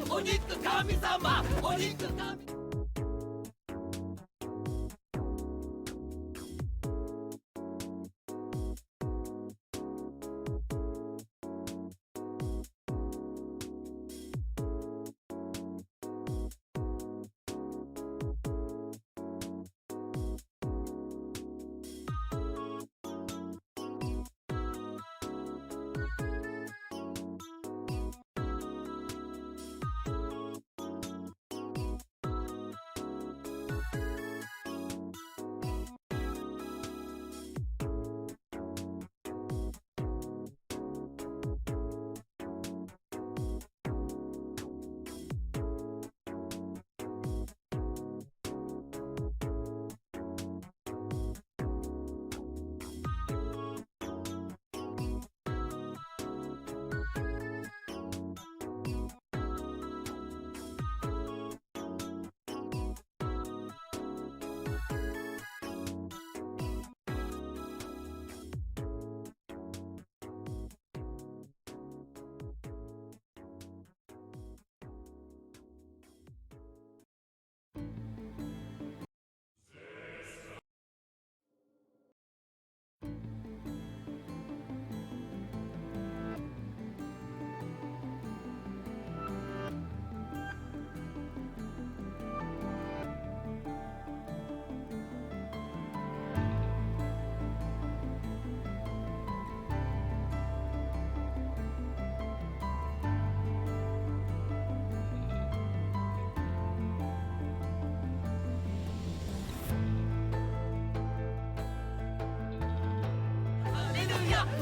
お肉神様お肉神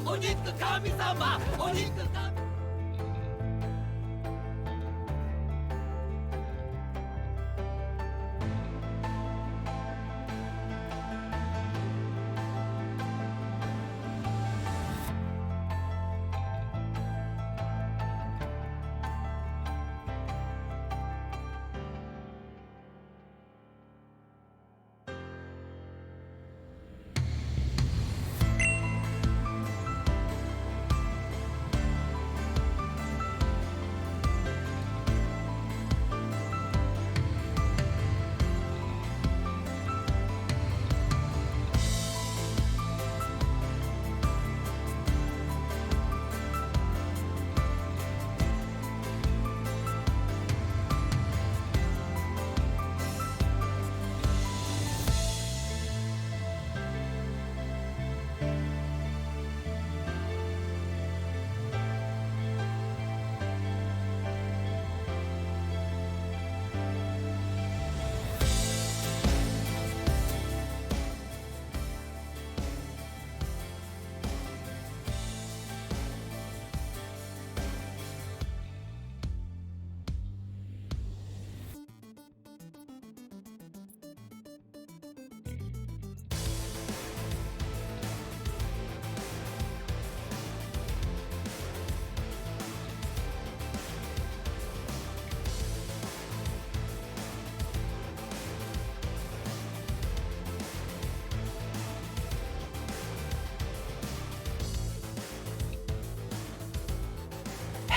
お肉神様お肉神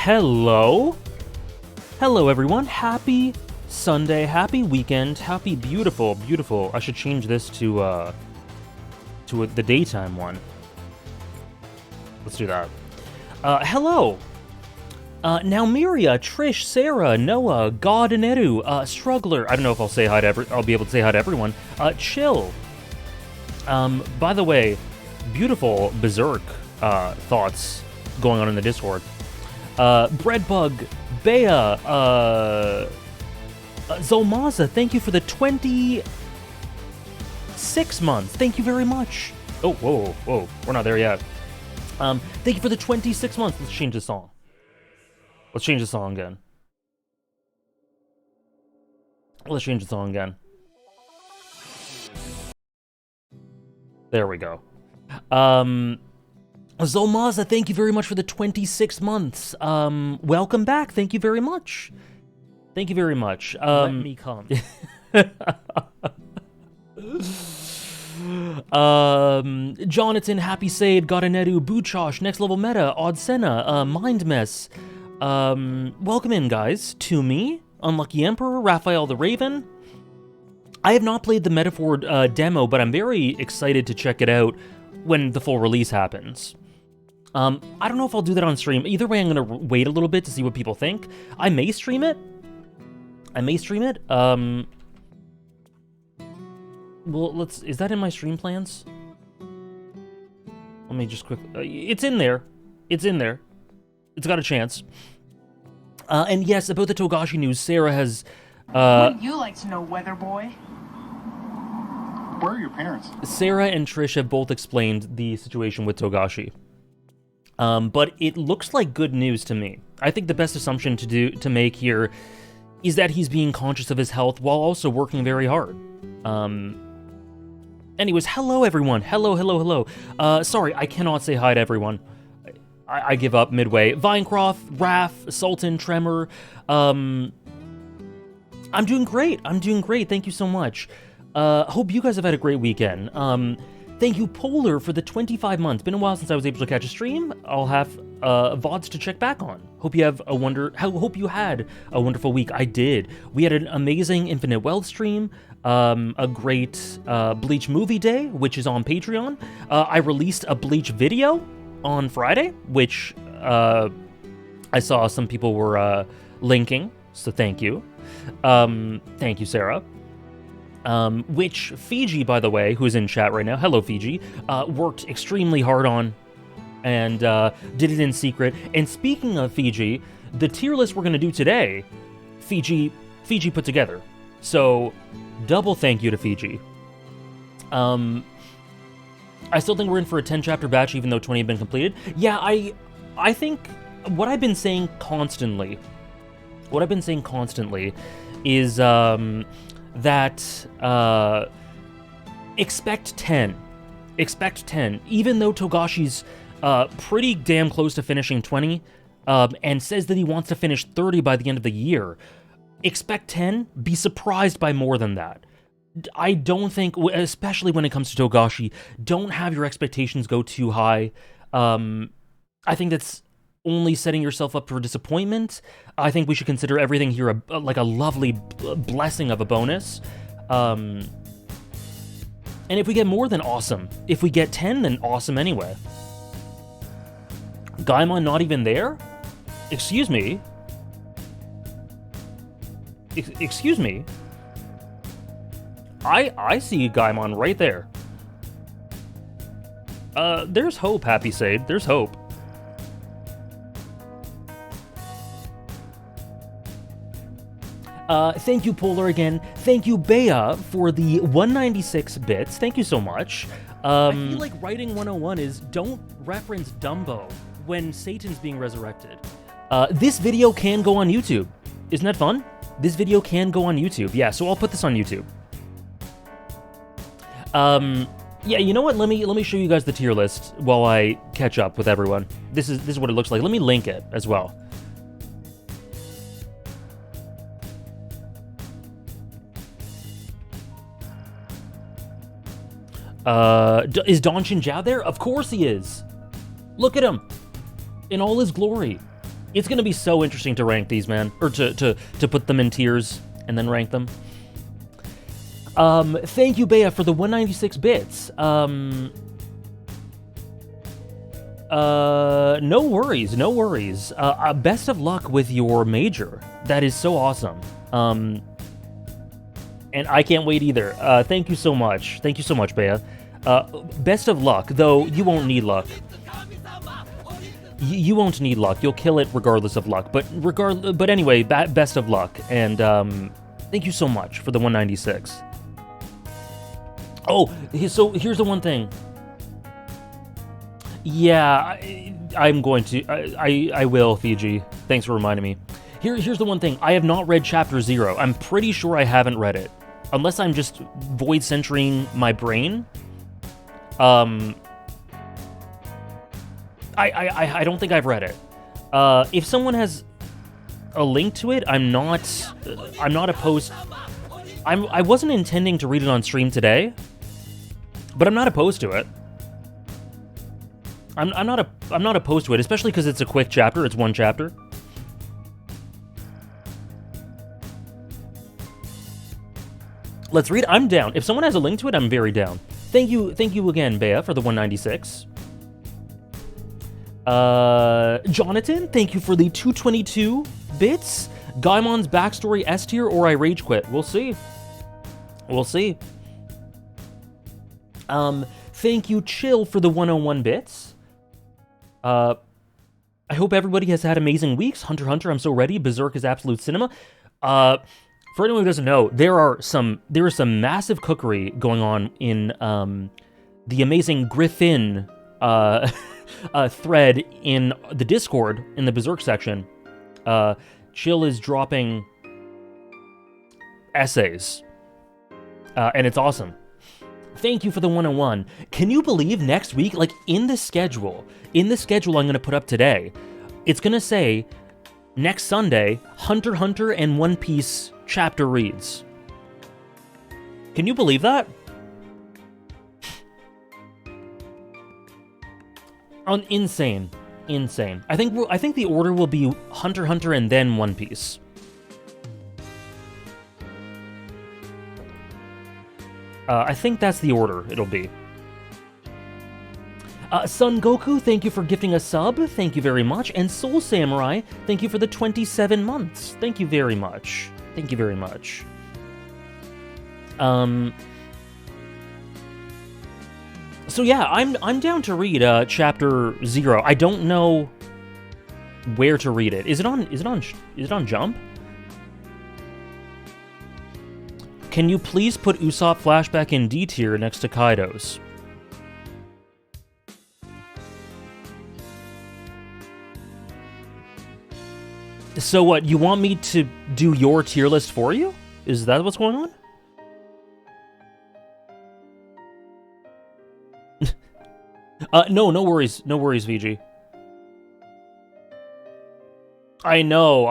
Hello? Hello, everyone. Happy Sunday, happy weekend, happy beautiful, beautiful. I should change this to the daytime one. Let's do that. Hello. Now Miria, Trish, Sarah, Noah, God and Edu, Struggler. I don't know if I'll say hi to I'll be able to say hi to everyone. Chill. By the way, beautiful Berserk thoughts going on in the Discord. Breadbug, Bea, Zolmaza, thank you for the 26 months. Thank you very much. Oh, whoa, whoa, we're not there yet. Thank you for the 26 months. Let's change the song. Let's change the song again. Let's change the song again. There we go. Zolmaza, thank you very much for the 26 months. Welcome back. Thank you very much. Thank you very much. Let me come. Jonathan, Happy Said, Garanedu, Buchosh, Next Level Meta, Odd Senna, Mind Mess, Welcome in, guys, to me, Unlucky Emperor, Raphael the Raven. I have not played the Metaphor demo, but I'm very excited to check it out when the full release happens. I don't know if I'll do that on stream. Either way, I'm gonna wait a little bit to see what people think. I may stream it. Well, is that in my stream plans? Let me just quick... it's in there. It's in there. It's got a chance. And yes, about the Togashi news, Sarah has... Wouldn't you like to know, Weather Boy? Where are your parents? Sarah and Trish have both explained the situation with Togashi. But it looks like good news to me. I think the best assumption to make here is that he's being conscious of his health while also working very hard. Anyways, hello everyone. Hello. Sorry, I cannot say hi to everyone. I give up midway. Vinecroft, Raph, Sultan, Tremor. I'm doing great. Thank you so much. Hope you guys have had a great weekend. Thank you, Polar, for the 25 months. Been a while since I was able to catch a stream. I'll have VODs to check back on. Hope you had a wonderful week. I did. We had an amazing Infinite Wealth stream, a great Bleach movie day, which is on Patreon. I released a Bleach video on Friday, which I saw some people were linking, so thank you. Thank you, Sarah. Which Fiji, by the way, who is in chat right now, hello Fiji, worked extremely hard on and did it in secret. And speaking of Fiji, the tier list we're going to do today, Fiji put together. So, double thank you to Fiji. I still think we're in for a 10-chapter batch, even though 20 have been completed. Yeah, I think what I've been saying constantly is that expect 10. Expect 10. Even though Togashi's pretty damn close to finishing 20, and says that he wants to finish 30 by the end of the year, expect 10, be surprised by more than that. I don't think, especially when it comes to Togashi, don't have your expectations go too high. I think that's only setting yourself up for disappointment. I think we should consider everything here like a lovely blessing of a bonus. And if we get more, then awesome. If we get 10, then awesome anyway. Gaimon not even there? Excuse me? Excuse me? I see Gaimon right there. There's hope, Happy Sade. There's hope. Thank you, Polar, again. Thank you, Bea, for the 196 bits. Thank you so much. I feel like writing 101 is don't reference Dumbo when Satan's being resurrected. This video can go on YouTube. Isn't that fun? This video can go on YouTube. Yeah, so I'll put this on YouTube. Yeah, you know what? Let me show you guys the tier list while I catch up with everyone. This is what it looks like. Let me link it as well. Is Don Shinjao there? Of course he is. Look at him in all his glory. It's gonna be so interesting to rank these, man, or to put them in tiers and then rank them. Thank you, Bea, for the 196 bits. No worries, no worries. Best of luck with your major. That is so awesome. And I can't wait either. Thank you so much. Thank you so much, Bea. Best of luck, though you won't need luck. You won't need luck. You'll kill it regardless of luck. But anyway, best of luck. And thank you so much for the 196. Oh, so here's the one thing. Yeah, I'm going to. I will, Fiji. Thanks for reminding me. Here's the one thing. I have not read Chapter 0. I'm pretty sure I haven't read it. Unless I'm just void centering my brain. I don't think I've read it. If someone has a link to it, I'm not opposed. I wasn't intending to read it on stream today, but I'm not opposed to it. I'm not opposed to it, especially because it's a quick chapter. It's one chapter. Let's read. I'm down. If someone has a link to it, I'm very down. Thank you again, Bea, for the 196. Jonathan, thank you for the 222 bits. Gaimon's backstory S tier or I rage quit. We'll see. We'll see. Thank you, Chill, for the 101 bits. I hope everybody has had amazing weeks. Hunter x Hunter, I'm so ready. Berserk is absolute cinema. For anyone who doesn't know, there is some massive cookery going on in the amazing Griffin thread in the Discord in the Berserk section. Chill is dropping essays, and it's awesome. Thank you for the 101. Can you believe next week, like in the schedule I'm going to put up today, it's going to say next Sunday, Hunter x Hunter and One Piece chapter reads. Can you believe that? Insane. I think the order will be Hunter x Hunter and then One Piece. I think that's the order it'll be. Sun Goku, thank you for gifting a sub. Thank you very much. And Soul Samurai, thank you for the 27 months. Thank you very much. Thank you very much. So yeah, I'm down to read chapter 0. I don't know where to read it. Is it on Jump? Can you please put Usopp Flashback in D tier next to Kaido's? So what, you want me to do your tier list for you? Is that what's going on? No worries, VG. I know.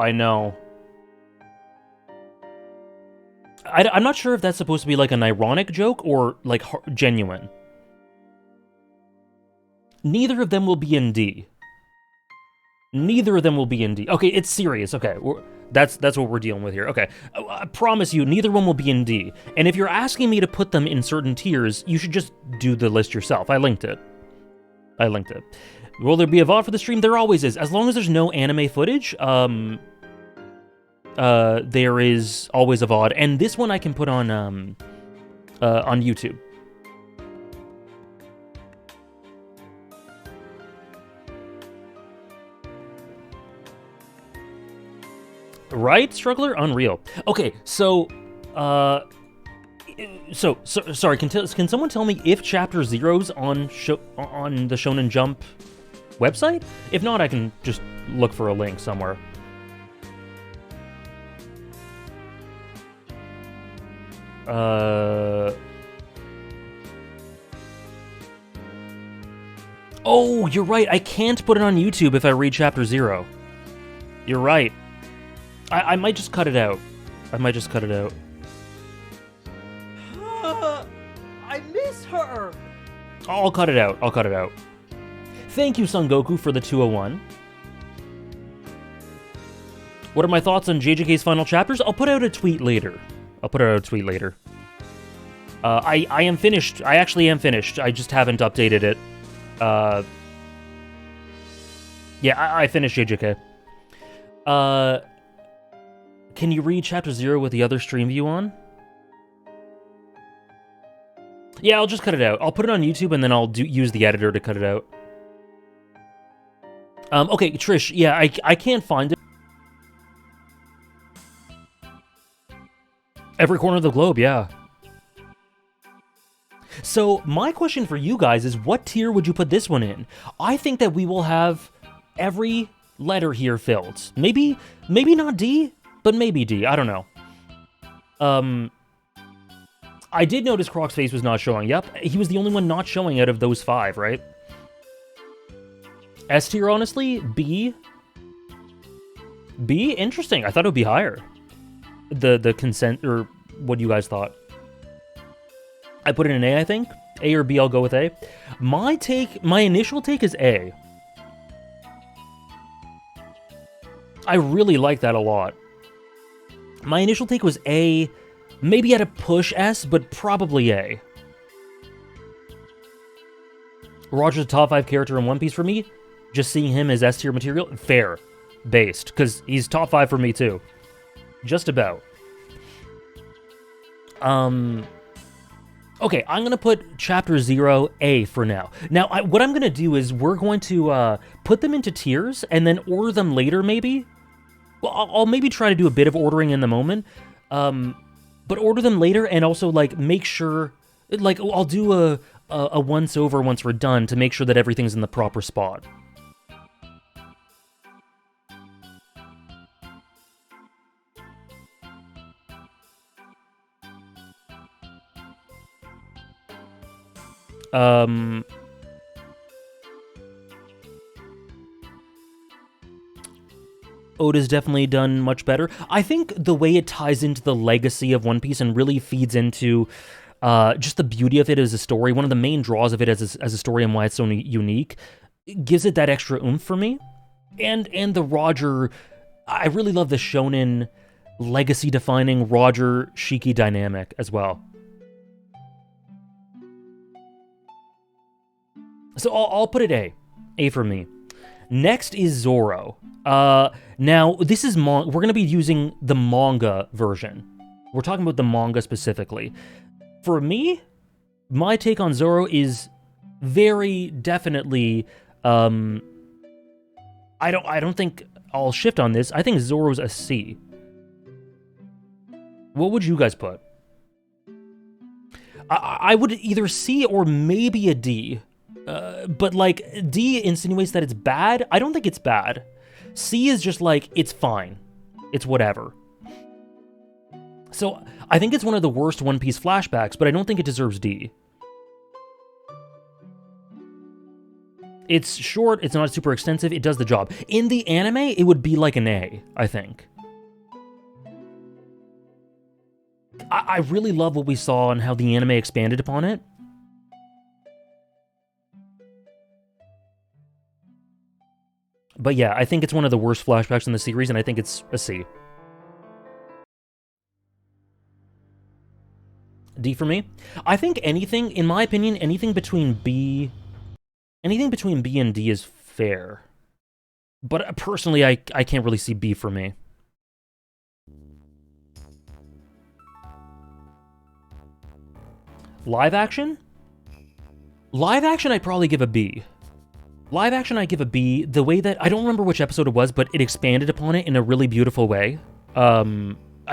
I'm not sure if that's supposed to be like an ironic joke or like genuine. Neither of them will be in D. Okay, it's serious. Okay, that's what we're dealing with here. Okay, I promise you, neither one will be in D. And if you're asking me to put them in certain tiers, you should just do the list yourself. I linked it. Will there be a VOD for the stream? There always is. As long as there's no anime footage, there is always a VOD. And this one I can put on YouTube. Right, Struggler? Unreal. Okay, so sorry, can someone tell me if Chapter 0's on the Shonen Jump website? If not, I can just look for a link somewhere. Oh, you're right. I can't put it on YouTube if I read Chapter 0. You're right. I might just cut it out. I miss her. I'll cut it out. Thank you, Son Goku, for the 201. What are my thoughts on JJK's final chapters? I'll put out a tweet later. I am finished. I actually am finished. I just haven't updated it. Yeah, I finished JJK. Can you read Chapter 0 with the other stream view on? Yeah, I'll just cut it out. I'll put it on YouTube and then I'll use the editor to cut it out. Okay, Trish, yeah, I can't find it. Every corner of the globe, yeah. So, my question for you guys is, what tier would you put this one in? I think that we will have every letter here filled. Maybe not D, but maybe D. I don't know. I did notice Croc's face was not showing. Yep, he was the only one not showing out of those 5, right? S tier, honestly? B? B? Interesting. I thought it would be higher. The consent, or what you guys thought. I put it in A, I think. A or B, I'll go with A. My initial take is A. I really like that a lot. My initial take was A, Maybe at a push S, but probably A. Roger's a top 5 character in One Piece for me. Just seeing him as S tier material, fair. Based, because he's top 5 for me too. Just about. Okay, I'm going to put Chapter 0 A for now. Now, what I'm going to do is we're going to put them into tiers and then order them later, maybe. Well, I'll maybe try to do a bit of ordering in the moment. But order them later and also, like, make sure... Like, I'll do a once-over once we're done to make sure that everything's in the proper spot. Oda's definitely done much better. I think the way it ties into the legacy of One Piece and really feeds into just the beauty of it as a story, one of the main draws of it as a story and why it's so unique, gives it that extra oomph for me. And the Roger, I really love the shonen legacy-defining Roger-Shiki dynamic as well. So I'll put it A. A for me. Next is Zoro. Now, this is we're going to be using the manga version. We're talking about the manga specifically. For me, my take on Zoro is very definitely... I don't think I'll shift on this. I think Zoro's a C. What would you guys put? I would either C or maybe a D. But, like, D insinuates that it's bad. I don't think it's bad. C is just, like, it's fine. It's whatever. So, I think it's one of the worst One Piece flashbacks, but I don't think it deserves D. It's short, it's not super extensive, it does the job. In the anime, it would be like an A, I think. I really love what we saw and how the anime expanded upon it. But yeah, I think it's one of the worst flashbacks in the series, and I think it's a C. D for me. I think anything, in my opinion, anything between B and D is fair. But personally, I can't really see B for me. Live action? Live action, I'd probably give a B. Live action, I give a B. The way that, I don't remember which episode it was, but it expanded upon it in a really beautiful way. I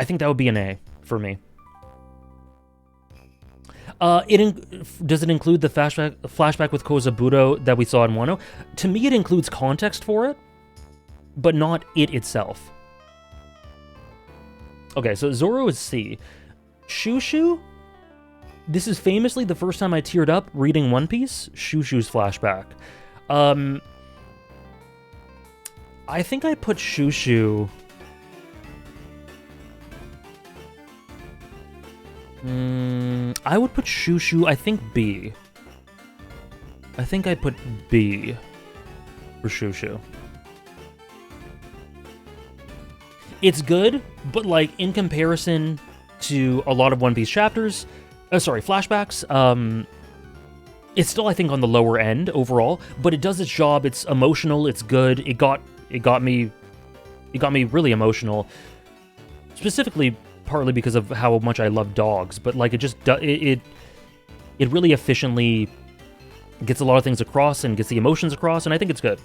think that would be an A for me. Does it include the flashback with Kozaburo that we saw in Wano? To me, it includes context for it, but not it itself. Okay, so Zoro is C. Shushu? This is famously the first time I teared up reading One Piece. Shushu's flashback. I think I put Shushu... I would put Shushu, I think B. I think I put B for Shushu. It's good, but like in comparison to a lot of One Piece chapters, flashbacks, it's still, I think, on the lower end overall, but it does its job. It's emotional, it's good. It got me really emotional. Specifically partly because of how much I love dogs, but like it really efficiently gets a lot of things across and gets the emotions across, and I think it's good.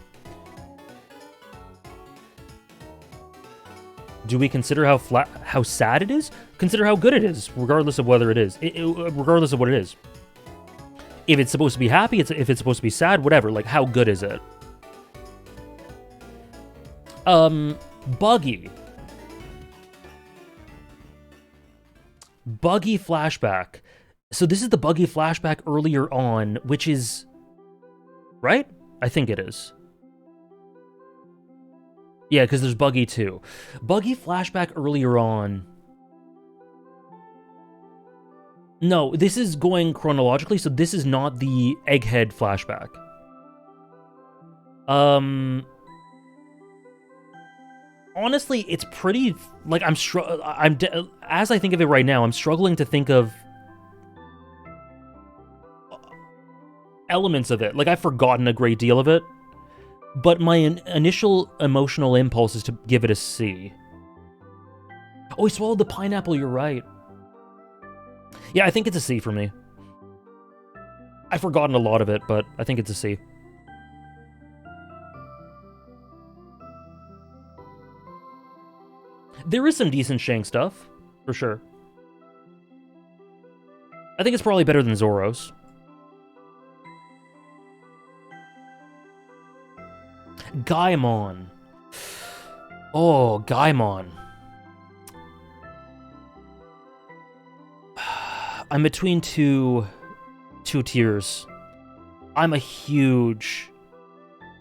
Do we consider how sad it is? Consider how good it is, regardless of whether it is. Regardless of what it is. If it's supposed to be happy, if it's supposed to be sad, whatever. Like, how good is it? Buggy. Buggy flashback. So this is the Buggy flashback earlier on, which is... Right? I think it is. Yeah, because there's Buggy too. Buggy flashback earlier on... No, this is going chronologically, so this is not the Egghead flashback. honestly, it's pretty, like, as I think of it right now, I'm struggling to think of elements of it. Like, I've forgotten a great deal of it, but my initial emotional impulse is to give it a C. Oh, he swallowed the pineapple, you're right. Yeah, I think it's a C for me. I've forgotten a lot of it, but I think it's a C. There is some decent Shank stuff, for sure. I think it's probably better than Zoro's. Gaimon. Oh, Gaimon. I'm between two tiers. I'm a huge,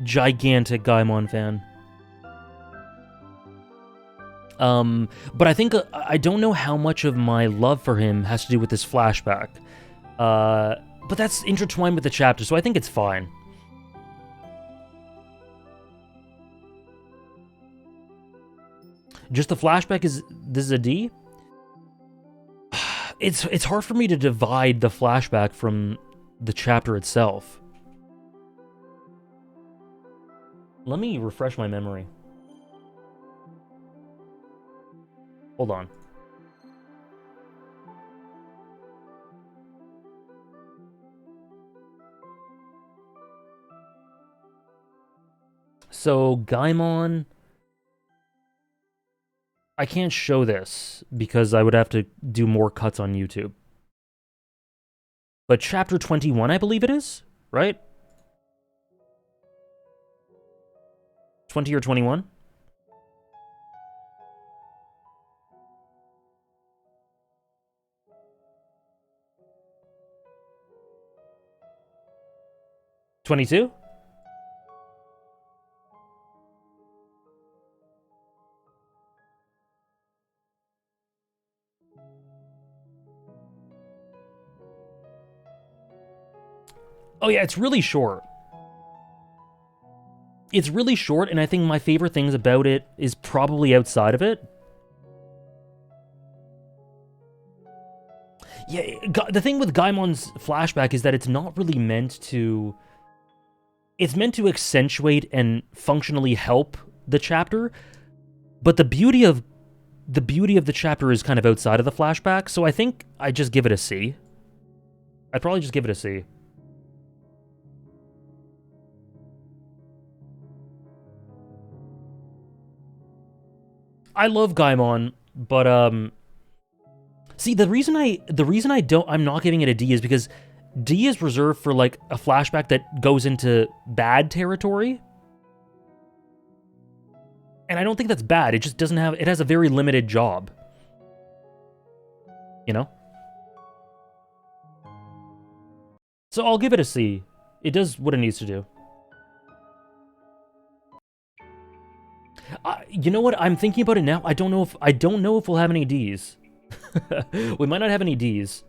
gigantic Gaimon fan. But I think I don't know how much of my love for him has to do with this flashback. But that's intertwined with the chapter, so I think it's fine. Just the flashback this is a D? It's hard for me to divide the flashback from the chapter itself. Let me refresh my memory. Hold on. So, Gaimon... I can't show this because I would have to do more cuts on YouTube. But chapter 21, I believe it is, right? 20 or 21? $22? Oh yeah, it's really short. It's really short, and I think my favorite things about it is probably outside of it. Yeah, the thing with Gaimon's flashback is that it's not really meant to... It's meant to accentuate and functionally help the chapter, but the beauty of the chapter is kind of outside of the flashback, so I think I'd just give it a C. I'd probably just give it a C. I love Gaimon, but see, the reason I'm not giving it a D is because D is reserved for like a flashback that goes into bad territory. And I don't think that's bad. It just doesn't have, it has a very limited job. You know? So I'll give it a C. It does what it needs to do. You know what? I'm thinking about it now. I don't know if we'll have any Ds. We might not have any Ds.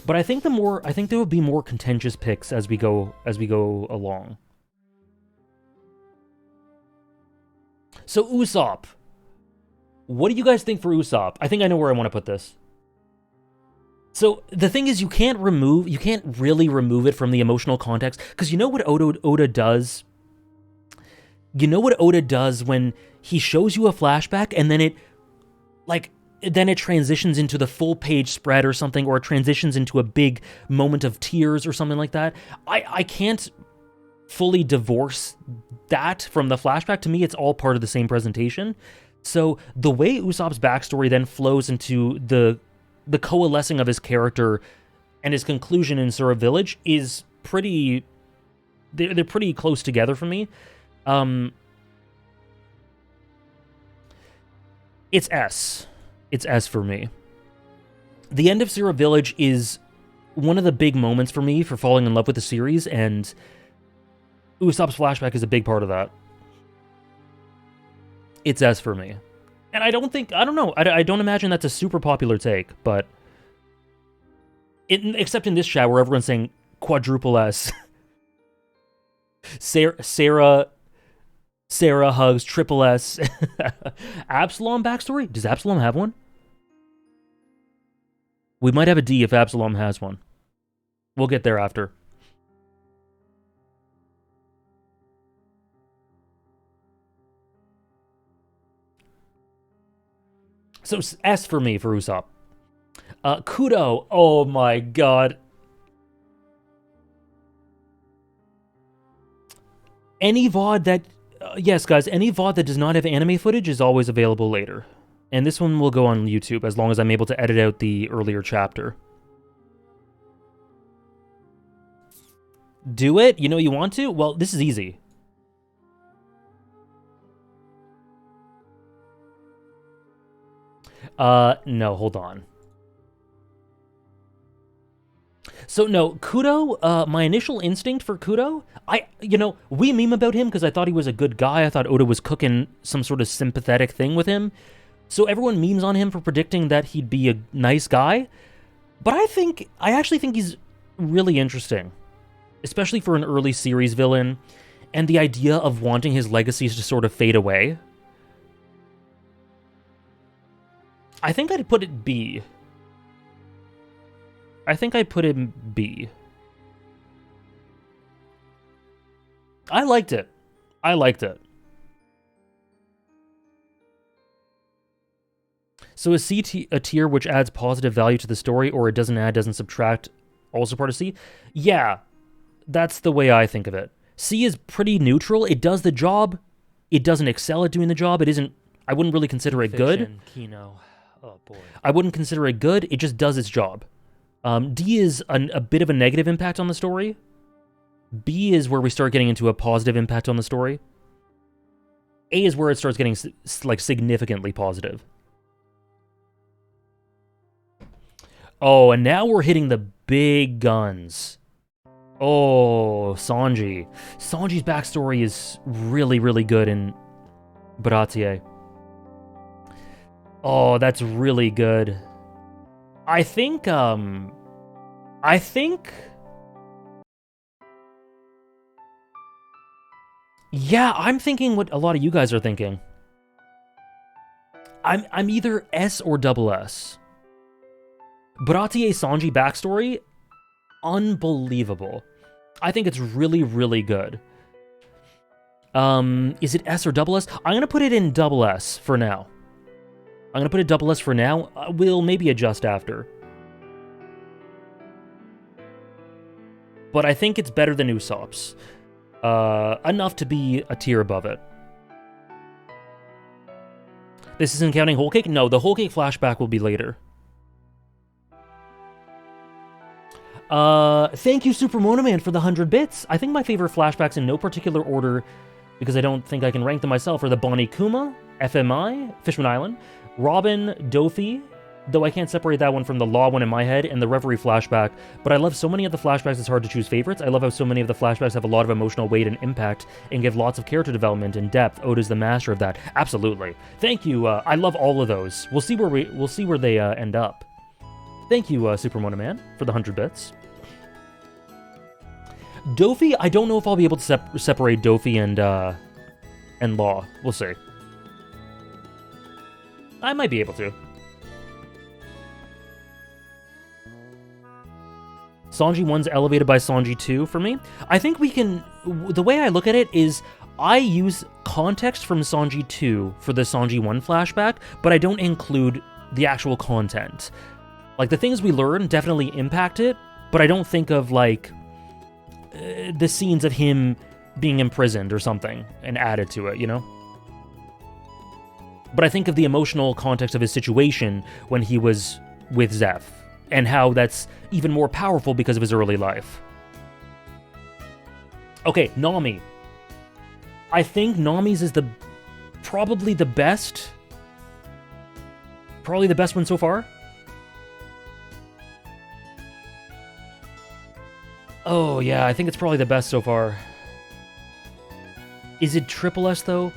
But I think there will be more contentious picks as we go along. So Usopp. What do you guys think for Usopp? I think I know where I want to put this. So the thing is, you can't really remove it from the emotional context, because you know what Oda does? You know what Oda does when he shows you a flashback and then it transitions into the full page spread or something, or it transitions into a big moment of tears or something like that. I can't fully divorce that from the flashback. To me, it's all part of the same presentation. So the way Usopp's backstory then flows into the coalescing of his character and his conclusion in Sura Village is pretty... They're pretty close together for me. It's S. It's S for me. The end of Sura Village is one of the big moments for me for falling in love with the series, and Usopp's flashback is a big part of that. It's S for me. And I don't imagine that's a super popular take, but... except in this chat where everyone's saying quadruple S. Sarah Sarah hugs, triple S. Absalom backstory? Does Absalom have one? We might have a D if Absalom has one. We'll get there after. So S for me for Usopp. Kudo. Oh my god. Any VOD that... yes, guys, any VOD that does not have anime footage is always available later. And this one will go on YouTube as long as I'm able to edit out the earlier chapter. Do it? You know you want to? Well, this is easy. No, hold on. So, no, Kudo, my initial instinct for Kudo, we meme about him because I thought he was a good guy. I thought Oda was cooking some sort of sympathetic thing with him. So everyone memes on him for predicting that he'd be a nice guy. But I actually think he's really interesting. Especially for an early series villain. And the idea of wanting his legacies to sort of fade away. I think I'd put it B. I think I'd put him B. I liked it. I liked it. So is C a tier which adds positive value to the story, or it doesn't add, doesn't subtract, also part of C? Yeah, that's the way I think of it. C is pretty neutral. It does the job. It doesn't excel at doing the job. It isn't... I wouldn't really consider it good. Kino. Oh, boy. I wouldn't consider it good. It just does its job. D is a bit of a negative impact on the story. B is where we start getting into a positive impact on the story. A is where it starts getting like significantly positive. Oh, and now we're hitting the big guns. Oh, Sanji. Sanji's backstory is really, really good in Baratie. Oh, that's really good. I think... Yeah, I'm thinking what a lot of you guys are thinking. I'm either S or double S. Baratie Sanji backstory, unbelievable. I think it's really, really good. Is it S or double S? I'm gonna put it in double S for now. I'm gonna put it double S for now. We'll maybe adjust after. But I think it's better than Usopp's. Enough to be a tier above it. This isn't counting Whole Cake? No, the Whole Cake flashback will be later. Thank you, Super Monoman, for the 100 bits. I think my favorite flashbacks in no particular order, because I don't think I can rank them myself, are the Bonnie Kuma, FMI, Fishman Island, Robin, Dofi, though I can't separate that one from the Law one in my head, and the Reverie flashback, but I love so many of the flashbacks it's hard to choose favorites. I love how so many of the flashbacks have a lot of emotional weight and impact, and give lots of character development and depth. Oda's the master of that. Absolutely. Thank you, I love all of those. We'll see where they end up. Thank you, Super Monoman, for the 100 bits. Dofi, I don't know if I'll be able to separate Dofi and Law. We'll see. I might be able to. Sanji 1's elevated by Sanji 2 for me. I think we can... The way I look at it is I use context from Sanji 2 for the Sanji 1 flashback, but I don't include the actual content. Like, the things we learn definitely impact it, but I don't think of, like, the scenes of him being imprisoned or something and added to it, you know? But I think of the emotional context of his situation when he was with Zeph, and how that's even more powerful because of his early life. Okay, Nami. I think Nami's is probably the best. Probably the best one so far. Oh, yeah, I think it's probably the best so far. Is it triple S, though?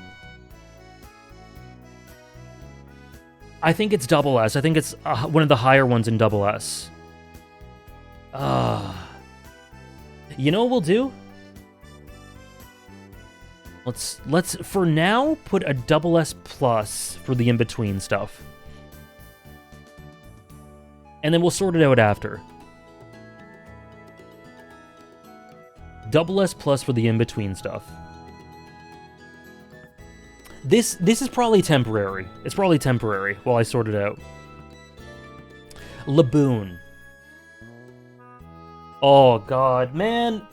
I think it's double S. I think it's one of the higher ones in double S. You know what we'll do? Let's for now put a double S plus for the in-between stuff. And then we'll sort it out after. Double S plus for the in-between stuff. This is probably temporary. It's probably temporary while I sort it out. Laboon. Oh god, man.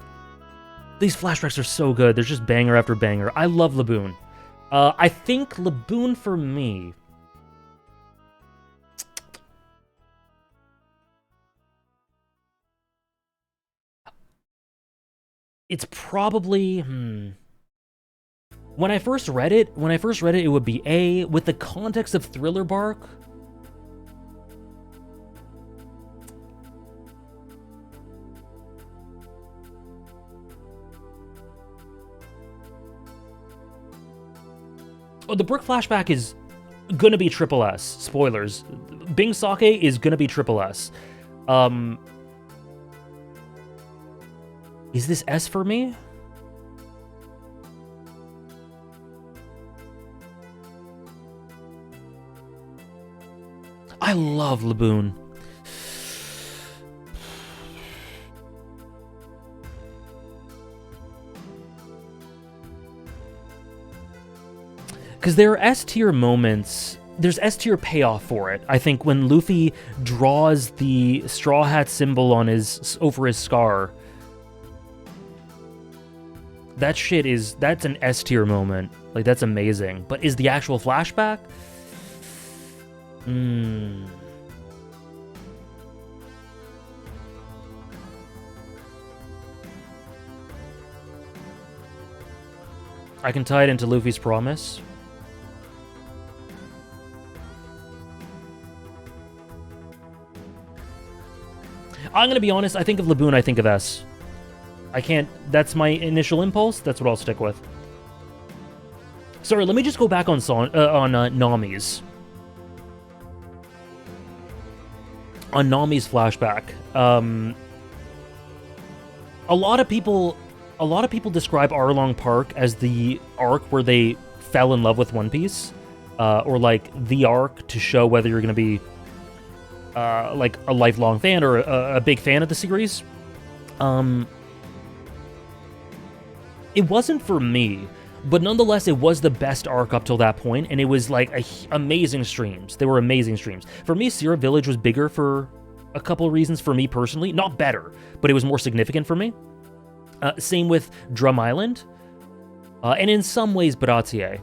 These flashbacks are so good. They're just banger after banger. I love Laboon. I think Laboon for me... It's probably... When I first read it, it would be A. With the context of Thriller Bark... Oh, the Brook flashback is gonna be triple S. Spoilers. Bing Sake is gonna be triple S. Is this S for me? I love Laboon. Because there are S-tier moments, there's S-tier payoff for it. I think when Luffy draws the Straw Hat symbol on over his scar, that shit that's an S-tier moment. Like, that's amazing. But is the actual flashback? I can tie it into Luffy's promise. I'm gonna be honest, I think of Laboon, I think of S. I can't, that's my initial impulse, that's what I'll stick with. Sorry, let me just go back on Nami's. On Nami's flashback. A lot of people describe Arlong Park as the arc where they fell in love with One Piece. Or like the arc to show whether you're gonna be like a lifelong fan or a big fan of the series. It wasn't for me, but nonetheless, it was the best arc up till that point, and it was like amazing streams. They were amazing streams. For me, Sierra Village was bigger for a couple of reasons for me personally. Not better, but it was more significant for me. Same with Drum Island, and in some ways, Baratier.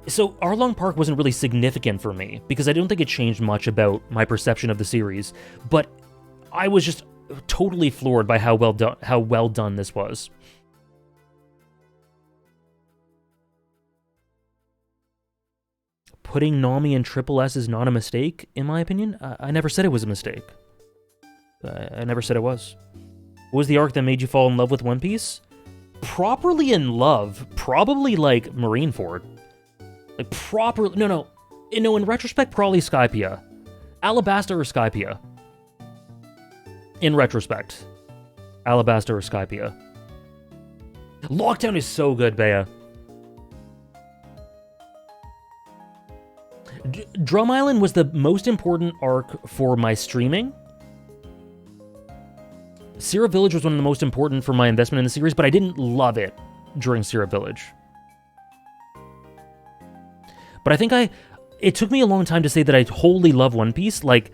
So Arlong Park wasn't really significant for me, because I don't think it changed much about my perception of the series, but I was just totally floored by how well done this was. Putting Nami in Triple S is not a mistake, in my opinion. I never said it was a mistake. I never said it was. What was the arc that made you fall in love with One Piece? Properly in love, probably like Marineford. Like properly, no, in retrospect, probably Skypiea. Alabasta or Skypiea. In retrospect. Alabasta or Skypiea. Lockdown is so good, Bea. Drum Island was the most important arc for my streaming. Sierra Village was one of the most important for my investment in the series, but I didn't love it during Sierra Village. But I think it took me a long time to say that I wholly love One Piece. Like,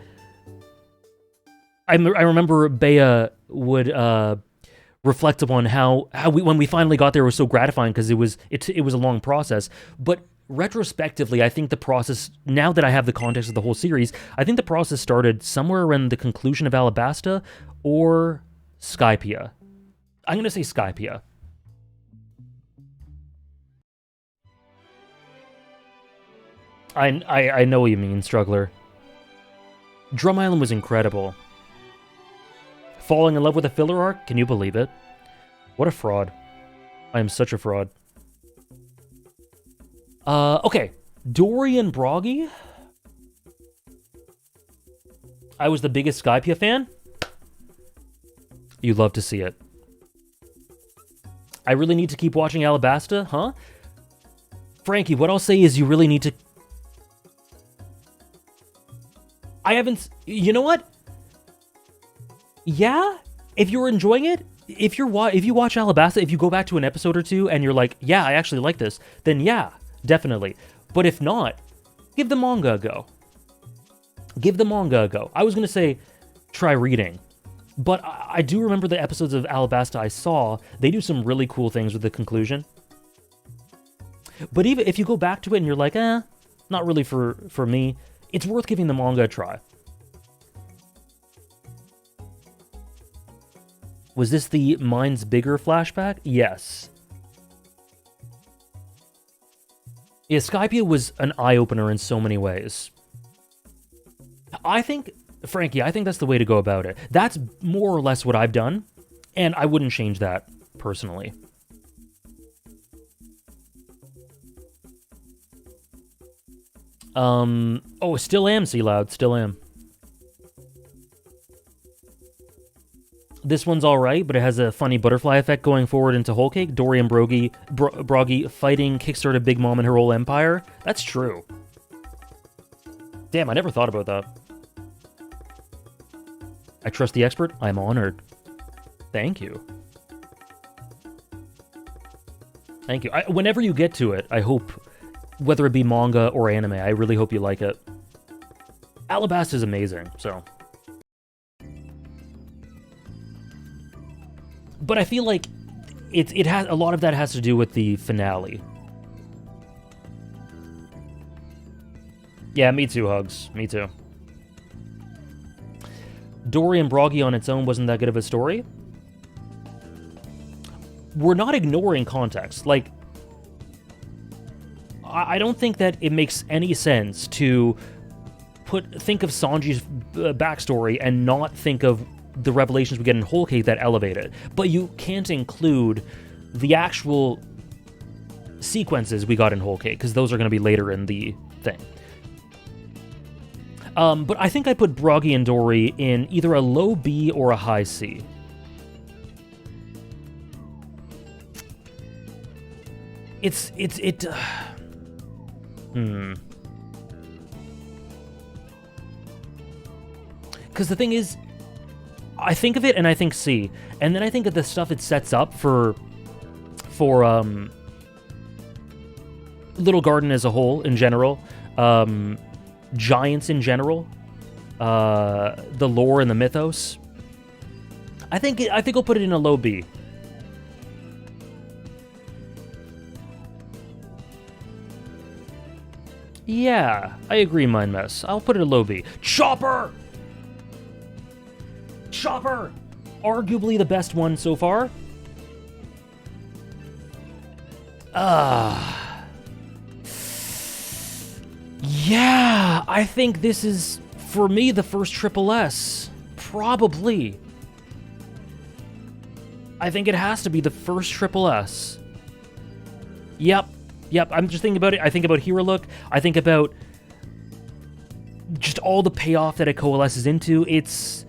I remember Bea would reflect upon how when we finally got there, it was so gratifying because it was a long process. But retrospectively, I think the process, now that I have the context of the whole series, I think the process started somewhere around the conclusion of Alabasta or Skypiea. I'm going to say Skypiea. I know what you mean, Struggler. Drum Island was incredible. Falling in love with a filler arc? Can you believe it? What a fraud. I am such a fraud. Okay. Dory and Broggy? I was the biggest Skypiea fan? You love to see it. I really need to keep watching Alabasta, huh? Frankie, what I'll say is you really need to... I haven't... You know what? Yeah? If you're enjoying it, if you watch Alabasta, if you go back to an episode or two and you're like, yeah, I actually like this, then yeah, definitely. But if not, give the manga a go. Give the manga a go. I was going to say, try reading. But I do remember the episodes of Alabasta I saw, they do some really cool things with the conclusion. But even if you go back to it and you're like, not really for me, it's worth giving the manga a try. Was this the Mine's Bigger flashback? Yes. Yeah, Skypiea was an eye-opener in so many ways. I think, Frankie, I think that's the way to go about it. That's more or less what I've done, and I wouldn't change that, personally. Oh, still am, C-Loud, still am. This one's alright, but it has a funny butterfly effect going forward into Whole Cake. Dory and Broggy fighting kickstarted Big Mom and her whole empire. That's true. Damn, I never thought about that. I trust the expert. I'm honored. Thank you. Thank you. Whenever you get to it, I hope, whether it be manga or anime, I really hope you like it. Alabasta is amazing, so... But I feel like it has a lot of that has to do with the finale. Yeah, me too, Hugs. Me too. Dory and Broggy on its own wasn't that good of a story. We're not ignoring context. Like, I don't think that it makes any sense to think of Sanji's backstory and not think of the revelations we get in Whole Cake that elevate it. But you can't include the actual sequences we got in Whole Cake, because those are going to be later in the thing. But I think I put Broggy and Dory in either a low B or a high C. Because the thing is, I think of it and I think C, and then I think of the stuff it sets up for Little Garden as a whole in general, Giants in general, the lore and the mythos. I think I'll put it in a low B. Yeah, I agree, Mind Mess. I'll put it a low B. Chopper! Chopper! Arguably the best one so far. Yeah, I think this is, for me, the first triple S. Probably. I think it has to be the first triple S. Yep, I'm just thinking about it. I think about Hero Look. I think about just all the payoff that it coalesces into. It's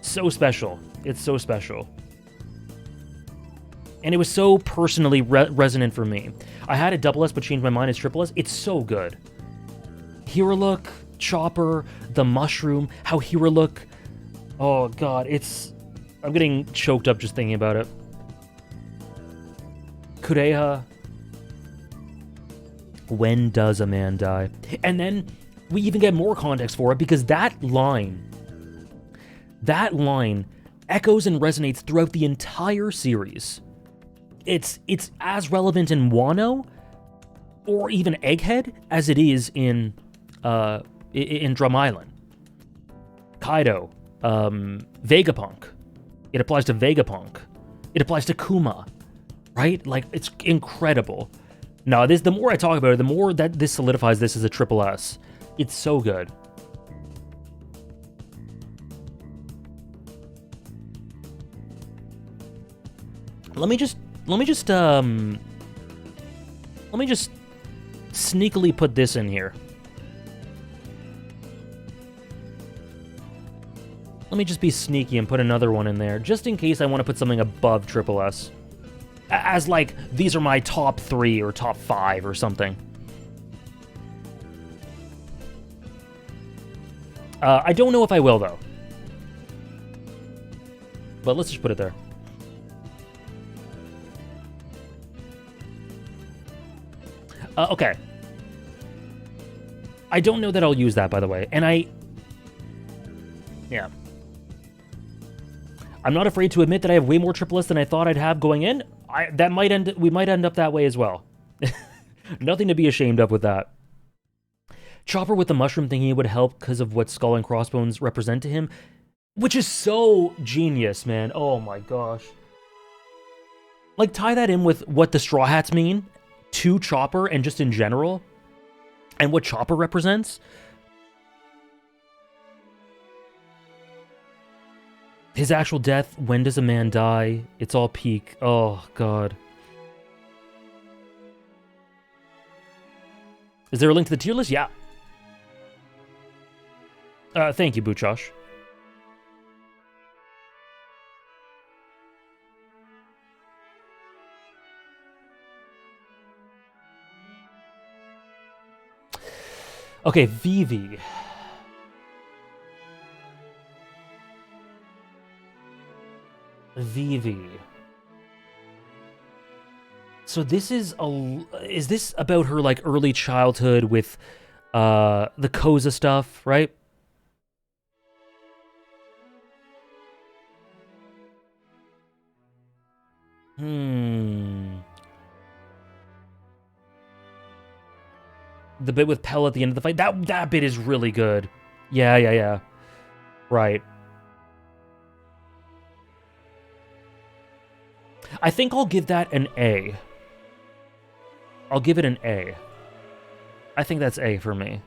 so special. It's so special. And it was so personally resonant for me. I had a double S but changed my mind as triple S. It's so good. Hero Look, Chopper, the mushroom, how Hero Look... Oh god, I'm getting choked up just thinking about it. Kureha. When does a man die? And then we even get more context for it, because that line echoes and resonates throughout the entire series. It's as relevant in Wano or even Egghead as it is in Drum Island. Kaido, Vegapunk. It applies to Vegapunk. It applies to Kuma, right? Like, it's incredible. No, the more I talk about it, the more that this solidifies this as a triple S. It's so good. Let me just sneakily put this in here. Let me just be sneaky and put another one in there, just in case I want to put something above triple S. As like, these are my top 3 or top 5 or something. I don't know if I will, though. But let's just put it there. Okay. I don't know that I'll use that, by the way. And yeah. I'm not afraid to admit that I have way more triple S than I thought I'd have going in. We might end up that way as well. Nothing to be ashamed of with that. Chopper with the mushroom thinking it would help because of what Skull and Crossbones represent to him. Which is so genius, man. Oh my gosh. Like, tie that in with what the Straw Hats mean to Chopper and just in general. And what Chopper represents. His actual death, when does a man die? It's all peak. Oh, God. Is there a link to the tier list? Yeah. Thank you, Boochosh. Okay, Vivi. Vivi. So this is this about her like early childhood with the Koza stuff, right? The bit with Pell at the end of the fight, that bit is really good. Yeah. Right. I think I'll give that an A. I'll give it an A. I think that's A for me.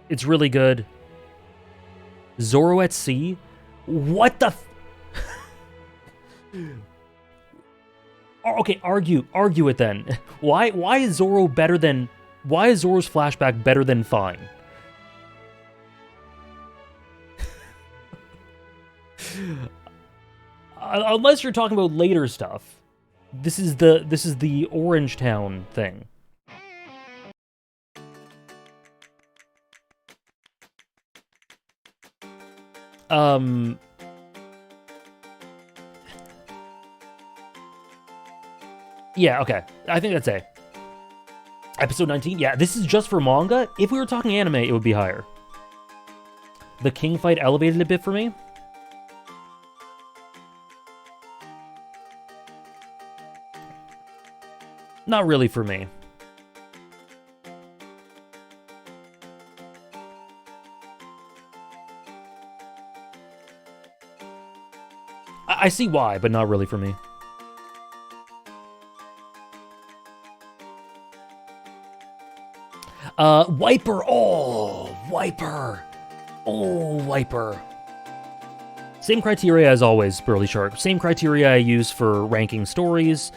It's really good. Zoro at sea? What the Okay, argue it then. Why is Zoro better than... Why is Zoro's flashback better than Fine? Unless you're talking about later stuff. This is the Orange Town thing. Yeah, okay. I think that's A. Episode 19? Yeah, this is just for manga. If we were talking anime, it would be higher. The King fight elevated a bit for me. Not really for me. I see why, but not really for me. Wiper! Oh, Wiper! Oh, Wiper. Same criteria as always, Burly Shark. Same criteria I use for ranking stories,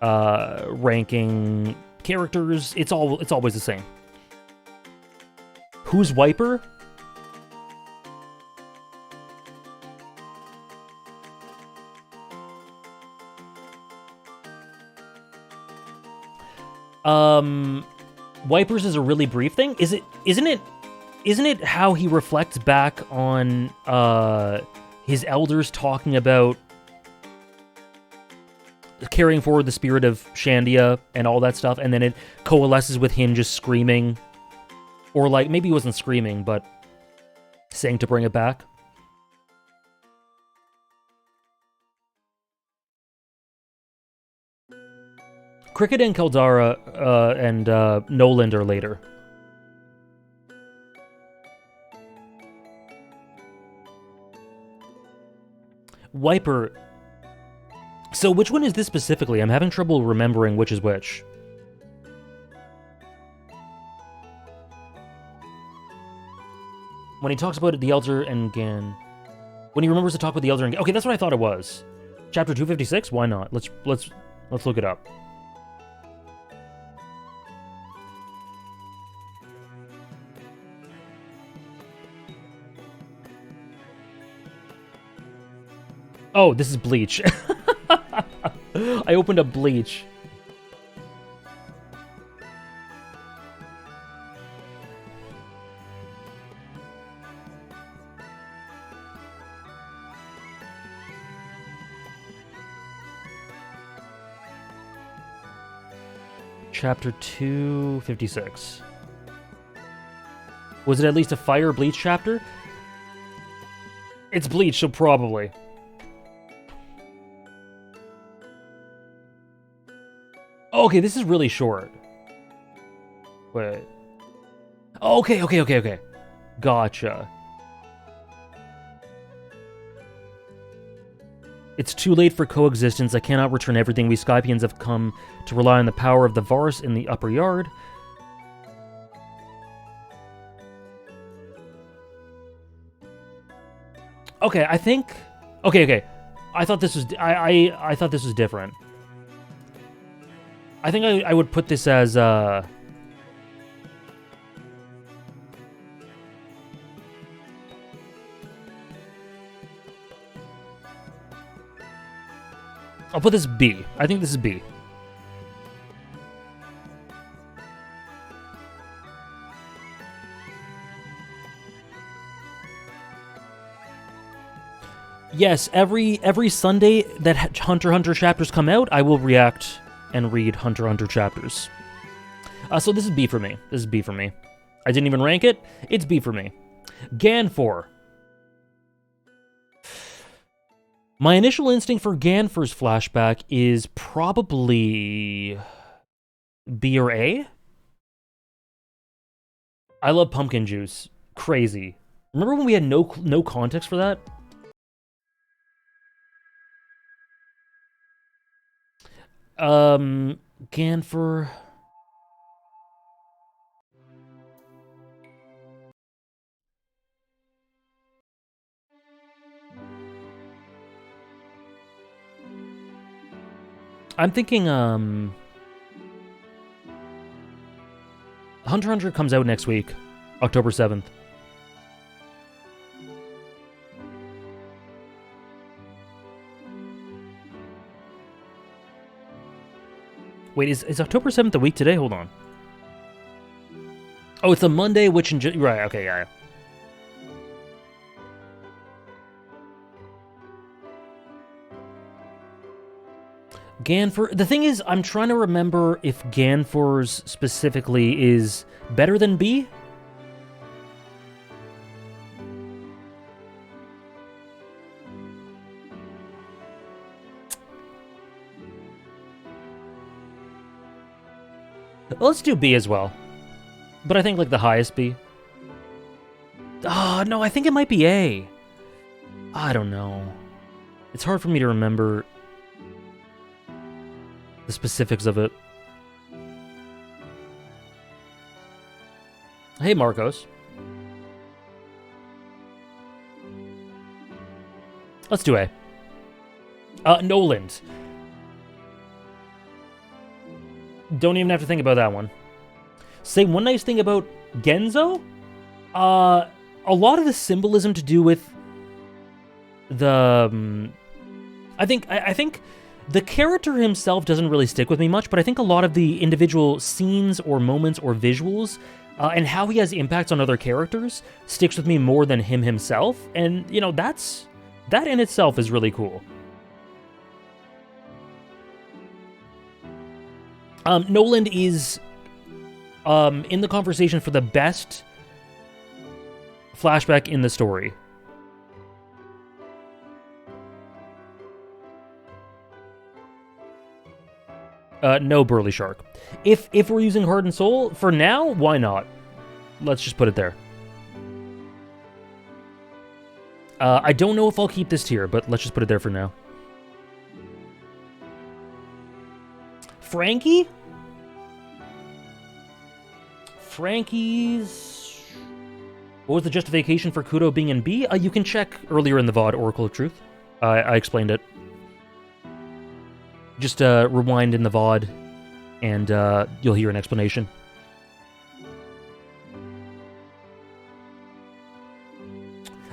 ranking characters. It's always the same. Who's Wiper? Wipers is a really brief thing. Isn't it how he reflects back on his elders talking about carrying forward the spirit of Shandia and all that stuff, and then it coalesces with him just screaming, or like maybe he wasn't screaming, but saying to bring it back. Cricket and Caldara and Noland are later. Wiper. So which one is this specifically? I'm having trouble remembering which is which. When he talks about the Elder and Gan. When he remembers to talk with the Elder and Gan. Okay, that's what I thought it was. Chapter 256? Why not? Let's look it up. Oh, this is Bleach. I opened up Bleach. Chapter 256. Was it at least a Fire Bleach chapter? It's Bleach, so probably. Okay, this is really short. Wait. Okay. Gotcha. It's too late for coexistence. I cannot return everything. We Skypians have come to rely on the power of the Vars in the upper yard. Okay, I think... Okay. I thought this was... I thought this was different. I think I would put this as, I'll put this B. I think this is B. Yes, every Sunday that Hunter x Hunter chapters come out, I will react and read Hunter x Hunter chapters. So this is B for me. This is B for me. I didn't even rank it. It's B for me. Ganfor. My initial instinct for Ganfor's flashback is probably B or A. I love pumpkin juice. Crazy. Remember when we had no context for that? Ganfor. I'm thinking, Hunter x Hunter comes out next week, October 7th. Wait, is October 7th a week today? Hold on. Oh, it's a Monday, which in... Right, okay, yeah. Ganfor... The thing is, I'm trying to remember if Ganfor's specifically is better than B? Let's do B as well. But I think, like, the highest B. Oh, no, I think it might be A. I don't know. It's hard for me to remember the specifics of it. Hey, Marcos. Let's do A. Noland. Don't even have to think about that one. Say one nice thing about Genzo? A lot of the symbolism to do with the... I think the character himself doesn't really stick with me much, but I think a lot of the individual scenes or moments or visuals and how he has impacts on other characters sticks with me more than him himself. And, you know, that in itself is really cool. Noland is in the conversation for the best flashback in the story. No Burly Shark. If we're using Heart and Soul, for now, why not? Let's just put it there. I don't know if I'll keep this tier, but let's just put it there for now. Frankie? Frankie's... What was the justification for Kudo being in B? You can check earlier in the VOD, Oracle of Truth. I explained it. Just rewind in the VOD, and you'll hear an explanation.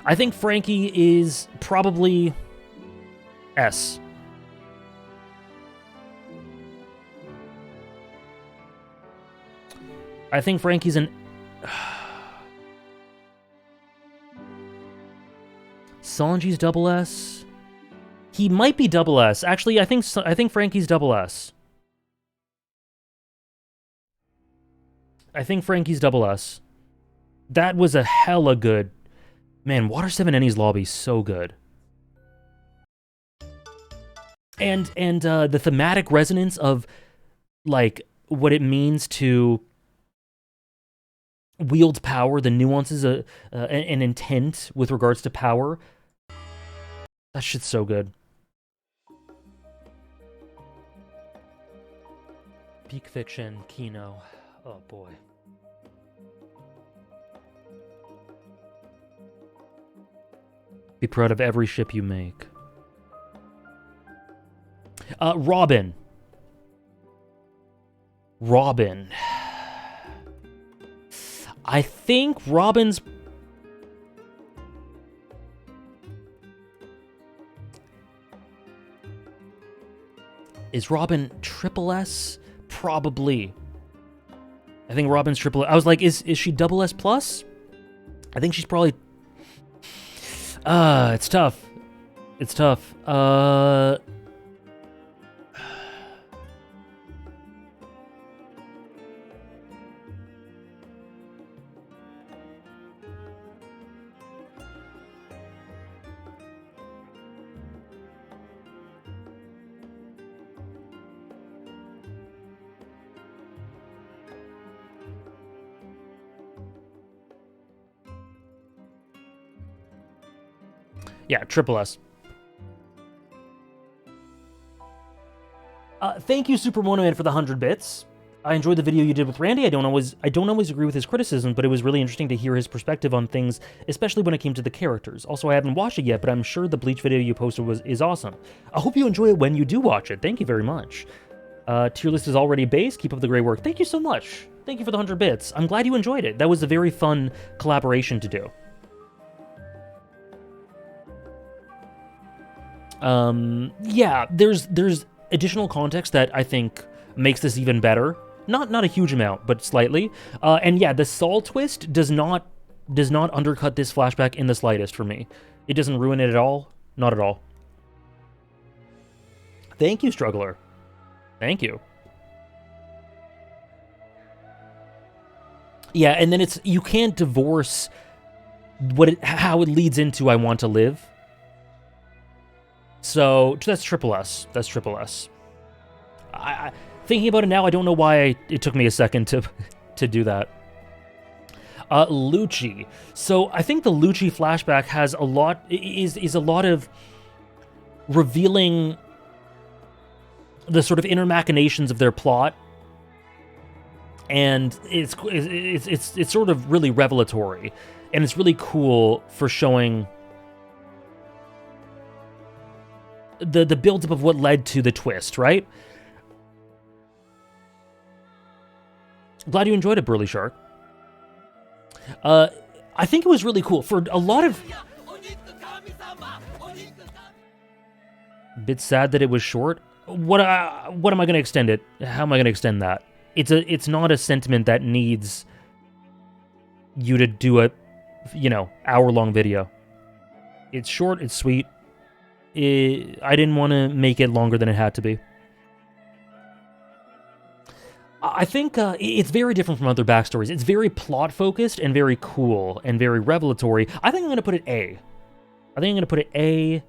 I think Frankie is probably S. I think Frankie's an... Sanji's double S? He might be double S. Actually, I think Frankie's double S. I think Frankie's double S. That was a hella good... Man, Water 7 Any's lobby's so good. And the thematic resonance of, like, what it means to wield power, the nuances and intent with regards to power. That shit's so good. Peak Fiction, Kino. Oh, boy. Be proud of every ship you make. Robin. Robin. I think Robin's... Is Robin triple S? Probably. I think Robin's triple S. I was like, is she double S plus? I think she's probably... it's tough. It's tough. Yeah, triple S. Thank you, Super Mono Man, for the 100 bits. I enjoyed the video you did with Randy. I don't always agree with his criticism, but it was really interesting to hear his perspective on things, especially when it came to the characters. Also, I haven't watched it yet, but I'm sure the Bleach video you posted is awesome. I hope you enjoy it when you do watch it. Thank you very much. Tier list is already based. Keep up the great work. Thank you so much. Thank you for the 100 bits. I'm glad you enjoyed it. That was a very fun collaboration to do. Yeah, there's additional context that I think makes this even better. Not a huge amount, but slightly. And yeah, the Saul twist does not undercut this flashback in the slightest for me. It doesn't ruin it at all. Not at all. Thank you, Struggler. Thank you. Yeah, and then you can't divorce how it leads into I Want to Live. So that's triple S. That's triple S. Thinking about it now, I don't know why it took me a second to do that. Lucci. So I think the Lucci flashback has a lot is a lot of revealing the sort of inner machinations of their plot, and it's sort of really revelatory, and it's really cool for showing the build-up of what led to the twist, right? Glad you enjoyed it, Burly Shark. I think it was really cool. For a lot of... Bit sad that it was short. What am I going to extend it? How am I going to extend that? It's not a sentiment that needs you to do a, hour-long video. It's short, it's sweet. I didn't want to make it longer than it had to be. I think it's very different from other backstories. It's very plot-focused and very cool and very revelatory. I think I'm going to put it A. I think I'm going to put it A.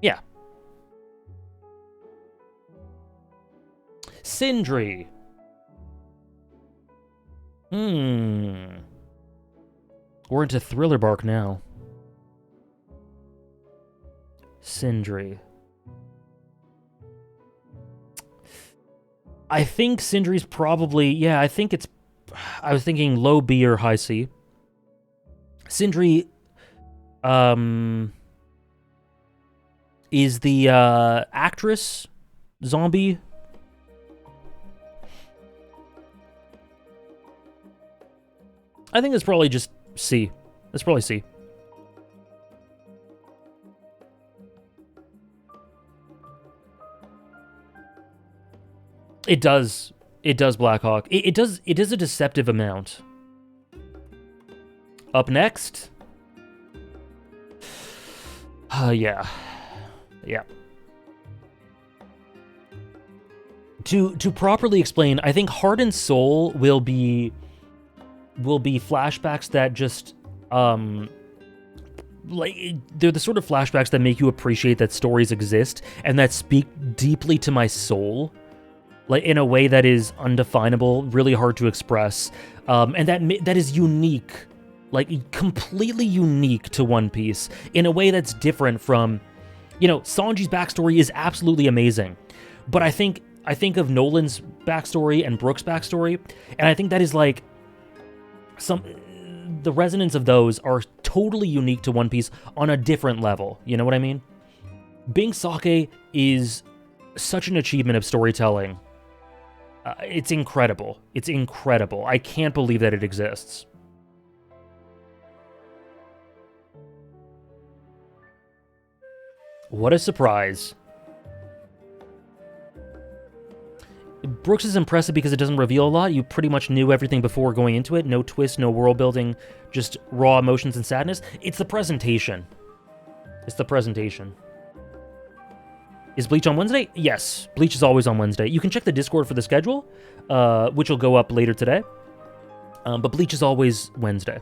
Yeah. Sindri. We're into thriller bark now. Sindri. I think Sindri's probably... Yeah, I think it's... I was thinking low B or high C. Sindri... is the actress zombie. I think it's probably just C. That's probably C. It does. It does, Blackhawk. It does a deceptive amount. Up next. Yeah. Yeah. To properly explain, I think Heart and Soul will be flashbacks that just like they're the sort of flashbacks that make you appreciate that stories exist and that speak deeply to my soul, like in a way that is undefinable, really hard to express, and that is unique, like completely unique to One Piece in a way that's different from, Sanji's backstory is absolutely amazing, but I think of Nolan's backstory and Brook's backstory, and I think that is like the resonance of those are totally unique to One Piece on a different level. You know what I mean? Bing Sake is such an achievement of storytelling. It's incredible. It's incredible. I can't believe that it exists. What a surprise. Brooks is impressive because it doesn't reveal a lot. You pretty much knew everything before going into it. No twist, no world building, just raw emotions and sadness. It's the presentation. It's the presentation. Is Bleach on Wednesday? Yes, Bleach is always on Wednesday. You can check the Discord for the schedule, which will go up later today. But Bleach is always Wednesday.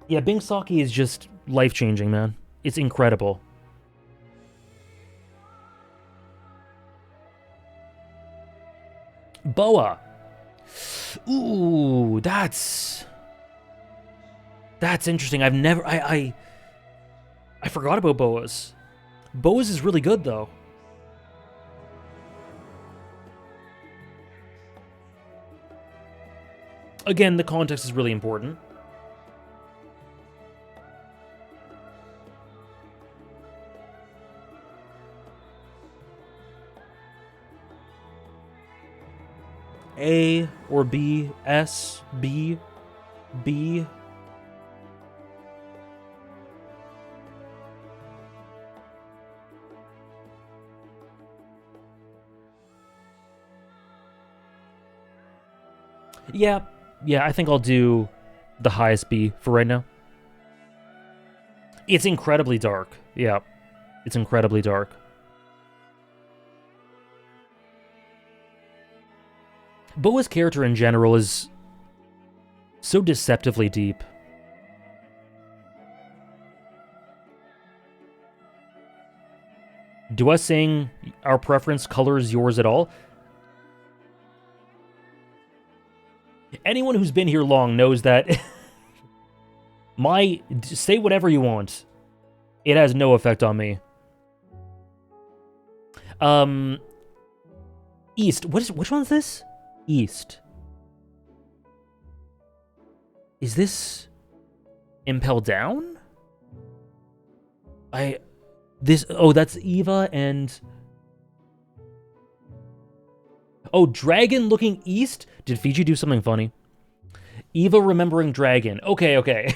Yeah, Bing Sake is just life-changing, man. It's incredible. Boa. Ooh, that's interesting. I forgot about Boas. Boas is really good, though. Again, the context is really important. A or B, S, B, B. Yeah, I think I'll do the highest B for right now. It's incredibly dark. Yeah, it's incredibly dark. Boa's character in general is so deceptively deep. Do us saying our preference colors yours at all? Anyone who's been here long knows that say whatever you want. It has no effect on me. East. Which one's this? East. Is this Impel Down? Oh, that's Eva and... Oh, Dragon looking east? Did Fiji do something funny? Eva remembering Dragon. Okay.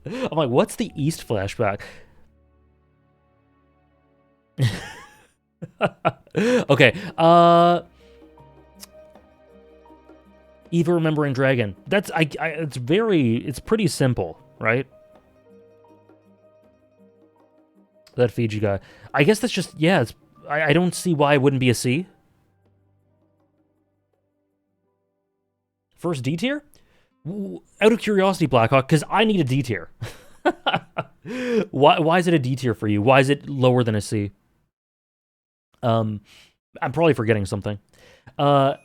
I'm like, what's the east flashback? Okay, Eva remembering Dragon. It's pretty simple, right? That Fiji guy. I guess that's just, yeah, I don't see why it wouldn't be a C. First D tier? Out of curiosity, Blackhawk, because I need a D tier. Why is it a D tier for you? Why is it lower than a C? I'm probably forgetting something. By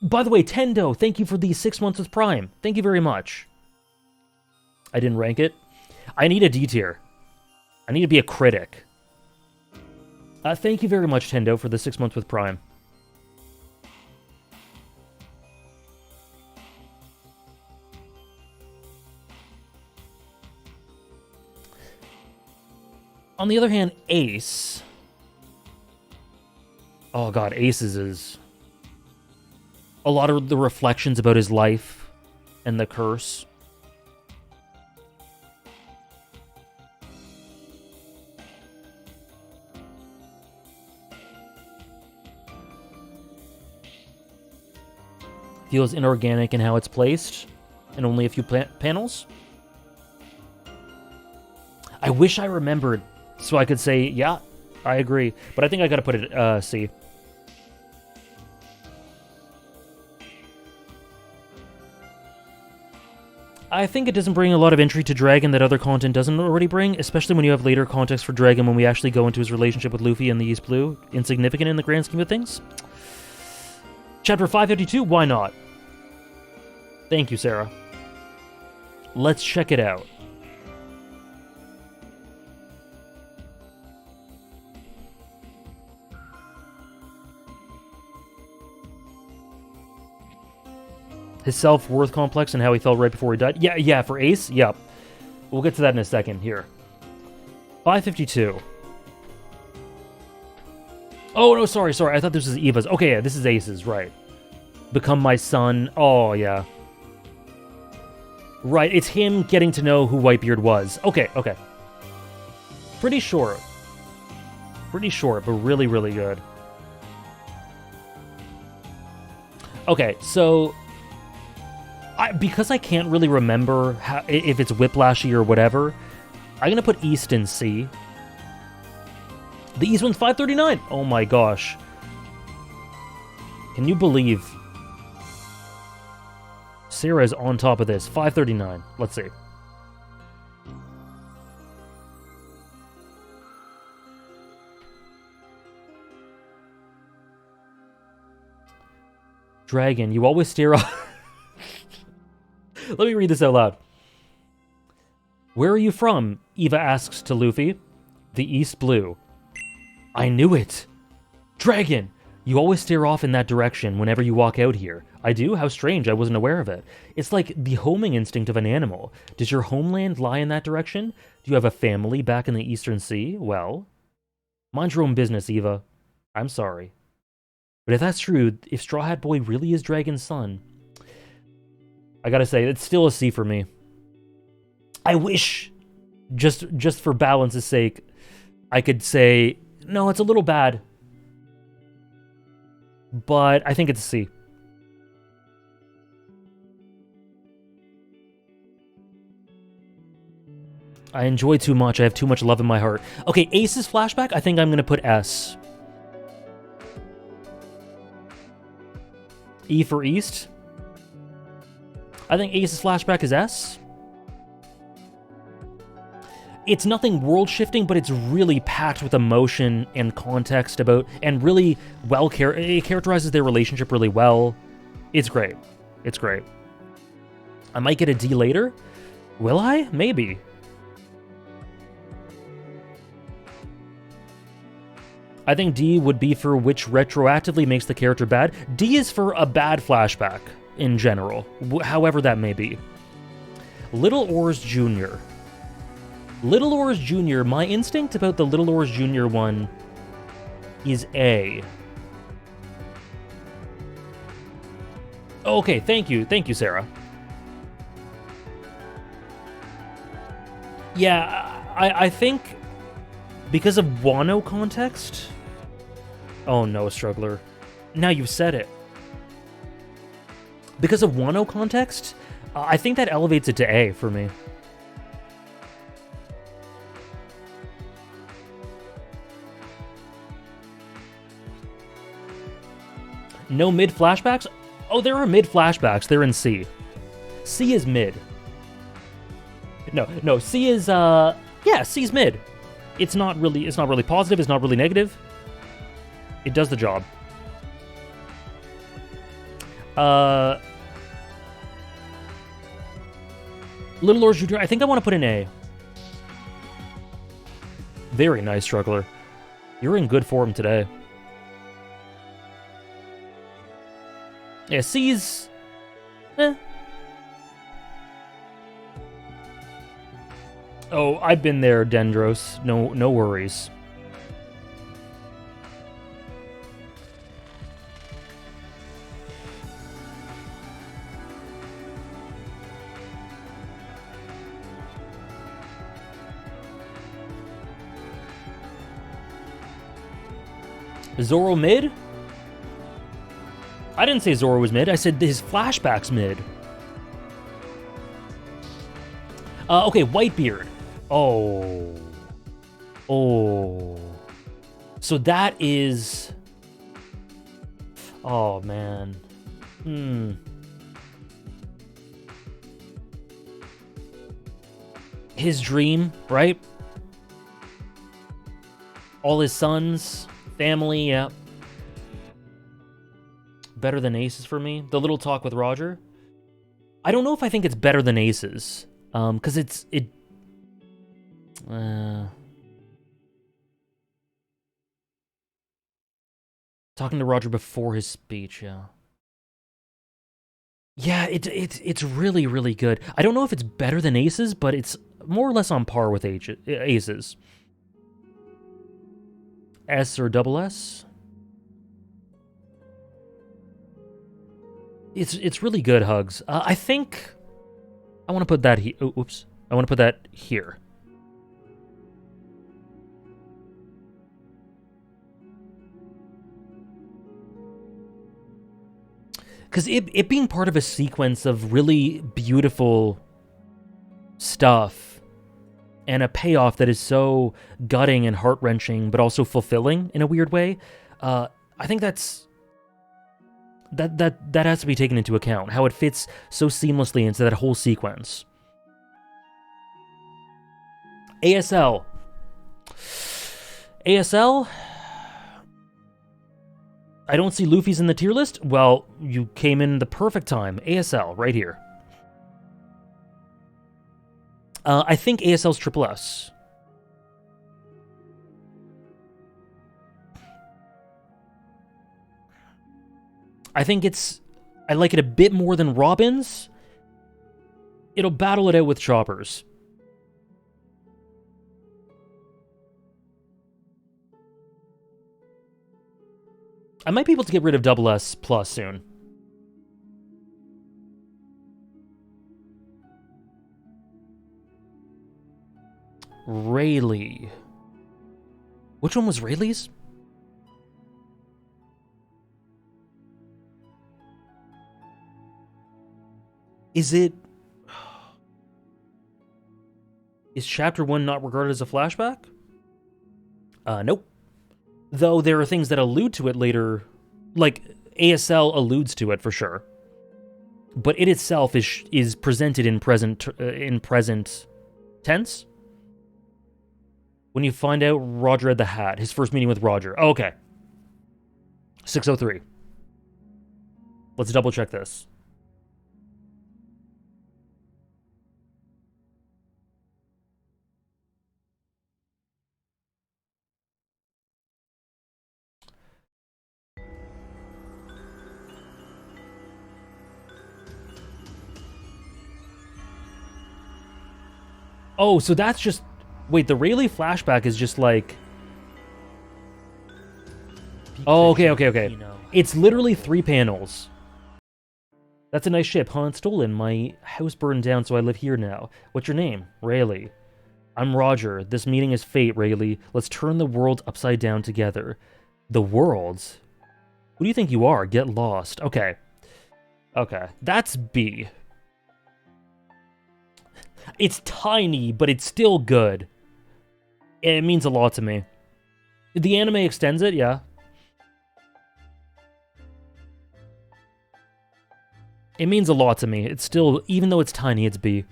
the way, Tendo, thank you for the 6 months with Prime. Thank you very much. I didn't rank it. I need a D tier. I need to be a critic. Thank you very much, Tendo, for the 6 months with Prime. On the other hand, Ace... Oh god, Ace's is... a lot of the reflections about his life and the curse. Feels inorganic in how it's placed, and only a few panels. I wish I remembered, so I could say, yeah, I agree. But I think I gotta put it C. I think it doesn't bring a lot of entry to Dragon that other content doesn't already bring, especially when you have later context for Dragon when we actually go into his relationship with Luffy and the East Blue. Insignificant in the grand scheme of things. Chapter 552, why not? Thank you, Sarah. Let's check it out. His self-worth complex and how he felt right before he died. Yeah, for Ace, yep. We'll get to that in a second, here. 552. Oh, no, sorry, I thought this was Eva's. Okay, yeah, this is Ace's, right. Become my son. Oh, yeah. Right, it's him getting to know who Whitebeard was. Okay. Pretty short, but really, really good. Okay, so... because I can't really remember if it's Whiplashy or whatever, I'm going to put East in C. The East one's 539! Oh my gosh. Can you believe Sarah's on top of this? 539. Let's see. Dragon, you always stare off... Let me read this out loud. Where are you from? Eva asks to Luffy. The East Blue. I knew it. Dragon, you always stare off in that direction whenever you walk out here. I do? How strange, I wasn't aware of it. It's like the homing instinct of an animal. Does your homeland lie in that direction? Do you have a family back in the Eastern Sea? Well, mind your own business, Eva. I'm sorry. But if that's true, if Straw Hat Boy really is Dragon's son... I gotta say, it's still a C for me. I wish, just for balance's sake, I could say, no, it's a little bad. But I think it's a C. I enjoy too much. I have too much love in my heart. Okay, Ace's flashback, I think I'm gonna put S. E for East. I think Ace's flashback is S. It's nothing world-shifting, but it's really packed with emotion and context about, and really well it characterizes their relationship really well. It's great. It's great. I might get a D later. Will I? Maybe. I think D would be for which retroactively makes the character bad. D is for a bad flashback. In general, however that may be. Little Oars Jr. Little Oars Jr., my instinct about the Little Oars Jr. one is A. Okay, thank you, Sarah. Yeah, I think because of Wano context... Oh no, Struggler. Now you've said it. Because of Wano context, I think that elevates it to A for me. No mid flashbacks? Oh, there are mid flashbacks. They're in C. C is mid. No, C is yeah, C's mid. It's not really positive, it's not really negative. It does the job. Little Oars Jr., I think I want to put an A. Very nice, Struggler. You're in good form today. Yeah, C's... Oh, I've been there, Dendros. No worries. Zoro mid? I didn't say Zoro was mid. I said his flashback's mid. Okay, Whitebeard. Oh. Oh. So that is... Oh, man. His dream, right? All his sons, family, yeah. Better than Aces for me. The little talk with Roger. I don't know if I think it's better than Aces. Because talking to Roger before his speech, yeah. Yeah, it's really, really good. I don't know if it's better than Aces, but it's more or less on par with Aces. S or double S? It's really good, Hugs. I think I want to put that here. Oh, oops. I want to put that here. Because it being part of a sequence of really beautiful stuff and a payoff that is so gutting and heart-wrenching, but also fulfilling in a weird way, I think that has to be taken into account, how it fits so seamlessly into that whole sequence. ASL. I don't see Luffy's in the tier list? Well, you came in the perfect time. ASL, right here. I think ASL's triple S. I think I like it a bit more than Robin's. It'll battle it out with Chopper's. I might be able to get rid of double S plus soon. Rayleigh. Which one was Rayleigh's? Is Chapter 1 not regarded as a flashback? Nope. Though there are things that allude to it later, like ASL alludes to it for sure. But it itself is presented in present tense. When you find out Roger had the hat, his first meeting with Roger. Oh, okay. 603. Let's double check this. Oh, so that's just... Wait, the Rayleigh flashback is just like... Oh, okay. It's literally 3 panels. That's a nice ship, huh? It's stolen. My house burned down, so I live here now. What's your name? Rayleigh. I'm Roger. This meeting is fate, Rayleigh. Let's turn the world upside down together. The world? Who do you think you are? Get lost. Okay. Okay. That's B. It's tiny, but it's still good. It means a lot to me. The anime extends it, yeah. It means a lot to me. It's still, even though it's tiny, it's B.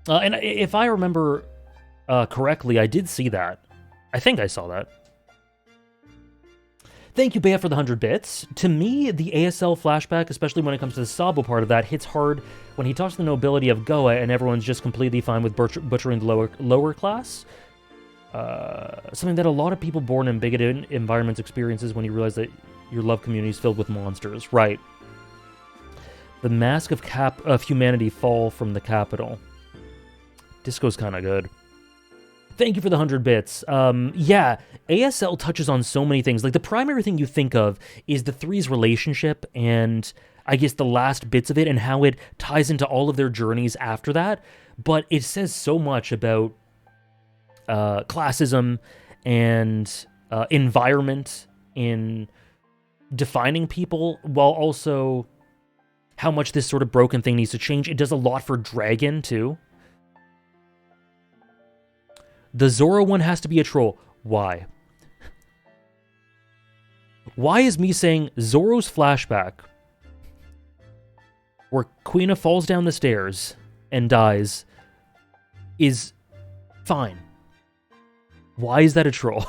And if I remember correctly, I did see that. I think I saw that. Thank you, Bea, for the 100 bits. To me, the ASL flashback, especially when it comes to the Sabo part of that, hits hard when he talks to the nobility of Goa and everyone's just completely fine with butchering the lower class. Something that a lot of people born in bigoted environments experiences when you realize that your love community is filled with monsters. Right. The mask of humanity fall from the capital. Disco's kind of good. Thank you for the 100 bits. Yeah, ASL touches on so many things. Like, the primary thing you think of is the three's relationship and, I guess, the last bits of it and how it ties into all of their journeys after that. But it says so much about classism and environment in defining people, while also how much this sort of broken thing needs to change. It does a lot for Dragon, too. The Zoro one has to be a troll. Why? Why is me saying Zoro's flashback, where Kuina falls down the stairs and dies, is fine? Why is that a troll?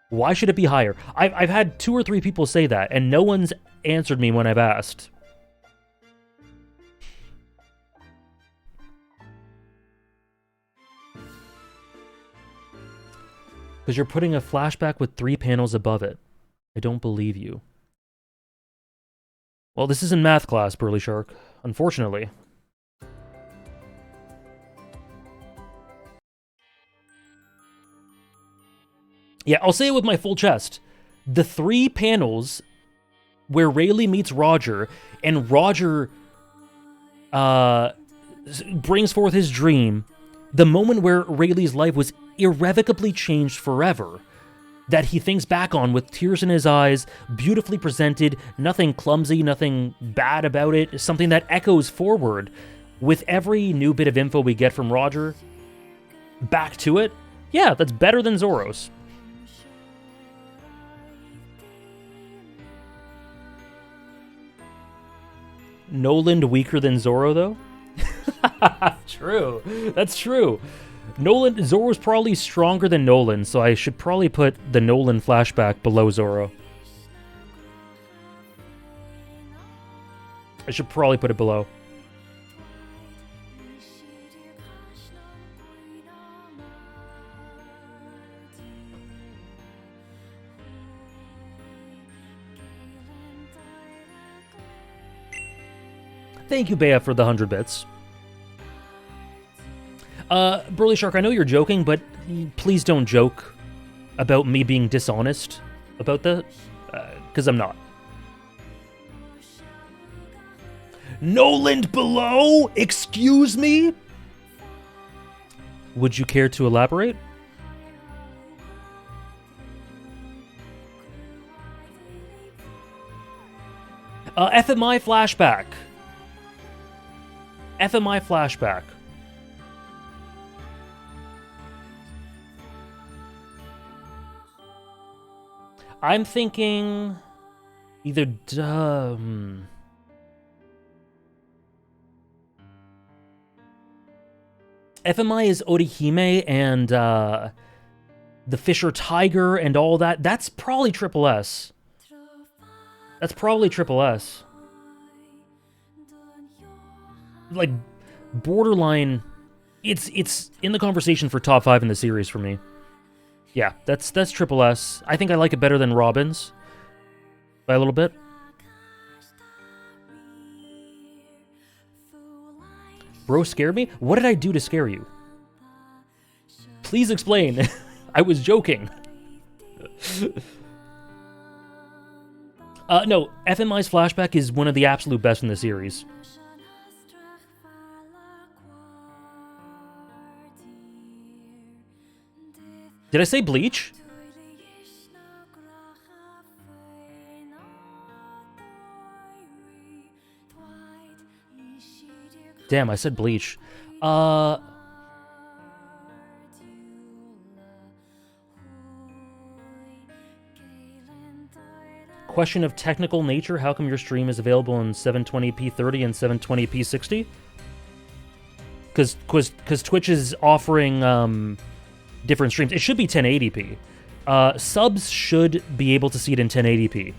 Why should it be higher? I've had 2 or 3 people say that, and no one's answered me when I've asked. Because you're putting a flashback with 3 panels above it. I don't believe you. Well, this isn't math class, Burly Shark. Unfortunately. Yeah, I'll say it with my full chest. The 3 panels where Rayleigh meets Roger, and Roger brings forth his dream, the moment where Rayleigh's life was irrevocably changed forever, that he thinks back on with tears in his eyes, beautifully presented, nothing clumsy, nothing bad about it, something that echoes forward with every new bit of info we get from Roger back to it. Yeah, that's better than Zoro's. Nolan weaker than Zoro, though? True. That's true. Zoro's probably stronger than Nolan, so I should probably put the Nolan flashback below Zoro. I should probably put it below. Thank you, Bea, for the 100 bits. Burly Shark, I know you're joking, but please don't joke about me being dishonest about that, because I'm not. Nolan below? Excuse me? Would you care to elaborate? FMI flashback. FMI flashback. I'm thinking either FMI is Orihime and the Fisher Tiger and all that. That's probably Triple S. That's probably Triple S. Like, borderline, it's in the conversation for top 5 in the series for me. Yeah, that's Triple S. I think I like it better than Robin's by a little bit. Bro scared me? What did I do to scare you? Please explain. I was joking. No, FMI's flashback is one of the absolute best in the series. Did I say Bleach? Damn, I said Bleach. Question of technical nature, how come your stream is available in 720p 30 and 720p 60? Because Twitch is offering different streams. It should be 1080p. Subs should be able to see it in 1080p.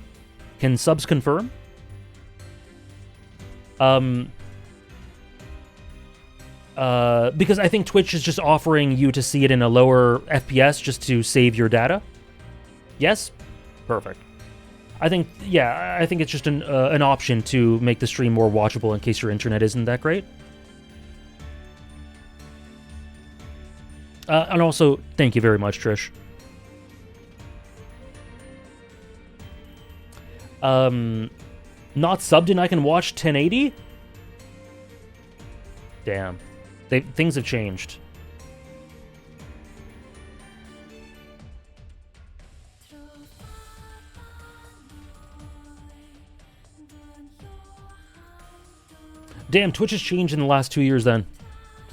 Can subs confirm? Because I think Twitch is just offering you to see it in a lower FPS just to save your data. Yes? Perfect. I think it's just an option to make the stream more watchable in case your internet isn't that great. And also, thank you very much, Trish. Not subbed and I can watch 1080? Damn. Things have changed. Damn, Twitch has changed in the last 2 years then.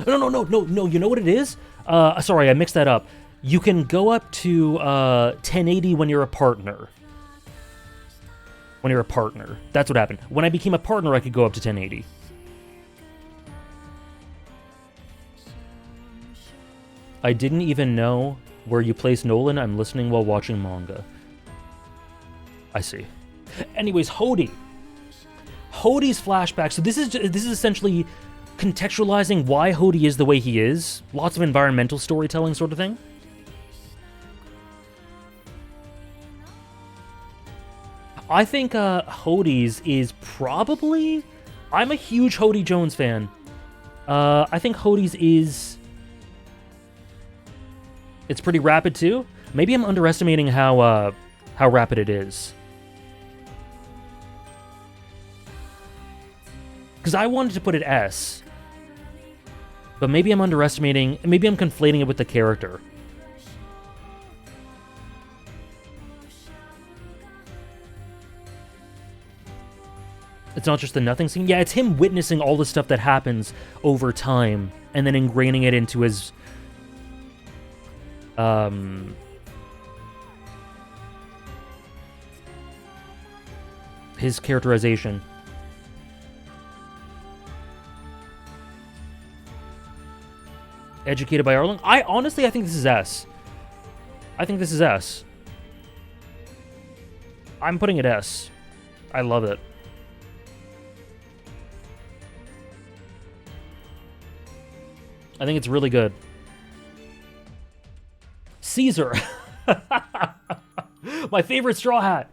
No, you know what it is? Sorry, I mixed that up. You can go up to 1080 when you're a partner. When you're a partner. That's what happened. When I became a partner, I could go up to 1080. I didn't even know where you placed Nolan. I'm listening while watching manga. I see. Anyways, Hody. Hody's flashback. So this is essentially contextualizing why Hody is the way he is. Lots of environmental storytelling sort of thing. I think Hody's is probably... I'm a huge Hody Jones fan. I think Hody's is... It's pretty rapid too. Maybe I'm underestimating how rapid it is. Because I wanted to put it S. But maybe I'm underestimating... Maybe I'm conflating it with the character. It's not just the nothing scene. Yeah, it's him witnessing all the stuff that happens over time and then ingraining it into his... his characterization. Educated by Arlen? I think this is S. I think this is S. I'm putting it S. I love it. I think it's really good. Caesar. My favorite Straw Hat.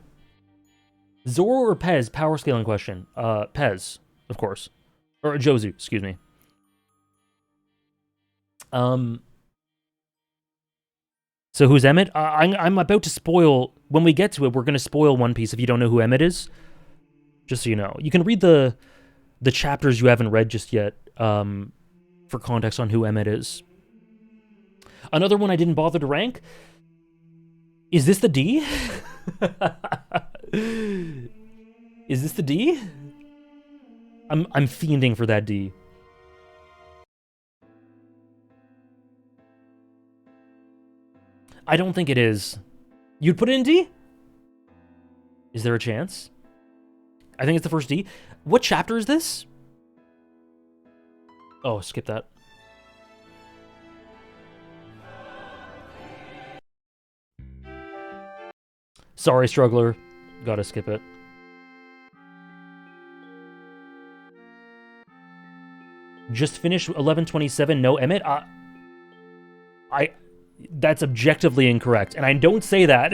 Zoro or Pez? Power scaling question. Pez, of course. Or Jozu, excuse me. So who's Emmett? I'm about to spoil... When we get to it, we're going to spoil One Piece if you don't know who Emmett is. Just so you know. You can read the chapters you haven't read just yet for context on who Emmett is. Another one I didn't bother to rank. Is this the D? Is this the D? I'm fiending for that D. I don't think it is. You'd put it in D? Is there a chance? I think it's the first D. What chapter is this? Oh, skip that. Sorry, struggler. Gotta skip it. Just finished 1127, no Emmett? That's objectively incorrect, and I don't say that.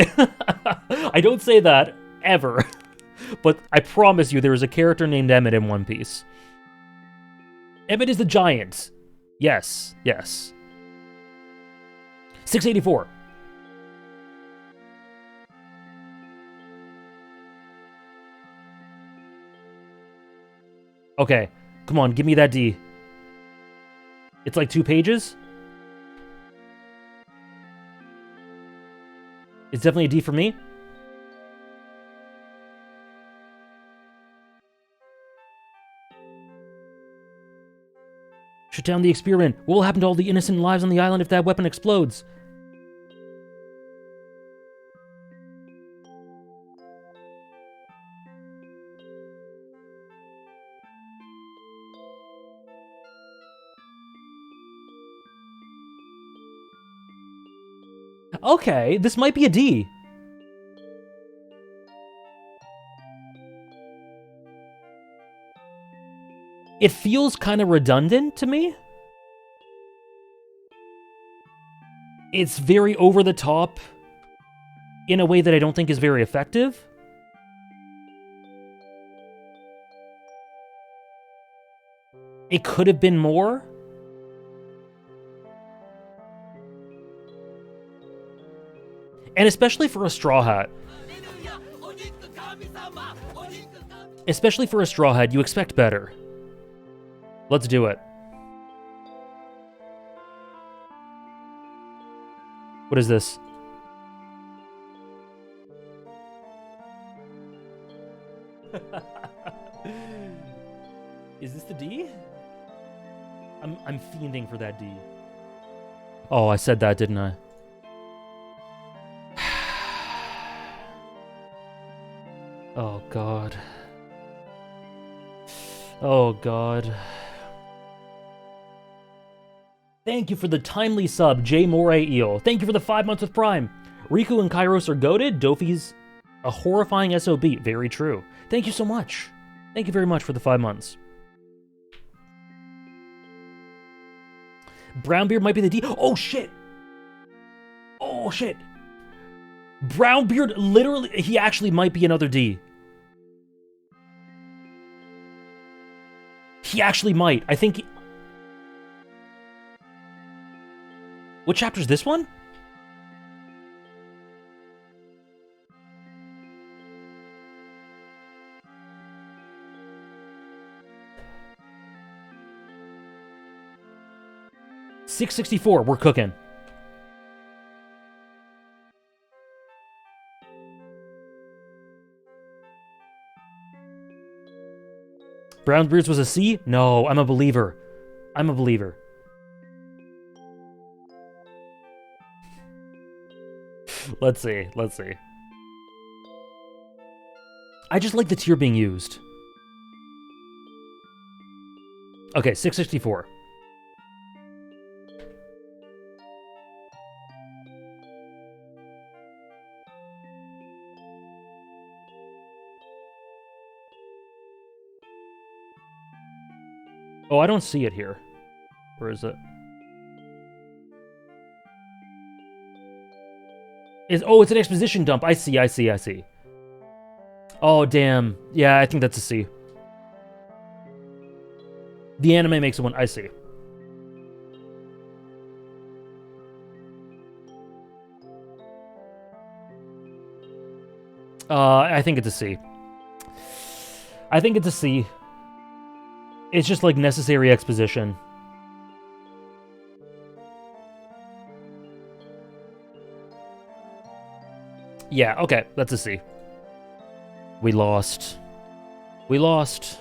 I don't say that ever. But I promise you there is a character named Emmett in One Piece. Emmett is the giant. Yes, yes. 684. Okay, come on, give me that D. It's like 2 pages? It's definitely a D for me. Shut down the experiment. What will happen to all the innocent lives on the island if that weapon explodes? Okay, this might be a D. It feels kind of redundant to me. It's very over the top in a way that I don't think is very effective. It could have been more. And especially for a Straw Hat. Especially for a Straw Hat, you expect better. Let's do it. What is this? Is this the D? I'm fiending for that D. Oh, I said that, didn't I? Oh, God. Oh, God. Thank you for the timely sub, J. Moray Eel. Thank you for the 5 months with Prime. Riku and Kairos are goated. Dofi's a horrifying SOB. Very true. Thank you so much. Thank you very much for the 5 months. Brownbeard might be the D. Oh, shit. Oh, shit. Brownbeard, literally, he actually might be another D. He actually might. I think... What chapter's this one? $664. We're cooking. Brownbeards was a C? No, I'm a believer. I'm a believer. Let's see. Let's see. I just like the tier being used. Okay, 664. Oh, I don't see it here. Where is it? Oh, it's an exposition dump. I see, I see, I see. Oh, damn. Yeah, I think that's a C. The anime makes it one. I see. I think it's a C. I think it's a C. It's just like necessary exposition. Yeah, okay, that's a C. We lost. We lost.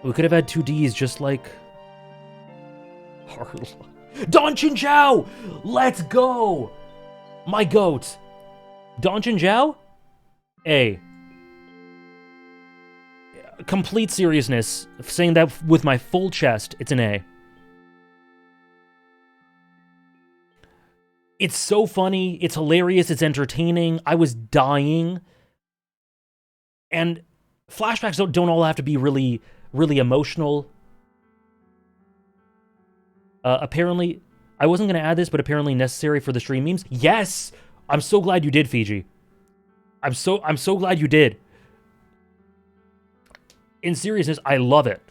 We could have had 2 Ds just like... Don Chin Zhao! Let's go! My goat. Don Chin Zhao? A. Complete seriousness, saying that with my full chest, it's an A. It's so funny, it's hilarious, it's entertaining. I was dying. And flashbacks don't all have to be really, really emotional. Apparently, I wasn't going to add this, but apparently necessary for the stream memes. Yes! I'm so glad you did, Fiji. I'm so glad you did. In seriousness, I love it.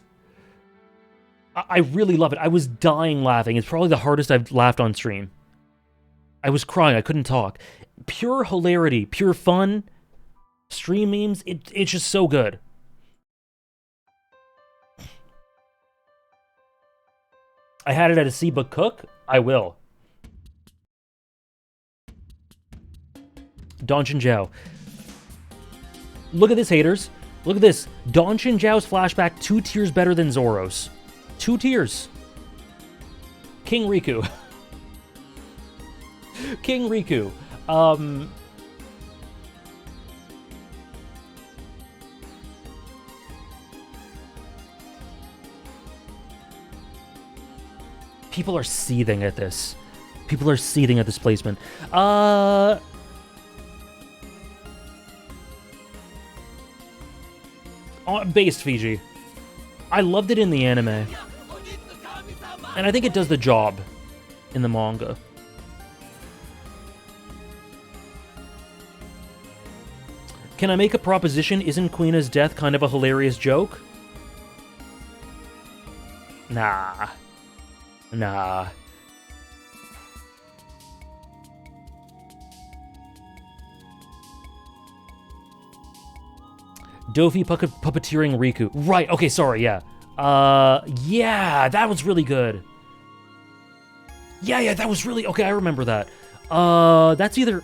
I really love it. I was dying laughing. It's probably the hardest I've laughed on stream. I was crying. I couldn't talk. Pure hilarity, pure fun. Stream memes, it's just so good. I had it at a C, but cook? I will. Don Chin Zhao. Look at this, haters. Look at this. Don Chin Zhao's flashback 2 tiers better than Zoro's. 2 tiers. King Riku. King Riku. People are seething at this. People are seething at this placement. Based Fiji. I loved it in the anime. And I think it does the job in the manga. Can I make a proposition? Isn't Queena's death kind of a hilarious joke? Nah. Nah. Dofi puppeteering Riku. Right, okay, sorry, yeah. Yeah, that was really good. Yeah, that was really... Okay, I remember that. That's either...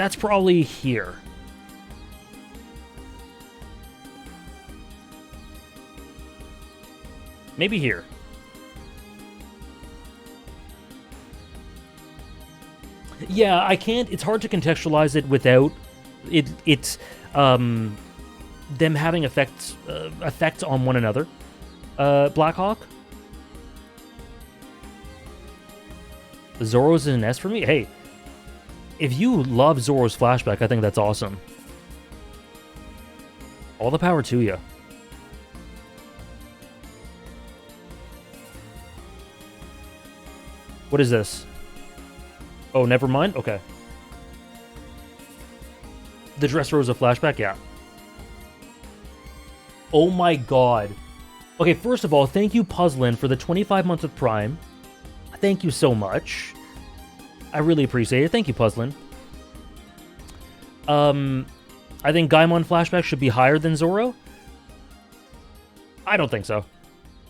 That's probably here. Maybe here. Yeah, I can't. It's hard to contextualize it without it's them having effects on one another. Blackhawk. Zoro's is an S for me. Hey, if you love Zoro's flashback, I think that's awesome. All the power to you. What is this? Oh, never mind? Okay. The Dressrosa flashback? Yeah. Oh my god. Okay, first of all, thank you, Puzzlin, for the 25 months of Prime. Thank you so much. I really appreciate it. Thank you, Puzzlin. I think Gaimon flashback should be higher than Zoro. I don't think so.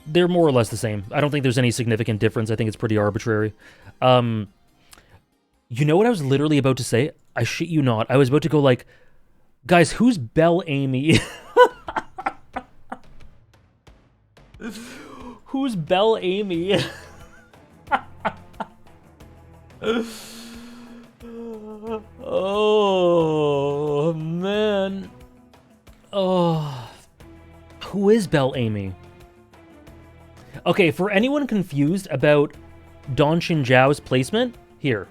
They're more or less the same. I don't think there's any significant difference. I think it's pretty arbitrary. You know what I was literally about to say? I shit you not. I was about to go like, guys, who's Belle Amy? Who's Belle Amy? Oh, man. Oh. Who is Belle Amy? Okay, for anyone confused about Don Shinjiao's placement, here.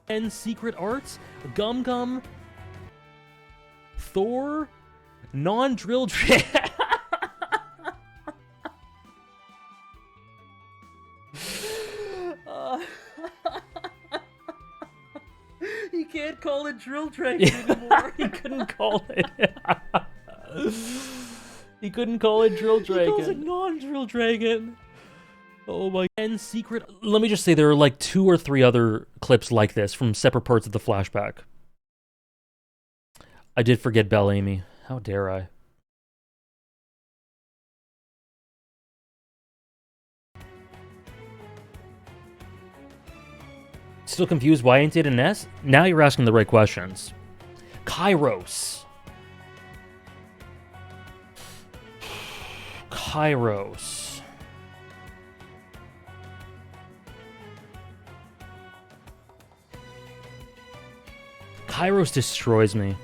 And Secret Arts, Gum Gum, Thor, Non-Drill He can't call it Drill Dragon anymore. He couldn't call it. He couldn't call it Drill Dragon. He calls it Non-Drill Dragon. Oh my. And Secret. Let me just say there are like 2 or 3 other clips like this from separate parts of the flashback. I did forget Belle Amy. How dare I? Still confused why ain't it an S? Now you're asking the right questions. Kairos. Kairos. Kairos destroys me.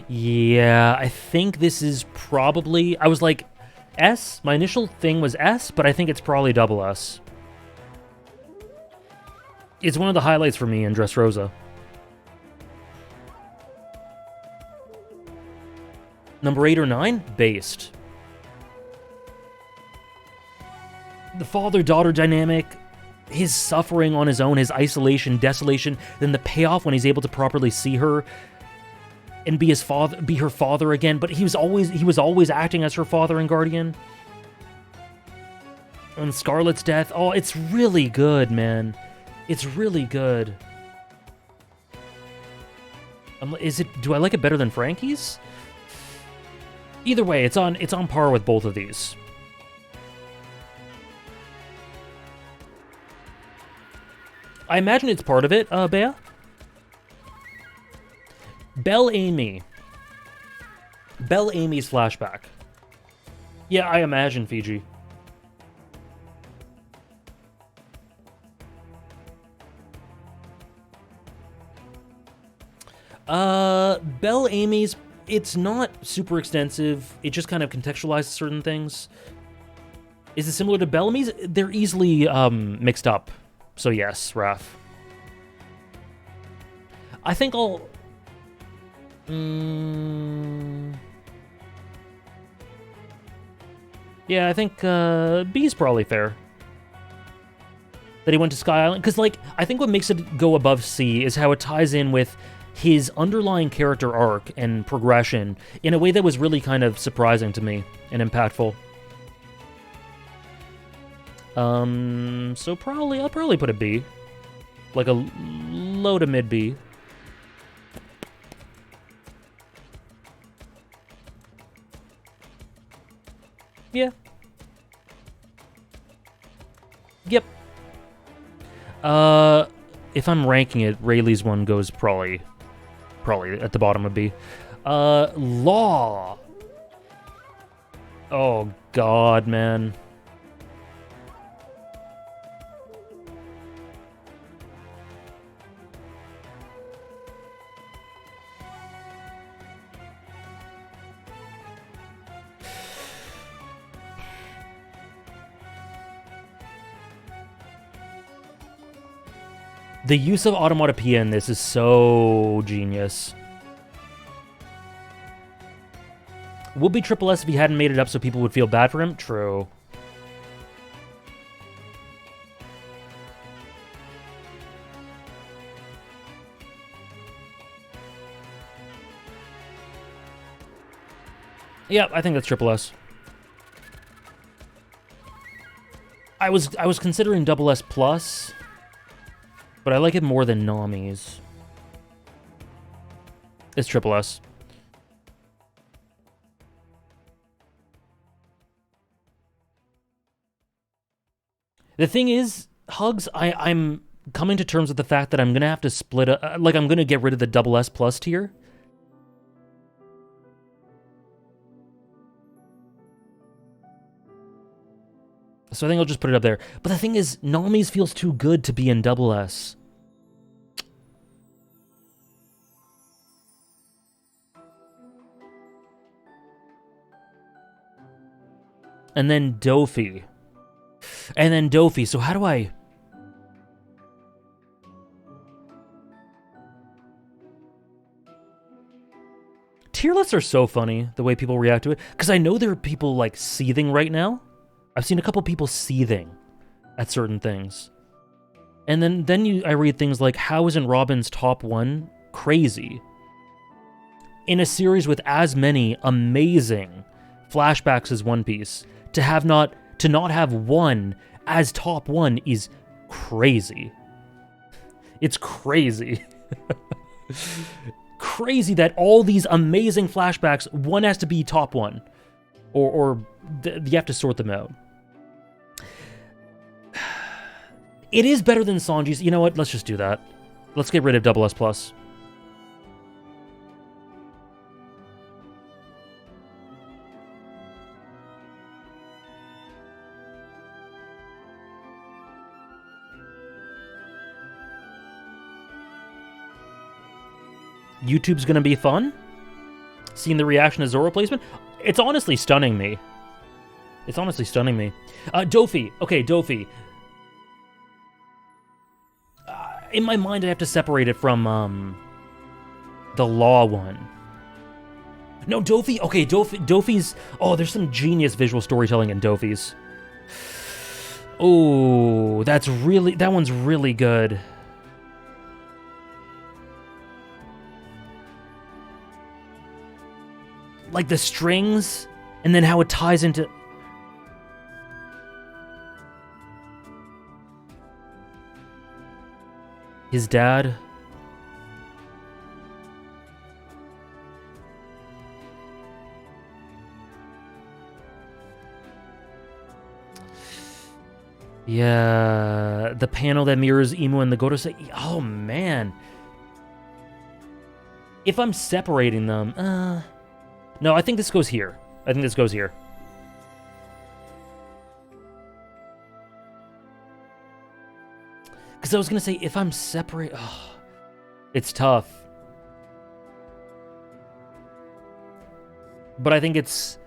Yeah, I think this is probably... I was like, S? My initial thing was S, but I think it's probably double S. It's one of the highlights for me in Dressrosa. Number 8 or 9? Based. The father-daughter dynamic, his suffering on his own, his isolation, desolation, then the payoff when he's able to properly see her and be her father again, but he was always acting as her father and guardian. And Scarlet's death, oh, it's really good, man. It's really good. Do I like it better than Frankie's? Either way, it's on par with both of these. I imagine it's part of it, Bea. Belle Amy. Belle Amy's flashback. Yeah, I imagine, Fiji. Belle Amy's, it's not super extensive. It just kind of contextualizes certain things. Is it similar to Bellamy's? They're easily mixed up. So yes, Raph. I think I'll... Yeah, I think B's probably fair. That he went to Sky Island. Because, like, I think what makes it go above C is how it ties in with his underlying character arc and progression in a way that was really kind of surprising to me and impactful. So I'll probably put a B. Like a low to mid B. Yeah. Yep. If I'm ranking it, Rayleigh's one goes probably at the bottom of B. Law. Oh God, man. The use of automatopoeia in this is so genius. Would be triple S if he hadn't made it up so people would feel bad for him? True. Yeah, I think that's triple S. I was considering double S plus, but I like it more than Nami's. It's triple S. The thing is, Hugs, I'm coming to terms with the fact that I'm going to have to split I'm going to get rid of the double S plus tier. So I think I'll just put it up there. But the thing is, Nami's feels too good to be in double S. And then Dofi. So how do I... Tier lists are so funny, the way people react to it. Because I know there are people, like, seething right now. I've seen a couple people seething at certain things. And then I read things like, how isn't Robin's top one crazy? In a series with as many amazing flashbacks as One Piece, to not have one as top one is crazy. It's crazy. Crazy that all these amazing flashbacks, one has to be top one. Or you have to sort them out. It is better than Sanji's. You know what? Let's just do that. Let's get rid of double S plus. YouTube's gonna be fun? Seeing the reaction to Zoro placement? It's honestly stunning me. It's honestly stunning me. Dofi. Okay, Dofi. In my mind, I have to separate it from, the Law one. No, Dofi. Okay, Dofi's... Oh, there's some genius visual storytelling in Dofi's. Oh, that one's really good. Like the strings, and then how it ties into... his dad. Yeah, the panel that mirrors Emu and the Gorosei. Oh, man. If I'm separating them... No, I think this goes here. Because I was going to say, if I'm separate... Oh, it's tough. But I think it's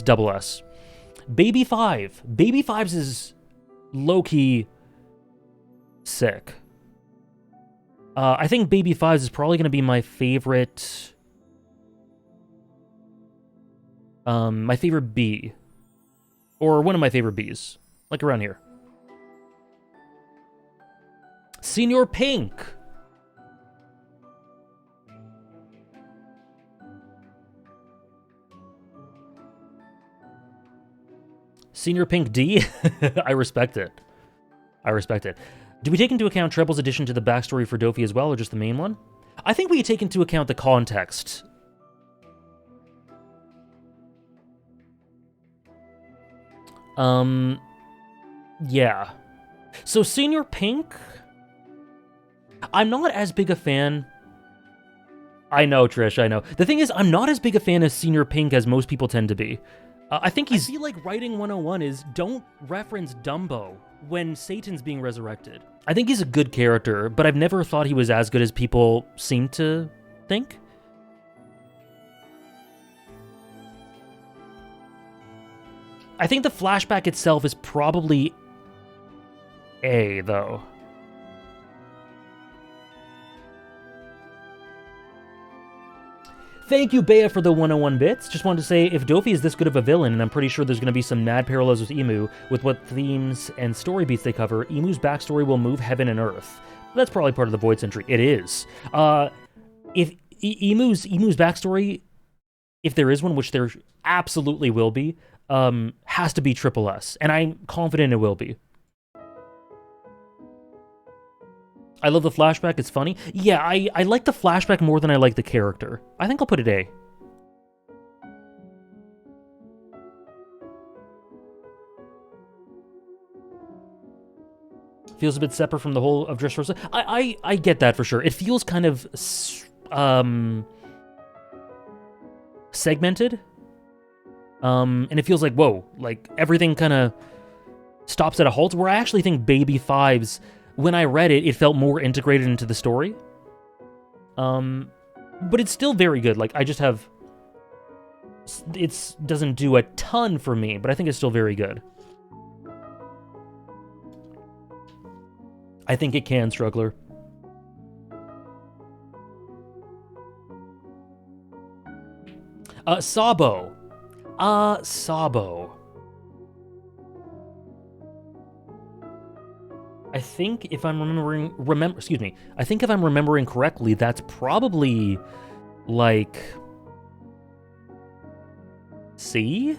double S. Baby 5. Baby 5's is low-key sick. I think Baby 5's is probably going to be my favorite... my favorite B. Or one of my favorite Bs. Like around here. Senior Pink. Senior Pink D? I respect it. I respect it. Do we take into account Treble's addition to the backstory for Dofi as well, or just the main one? I think we take into account the context. Yeah. So Senior Pink, I'm not as big a fan. I know, Trish, I know. The thing is, I'm not as big a fan of Senior Pink as most people tend to be. I think he's... I feel like writing 101 is don't reference Dumbo when Satan's being resurrected. I think he's a good character, but I've never thought he was as good as people seem to think. I think the flashback itself is probably A, though. Thank you, Bea, for the 101 bits. Just wanted to say, if Dofi is this good of a villain, and I'm pretty sure there's going to be some mad parallels with Emu, with what themes and story beats they cover, Emu's backstory will move heaven and earth. That's probably part of the Void Century. It is. If Emu's backstory, if there is one, which there absolutely will be, has to be Triple S, and I'm confident it will be. I love the flashback, it's funny. Yeah, I like the flashback more than I like the character. I think I'll put it A. Feels a bit separate from the whole of Dressrosa. I get that for sure. It feels kind of segmented. And it feels like, whoa, like everything kind of stops at a halt, where I actually think Baby Five's, when I read it, it felt more integrated into the story. But it's still very good. Like, I just have... It doesn't do a ton for me, but I think it's still very good. I think it can, Struggler. Sabo. Sabo. I think if I'm I think if I'm remembering correctly, that's probably like C?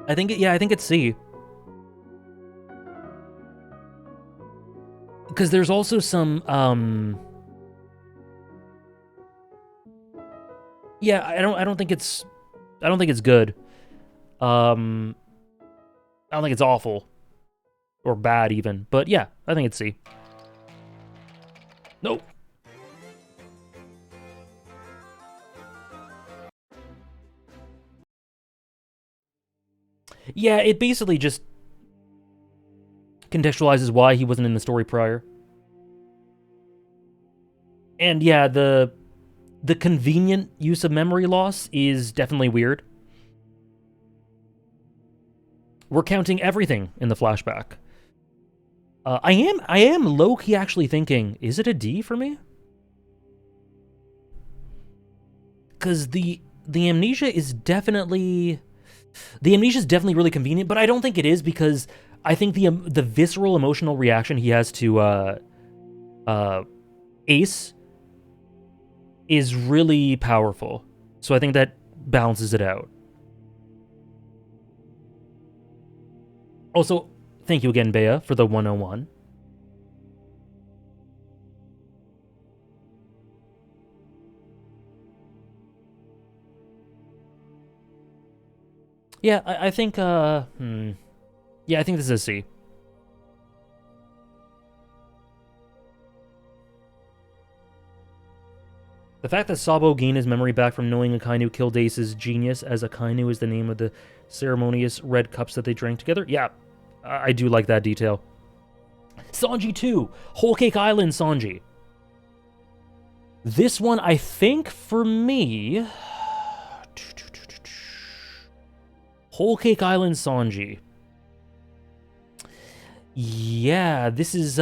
I think it's C. Because there's also some yeah, I don't think it's good. I don't think it's awful. Or bad, even. But yeah, I think it's C. Nope. Yeah, it basically just contextualizes why he wasn't in the story prior. And yeah, the convenient use of memory loss is definitely weird. We're counting everything in the flashback. I am low-key actually thinking, is it a D for me? Because the amnesia is definitely... The amnesia is definitely really convenient, but I don't think it is, because I think the visceral emotional reaction he has to Ace is really powerful. So I think that balances it out. Also, thank you again, Bea, for the 101. Yeah, I think, yeah, I think this is a C. The fact that Sabo gained his memory back from knowing Akainu killed Ace is genius, as Akainu is the name of the ceremonious red cups that they drank together. Yeah, I do like that detail. Sanji 2, Whole Cake Island Sanji. This one, I think, for me... Whole Cake Island Sanji. Yeah, this is,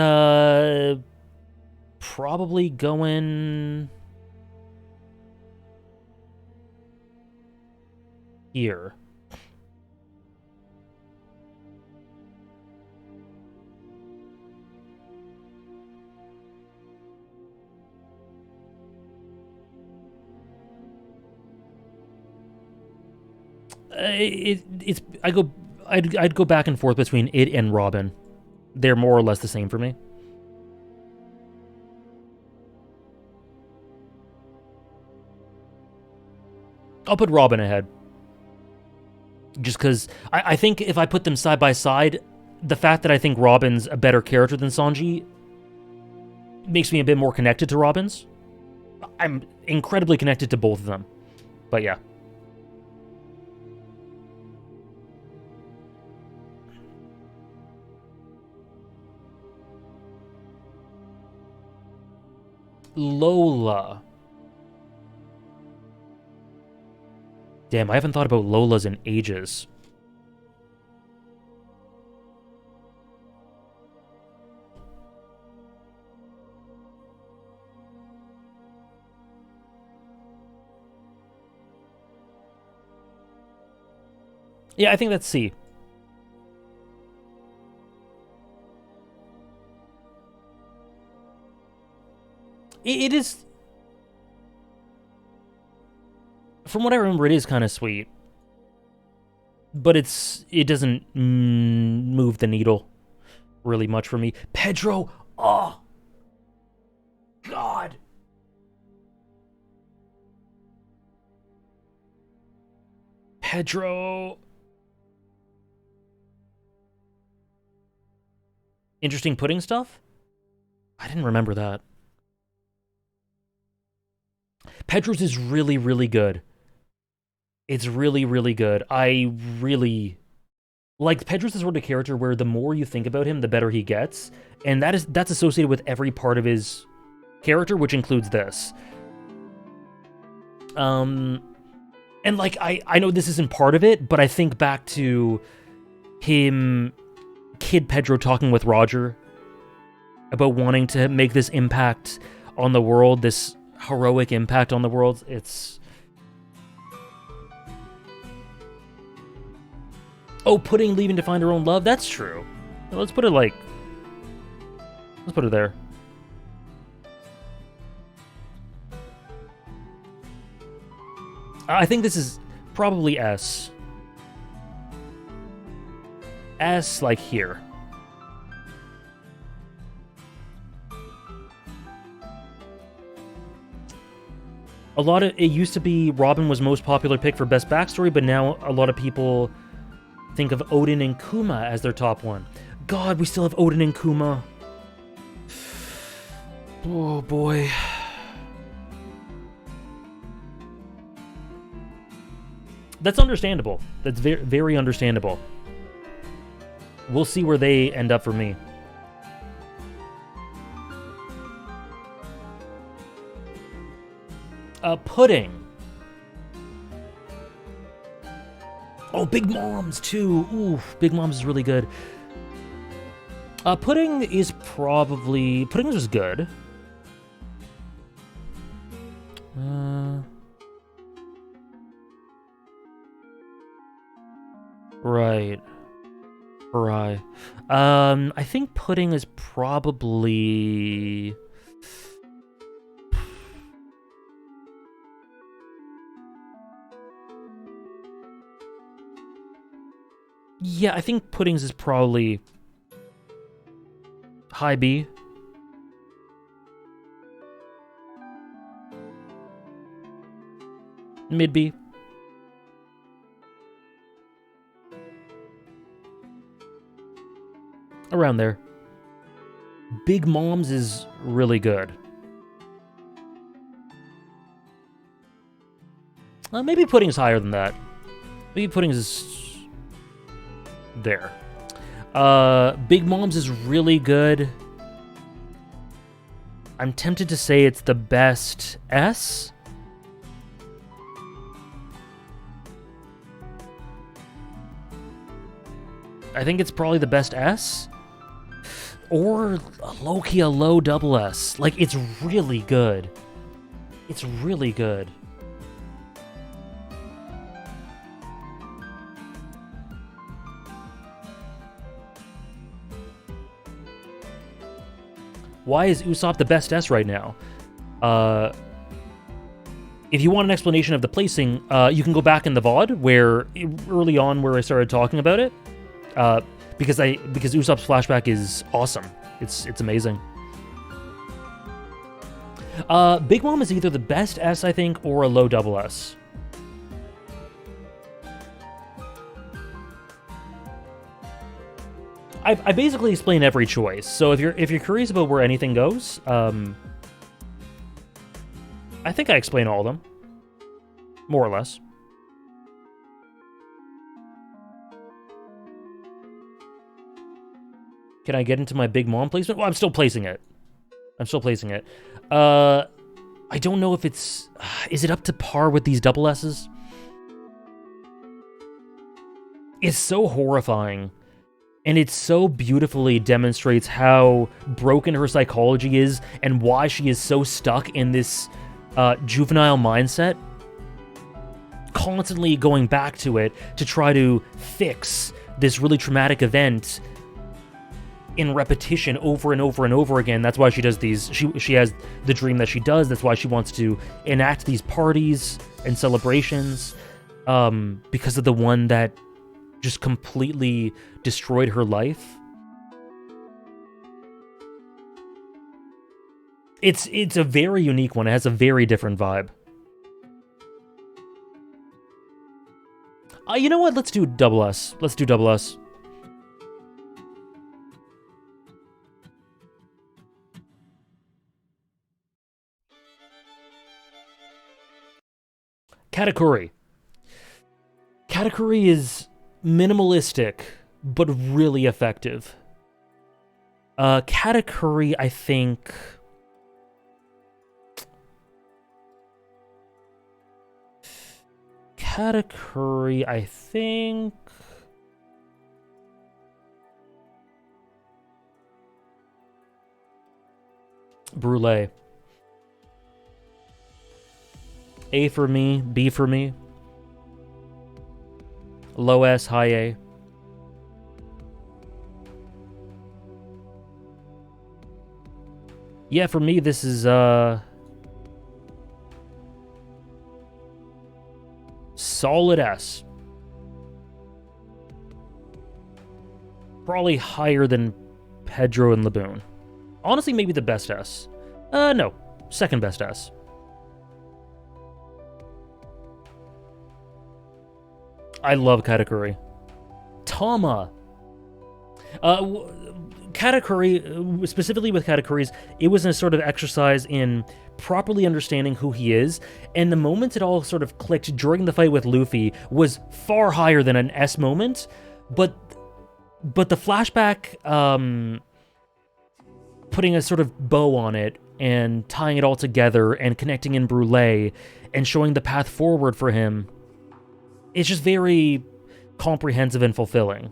probably going... here. I'd go back and forth between it and Robin. They're more or less the same for me. I'll put Robin ahead. Just because I think if I put them side by side, the fact that I think Robin's a better character than Sanji makes me a bit more connected to Robin's. I'm incredibly connected to both of them. But yeah. Lola. Damn, I haven't thought about Lola's in ages. Yeah, I think that's C. It is... From what I remember, it is kind of sweet. But it doesn't move the needle really much for me. Pedro! Oh! God! Pedro! Interesting pudding stuff? I didn't remember that. Pedro's is really, really good. It's really, really good. I really... Like, Pedro's the sort of character where the more you think about him, the better he gets. And that's associated with every part of his character, which includes this. And, like, I know this isn't part of it, but I think back to him, Kid Pedro, talking with Roger about wanting to make this impact on the world, this heroic impact on the world. It's... Oh, Pudding leaving to find her own love? That's true. Let's put it like... Let's put it there. I think this is probably S. S, like here. It used to be Robin was most popular pick for best backstory, but now a lot of people think of Odin and Kuma as their top one. God, we still have Odin and Kuma. Oh, boy. That's understandable. That's very, very understandable. We'll see where they end up for me. Pudding. Oh, Big Mom's too. Ooh, Big Mom's is really good. Pudding is probably... Pudding is good. Right. Right. I think Pudding is probably... Yeah, I think Pudding's is probably high B. Mid B. Around there. Big Mom's is really good. Maybe Pudding's higher than that. Maybe Pudding's is... there. Big Mom's is really good. I'm tempted to say it's the best S. I think it's probably the best S. Or low-key a low double S. Like, it's really good. It's really good. Why is Usopp the best S right now? if you want an explanation of the placing, you can go back in the VOD where early on where I started talking about it, because Usopp's flashback is awesome. It's amazing. Big Mom is either the best S, I think, or a low double S. I basically explain every choice. So if you're curious about where anything goes, I think I explain all of them, more or less. Can I get into my Big Mom placement? Well, I'm still placing it. I don't know if it's... Is it up to par with these double S's? It's so horrifying. And it so beautifully demonstrates how broken her psychology is and why she is so stuck in this juvenile mindset. Constantly going back to it to try to fix this really traumatic event in repetition over and over and over again. That's why she does these... She has the dream that she does. That's why she wants to enact these parties and celebrations. Because of the one that just completely destroyed her life. It's a very unique one. It has a very different vibe. You know what? Let's do double S. Let's do double S. Katakuri. Katakuri is minimalistic, but really effective. Katakuri, I think... Katakuri, I think... Brulee. A for me, B for me. Low S, high A. Yeah, for me, this is, solid S. Probably higher than Pedro and Laboon. Honestly, maybe the best S. No. Second best S. I love Katakuri. Tama. Katakuri, specifically with Katakuris, it was a sort of exercise in properly understanding who he is, and the moment it all sort of clicked during the fight with Luffy was far higher than an S moment, but the flashback, putting a sort of bow on it and tying it all together and connecting in Brulee and showing the path forward for him, it's just very comprehensive and fulfilling.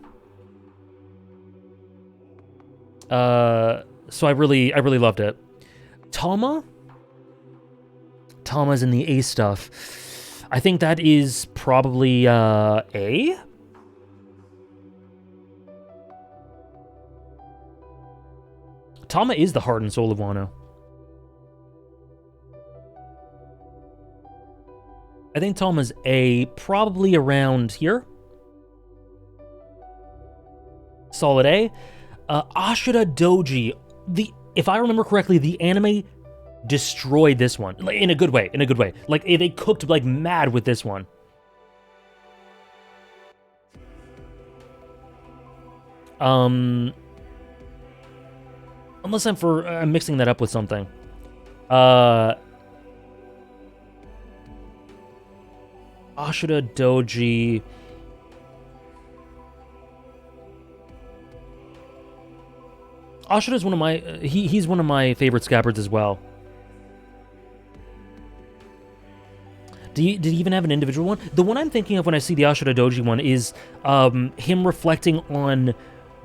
So I really loved it. Tama's in the A stuff. I think that is probably A. Tama is the heart and soul of Wano. I think Tama's A, probably around here. Solid A. Ashura Doji, if I remember correctly, the anime destroyed this one. In a good way, Like, they cooked like mad with this one. Unless I'm mixing that up with something. Ashura Doji. Ashura's one of my... he's one of my favorite scabbards as well. Did he even have an individual one? The one I'm thinking of when I see the Ashura Doji one is him reflecting on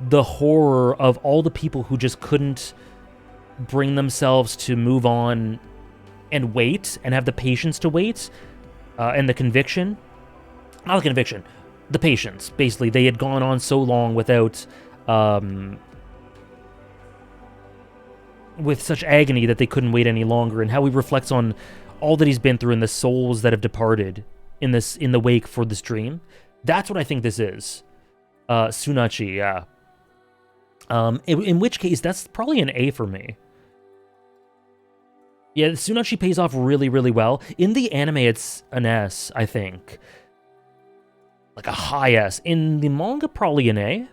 the horror of all the people who just couldn't bring themselves to move on and wait and have the patience to wait. And the conviction. Not the conviction. The patience, basically. They had gone on so long without... with such agony that they couldn't wait any longer, and how he reflects on all that he's been through and the souls that have departed in the wake for this dream. That's what I think this is. Sunachi, yeah. In which case, that's probably an A for me. Yeah, Sunachi pays off really, really well. In the anime, it's an S, I think. Like a high S. In the manga, probably an A.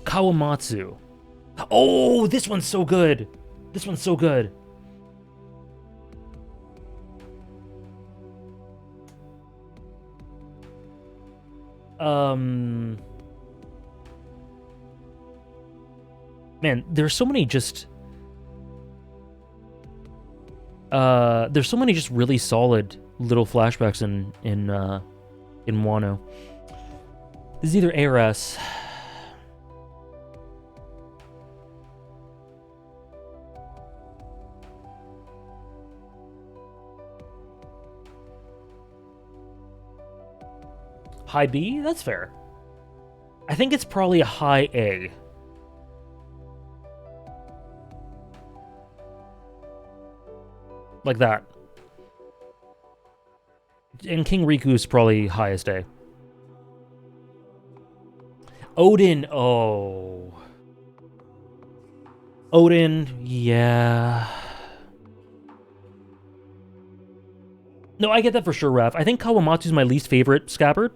Kawamatsu. Oh, this one's so good. This one's so good. Man, there's so many just... there's so many just really solid little flashbacks in Wano. This is either A or S. High B? That's fair. I think it's probably a high A. Like that. And King Riku's probably highest A. Odin, oh. Odin, yeah. No, I get that for sure, Raph. I think Kawamatsu's my least favorite scabbard.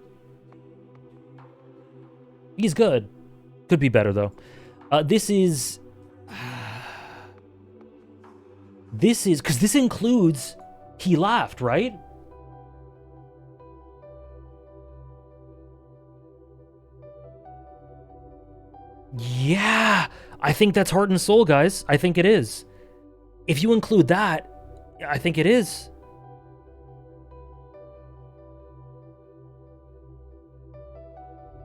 He's good. Could be better, though. This is... This is... Because this includes... He laughed, right? Yeah! I think that's Heart and Soul, guys. I think it is. If you include that, I think it is.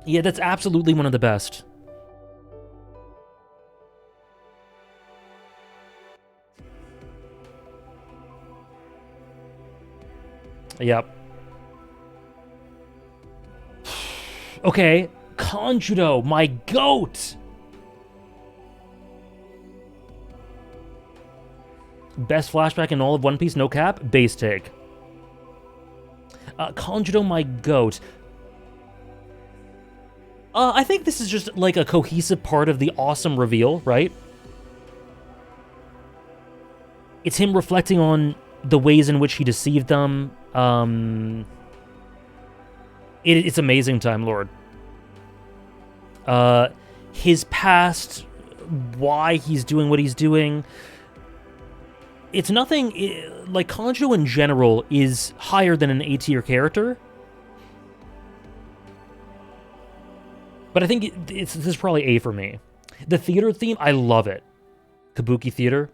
Yeah, that's absolutely one of the best. Yep. Okay, Conjudo, my goat! Best flashback in all of One Piece, no cap? Base take. Conjudo, my goat. I think this is just like a cohesive part of the awesome reveal, right? It's him reflecting on the ways in which he deceived them. It's amazing, Time Lord. His past, why he's doing what he's doing. It's nothing... Like, Kanjo in general is higher than an A-tier character. But I think this is probably A for me. The theater theme, I love it. Kabuki theater.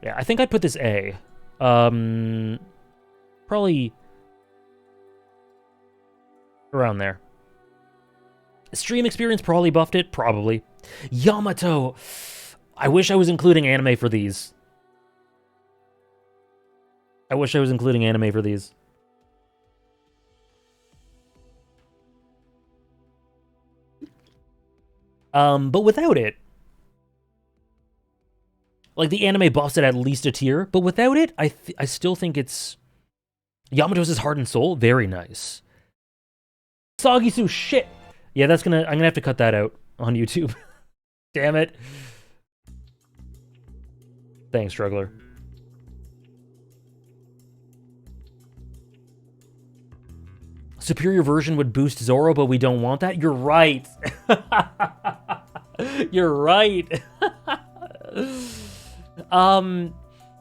Yeah, I think I'd put this A. Probably around there. Stream experience probably buffed it. Probably. Yamato. I wish I was including anime for these. I wish I was including anime for these. But without it, like, the anime buffs it at least a tier, but without it, I still think it's... Yamato's Heart and Soul, very nice. Sagisu, shit! Yeah, I'm gonna have to cut that out on YouTube. Damn it. Thanks, Struggler. Superior version would boost Zoro, but we don't want that? You're right! You're right!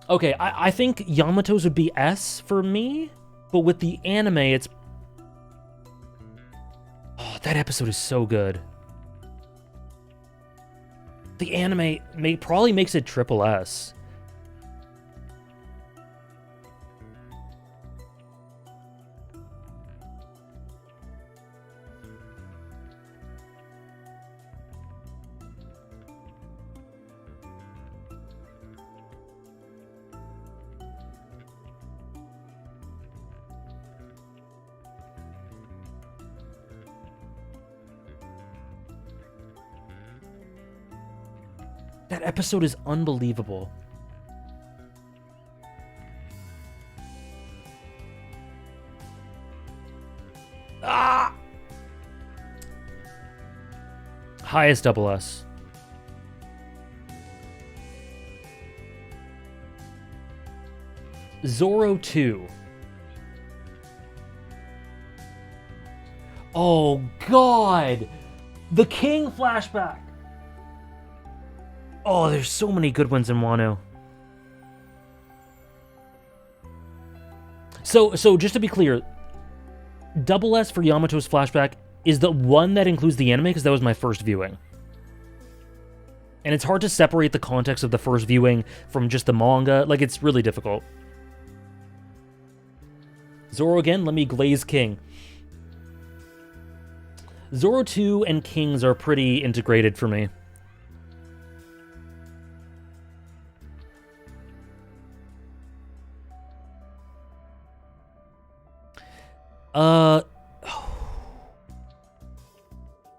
Okay, I think Yamato's would be S for me, but with the anime, it's... Oh, that episode is so good. The anime probably makes it triple S. That episode is unbelievable. Ah! Highest double S. Zoro 2. Oh, God! The King flashback! Oh, there's so many good ones in Wano. So just to be clear, double S for Yamato's flashback is the one that includes the anime, because that was my first viewing. And it's hard to separate the context of the first viewing from just the manga. Like, it's really difficult. Zoro again, let me glaze King. Zoro 2 and Kings are pretty integrated for me.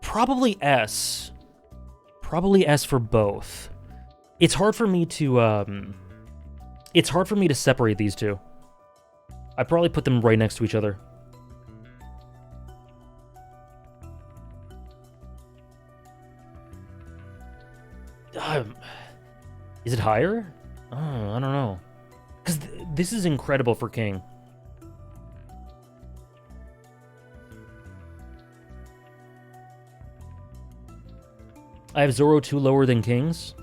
Probably S. Probably S for both. It's hard for me to, separate these two. I probably put them right next to each other. Is it higher? Oh, I don't know. Because this is incredible for King. I have Zoro 2 lower than King's.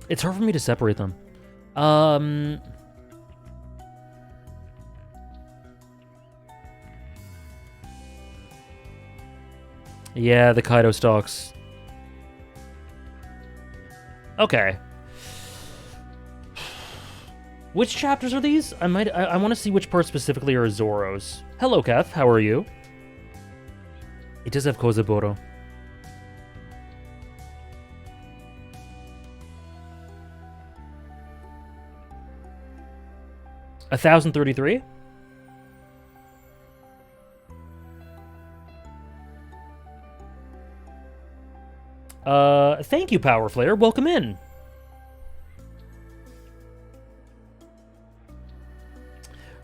It's hard for me to separate them. Yeah, the Kaido stocks. Okay. Which chapters are these? I want to see which parts specifically are Zoro's. Hello, Keth. How are you? It does have Kozaburo. $1,033? Thank you, Power Flare. Welcome in.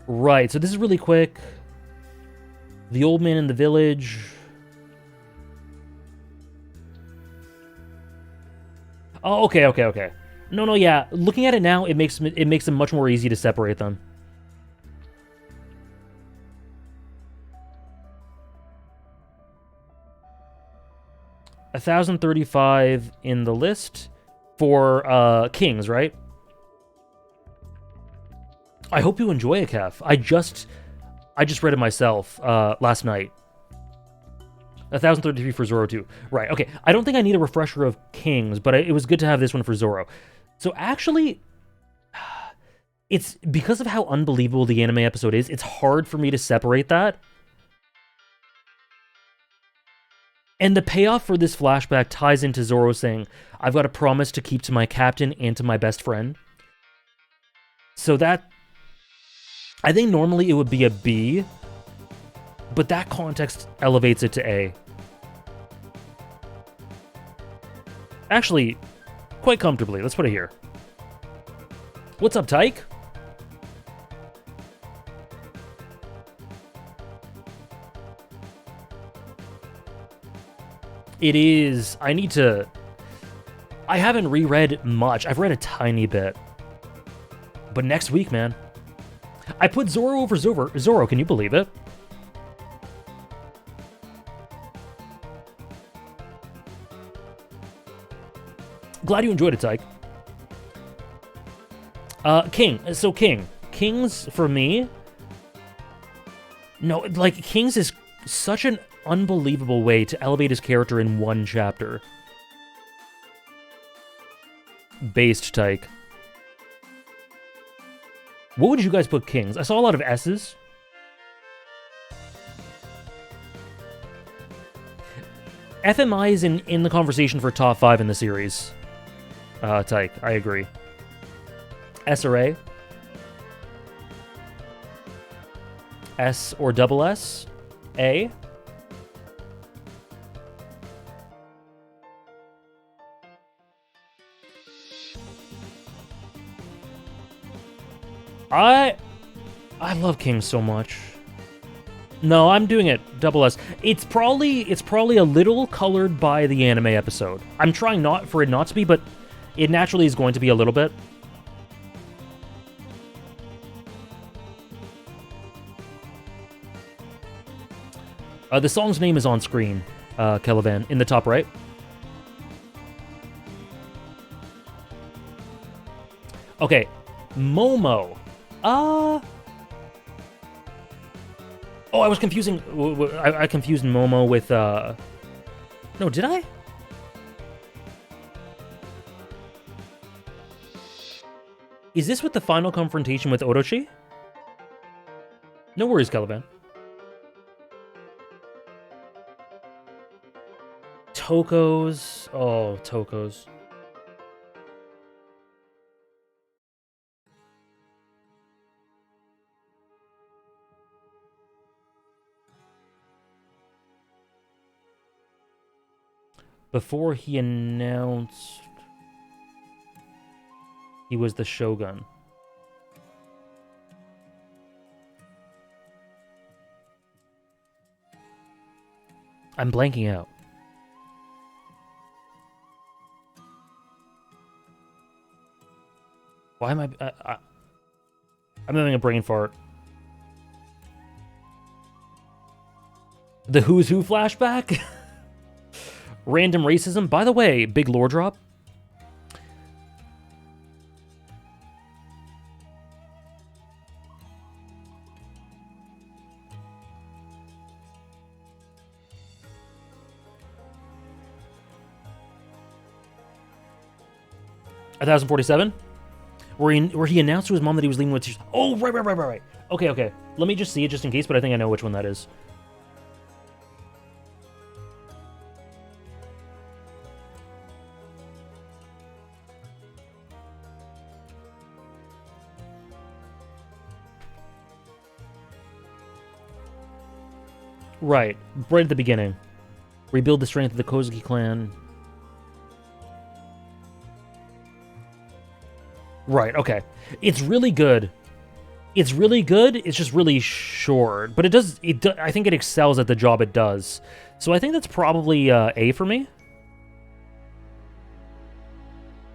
Right, so this is really quick. The old man in the village. Oh, okay. No, yeah. Looking at it now, it makes them much more easy to separate them. $1,035 in the list for Kings, right? I hope you enjoy it, Kev. I just read it myself last night. 1,033 for Zoro 2. Right, okay. I don't think I need a refresher of Kings, but it was good to have this one for Zoro. So actually, it's because of how unbelievable the anime episode is, it's hard for me to separate that. And the payoff for this flashback ties into Zoro saying, I've got a promise to keep to my captain and to my best friend. So that, I think normally it would be a B, but that context elevates it to A. Actually, quite comfortably. Let's put it here. What's up, Tyke? It is... I haven't reread much. I've read a tiny bit. But next week, man. I put Zoro over Zoro. Can you believe it? Glad you enjoyed it, Tyke. King. So King. Kings, for me... No, like, Kings is such an unbelievable way to elevate his character in one chapter. Based, Tyke. What would you guys put Kings? I saw a lot of S's. FMI is in the conversation for top 5 in the series. Tyke, I agree. S or A? S or double S? A? I love King so much. No, I'm doing it double S. It's probably a little colored by the anime episode. I'm trying not for it not to be, but it naturally is going to be a little bit. The song's name is on screen, Calivan, in the top right. Okay, Momo. Oh, I was confusing. I confused Momo with. No, did I? Is this with the final confrontation with Orochi? No worries, Caliban. Toko's. Oh, Toko's. Before he announced he was the Shogun. I'm blanking out. Why am I'm having a brain fart. The Who's Who flashback? Random racism. By the way, big lore drop. $1,047? Where he announced to his mom that he was leaving with... Oh, right. Okay. Let me just see it just in case, but I think I know which one that is. Right at the beginning. Rebuild the strength of the Kozuki clan. Right, okay. It's really good. It's just really short. But I think it excels at the job it does. So I think that's probably A for me.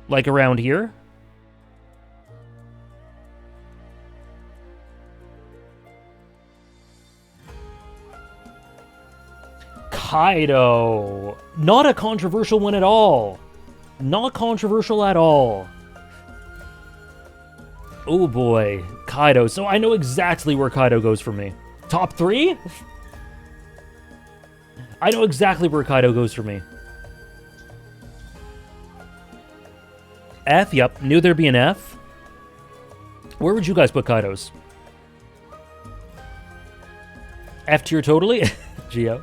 Like around here. Kaido. Not a controversial one at all. Not controversial at all. Oh boy, Kaido. So I know exactly where Kaido goes for me. Top 3? I know exactly where Kaido goes for me. F, yep. Knew there'd be an F. Where would you guys put Kaido's? F tier totally? Geo.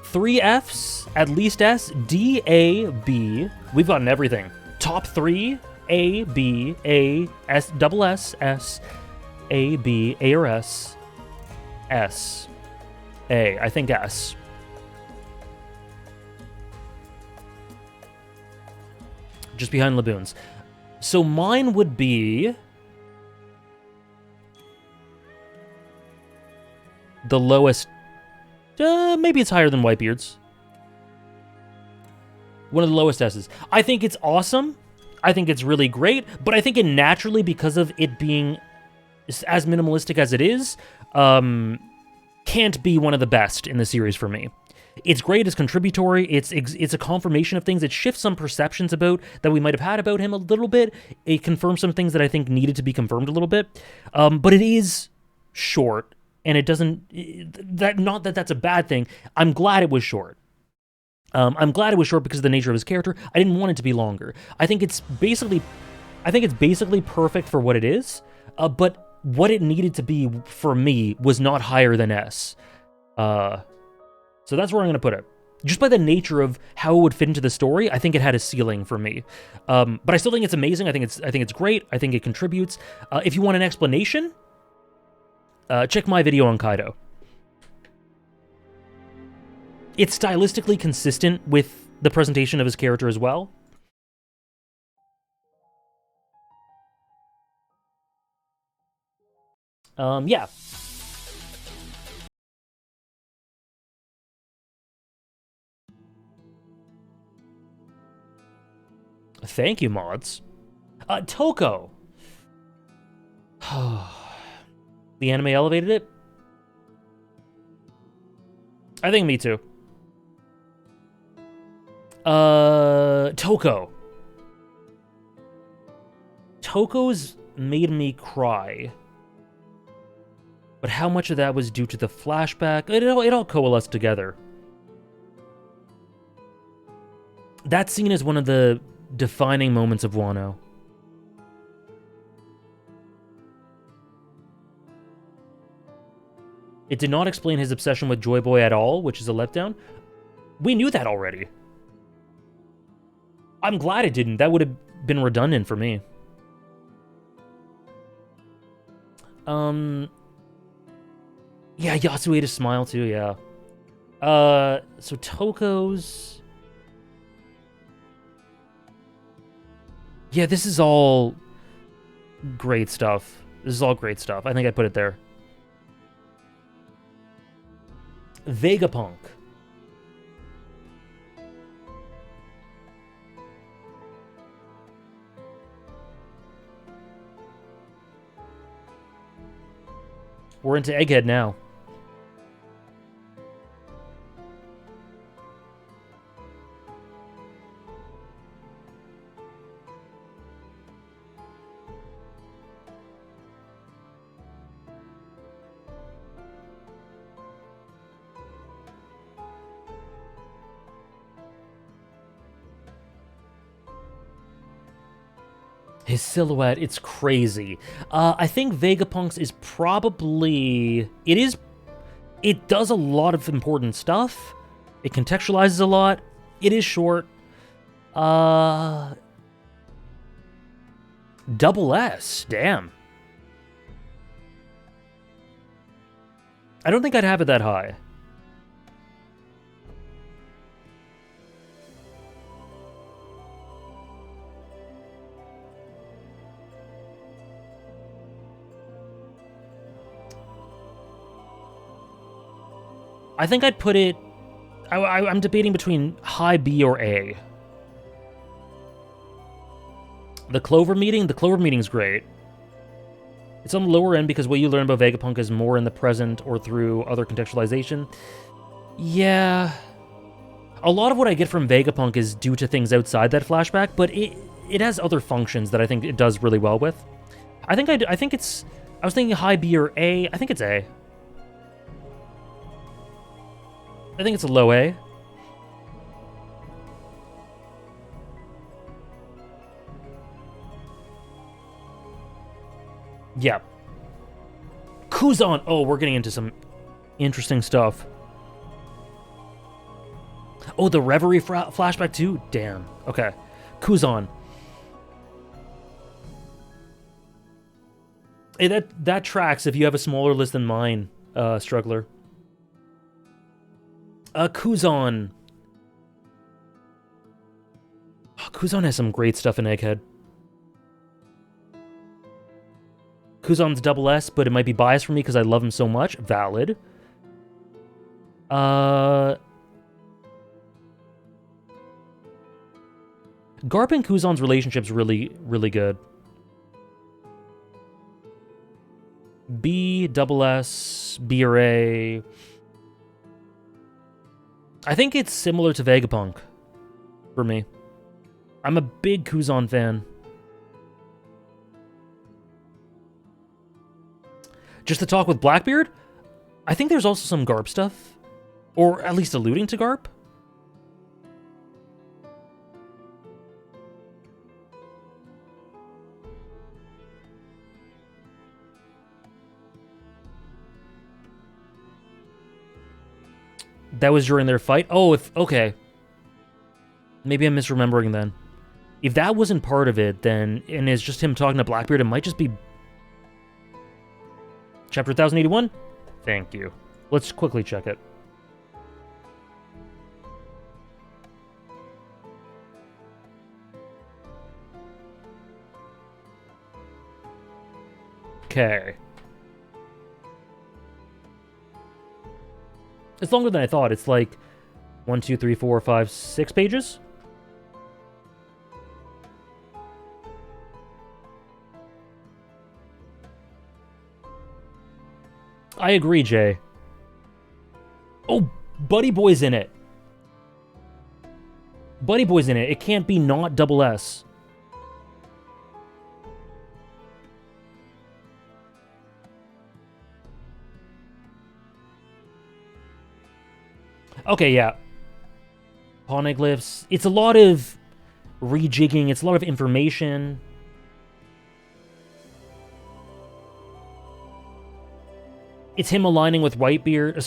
3 Fs, at least S, D, A, B. We've gotten everything. Top 3, A, B, A, S, double S, S, A, B, A or S, S, A. I think S. Just behind Laboons. So mine would be the lowest. Maybe it's higher than Whitebeard's. One of the lowest S's. I think it's awesome. I think it's really great. But I think it naturally, because of it being as minimalistic as it is, can't be one of the best in the series for me. It's great. It's contributory. It's a confirmation of things. It shifts some perceptions about that we might have had about him a little bit. It confirms some things that I think needed to be confirmed a little bit. But it is short. And it doesn't, not that that's a bad thing. I'm glad it was short. I'm glad it was short because of the nature of his character. I didn't want it to be longer. I think it's basically perfect for what it is. But what it needed to be for me was not higher than S. So that's where I'm going to put it. just by the nature of how it would fit into the story, I think it had a ceiling for me. But I still think it's amazing. I think it's great. I think it contributes. If you want an explanation, check my video on Kaido. It's stylistically consistent with the presentation of his character as well. Yeah. Thank you, mods. Toko. The anime elevated it? I think me too. Toko. Toko's made me cry. But how much of that was due to the flashback? It all coalesced together. That scene is one of the defining moments of Wano. It did not explain his obsession with Joy Boy at all, which is a letdown. We knew that already. I'm glad it didn't. That would have been redundant for me. Yeah, Yasue to smile too, yeah. So Toko's... Yeah, this is all great stuff. This is all great stuff. I think I put it there. Vegapunk. We're into Egghead now. His silhouette, it's crazy. I think Vegapunk's is probably... It does a lot of important stuff. It contextualizes a lot. It is short. Double S, damn. I don't think I'd have it that high. I think I'd put it... I'm debating between high B or A. The Clover meeting's great. It's on the lower end because what you learn about Vegapunk is more in the present or through other contextualization. Yeah. A lot of what I get from Vegapunk is due to things outside that flashback, but it has other functions that I think it does really well with. I think it's... I was thinking high B or A. I think it's A. I think it's a low A. Yeah. Kuzan! Oh, we're getting into some interesting stuff. Oh, the Reverie flashback too? Damn. Okay. Kuzan. Hey, that tracks if you have a smaller list than mine, Struggler. Kuzan. Oh, Kuzan has some great stuff in Egghead. Kuzan's double S, but it might be biased for me because I love him so much. Valid. Garp and Kuzan's relationship's really, really good. B, double S, B or A. I think it's similar to Vegapunk for me. I'm a big Kuzan fan. Just to talk with Blackbeard, I think there's also some Garp stuff. Or at least alluding to Garp. That was during their fight? Oh, okay. Maybe I'm misremembering then. If that wasn't part of it, then, and it's just him talking to Blackbeard, it might just be... Chapter 1081? Thank you. Let's quickly check it. Okay. It's longer than I thought. It's like 1, 2, 3, 4, 5, 6 pages? I agree, Jay. Oh, Buddy Boy's in it. Buddy Boy's in it. It can't be not double S. Okay, yeah. Poneglyphs. It's a lot of rejigging. It's a lot of information. It's him aligning with Blackbeard.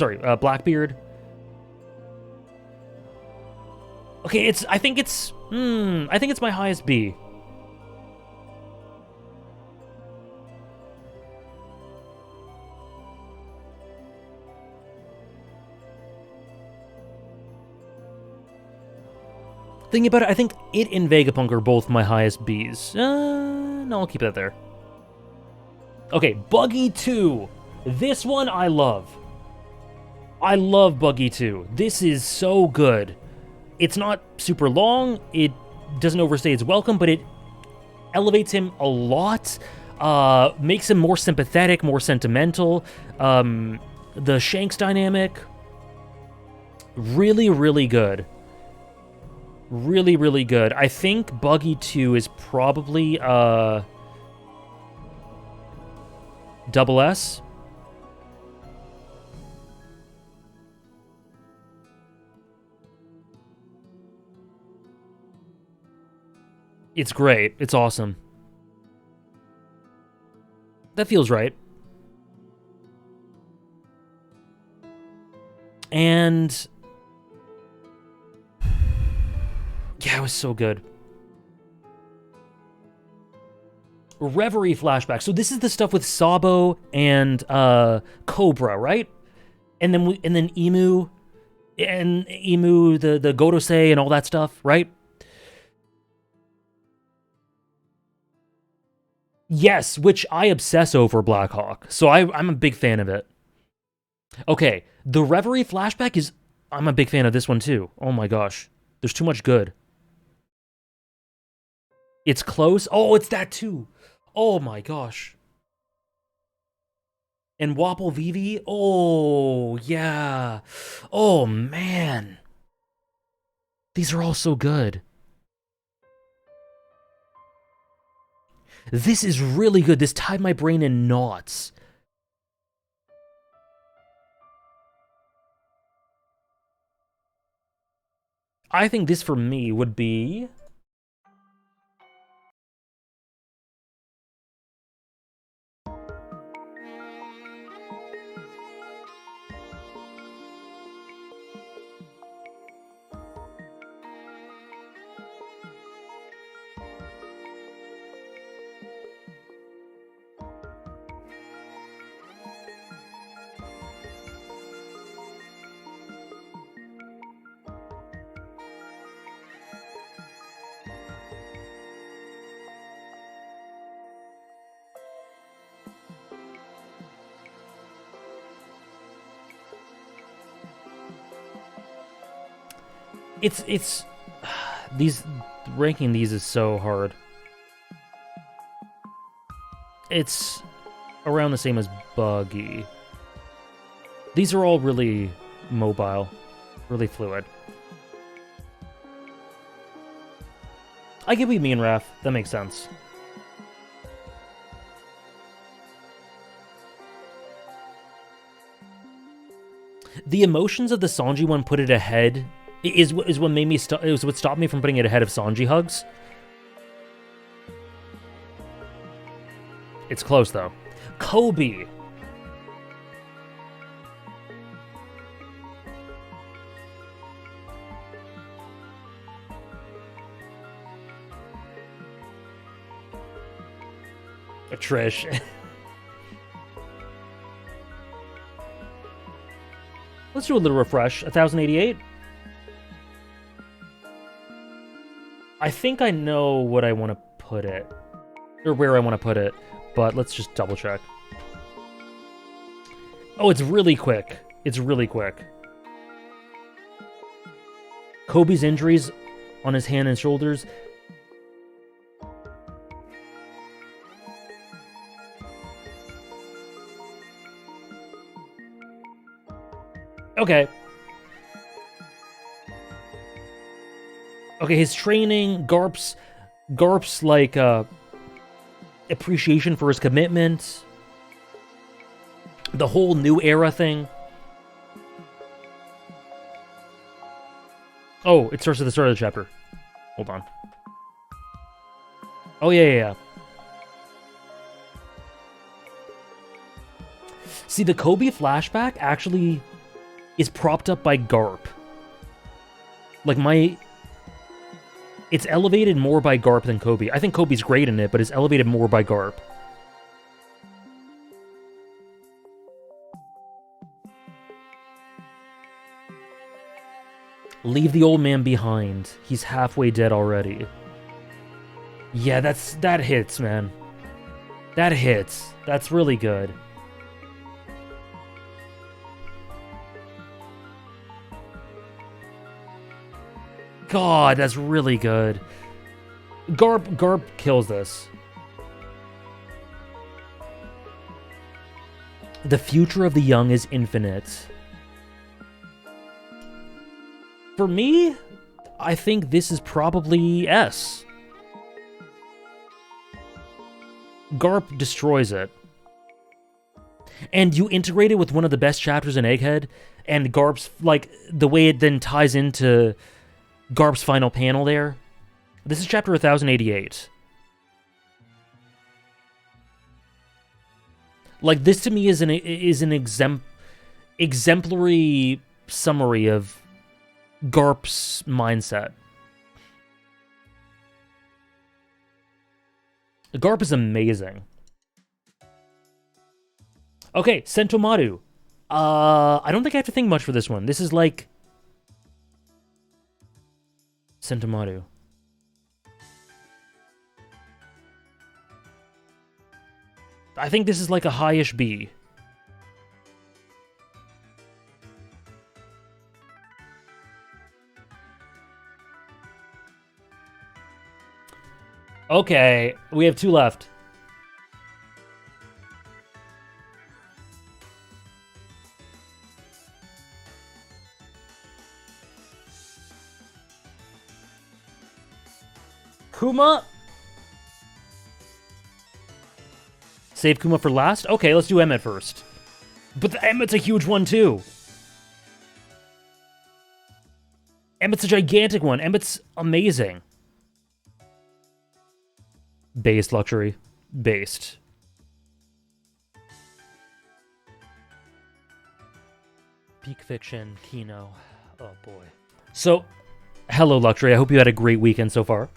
Okay, I think it's my highest B. Thinking about it, I think it and Vegapunk are both my highest Bs. No, I'll keep that there. Okay, Buggy 2. This one I love. I love Buggy 2. This is so good. It's not super long. It doesn't overstay its welcome, but it elevates him a lot. Makes him more sympathetic, more sentimental. The Shanks dynamic. Really, really good. Really, really good. I think Buggy 2 is probably double S. It's great. It's awesome. That feels right. And yeah, it was so good. Reverie flashback. So this is the stuff with Sabo and Cobra, right? And then Emu the Godosei and all that stuff, right? Yes, which I obsess over Blackhawk. So I'm a big fan of it. Okay, the Reverie flashback I'm a big fan of this one too. Oh my gosh. There's too much good. It's close. Oh, it's that too. Oh my gosh. And Wapple Vivi. Oh, yeah. Oh, man. These are all so good. This is really good. This tied my brain in knots. I think this for me would be... It's ranking these is so hard. It's around the same as Buggy. These are all really mobile, really fluid. I get what you mean, Raph. That makes sense. The emotions of the Sanji one put it ahead. Is what made me is what stopped me from putting it ahead of Sanji hugs. It's close though. Kobe. Trish. Let's do a little refresh. 1088. I think I know what I want to put it. Or where I want to put it. But let's just double check. Oh, it's really quick. It's really quick. Kobe's injuries on his hand and shoulders. Okay. Okay, his training, Garp's like appreciation for his commitment, the whole new era thing. Oh, it starts at the start of the chapter. Hold on. Oh yeah. See, the Kobe flashback actually is propped up by Garp. Like it's elevated more by Garp than Kobe. I think Kobe's great in it, but it's elevated more by Garp. Leave the old man behind. He's halfway dead already. Yeah, that hits, man. That hits. That's really good. God, that's really good. Garp kills this. The future of the young is infinite. For me, I think this is probably S. Garp destroys it. And you integrate it with one of the best chapters in Egghead, and Garp's, like, the way it then ties into Garp's final panel there. This is chapter 1088. Like, this to me is an exemplary summary of Garp's mindset. Garp is amazing. Okay, Sentomaru. I don't think I have to think much for this one. This is like Sentomaru. I think this is like a high-ish B. Okay, we have two left. Kuma? Save Kuma for last? Okay, let's do Emmett first. But the Emmett's a huge one, too. Emmett's a gigantic one. Emmett's amazing. Based luxury. Based. Peak fiction, Kino. Oh boy. So, hello luxury. I hope you had a great weekend so far.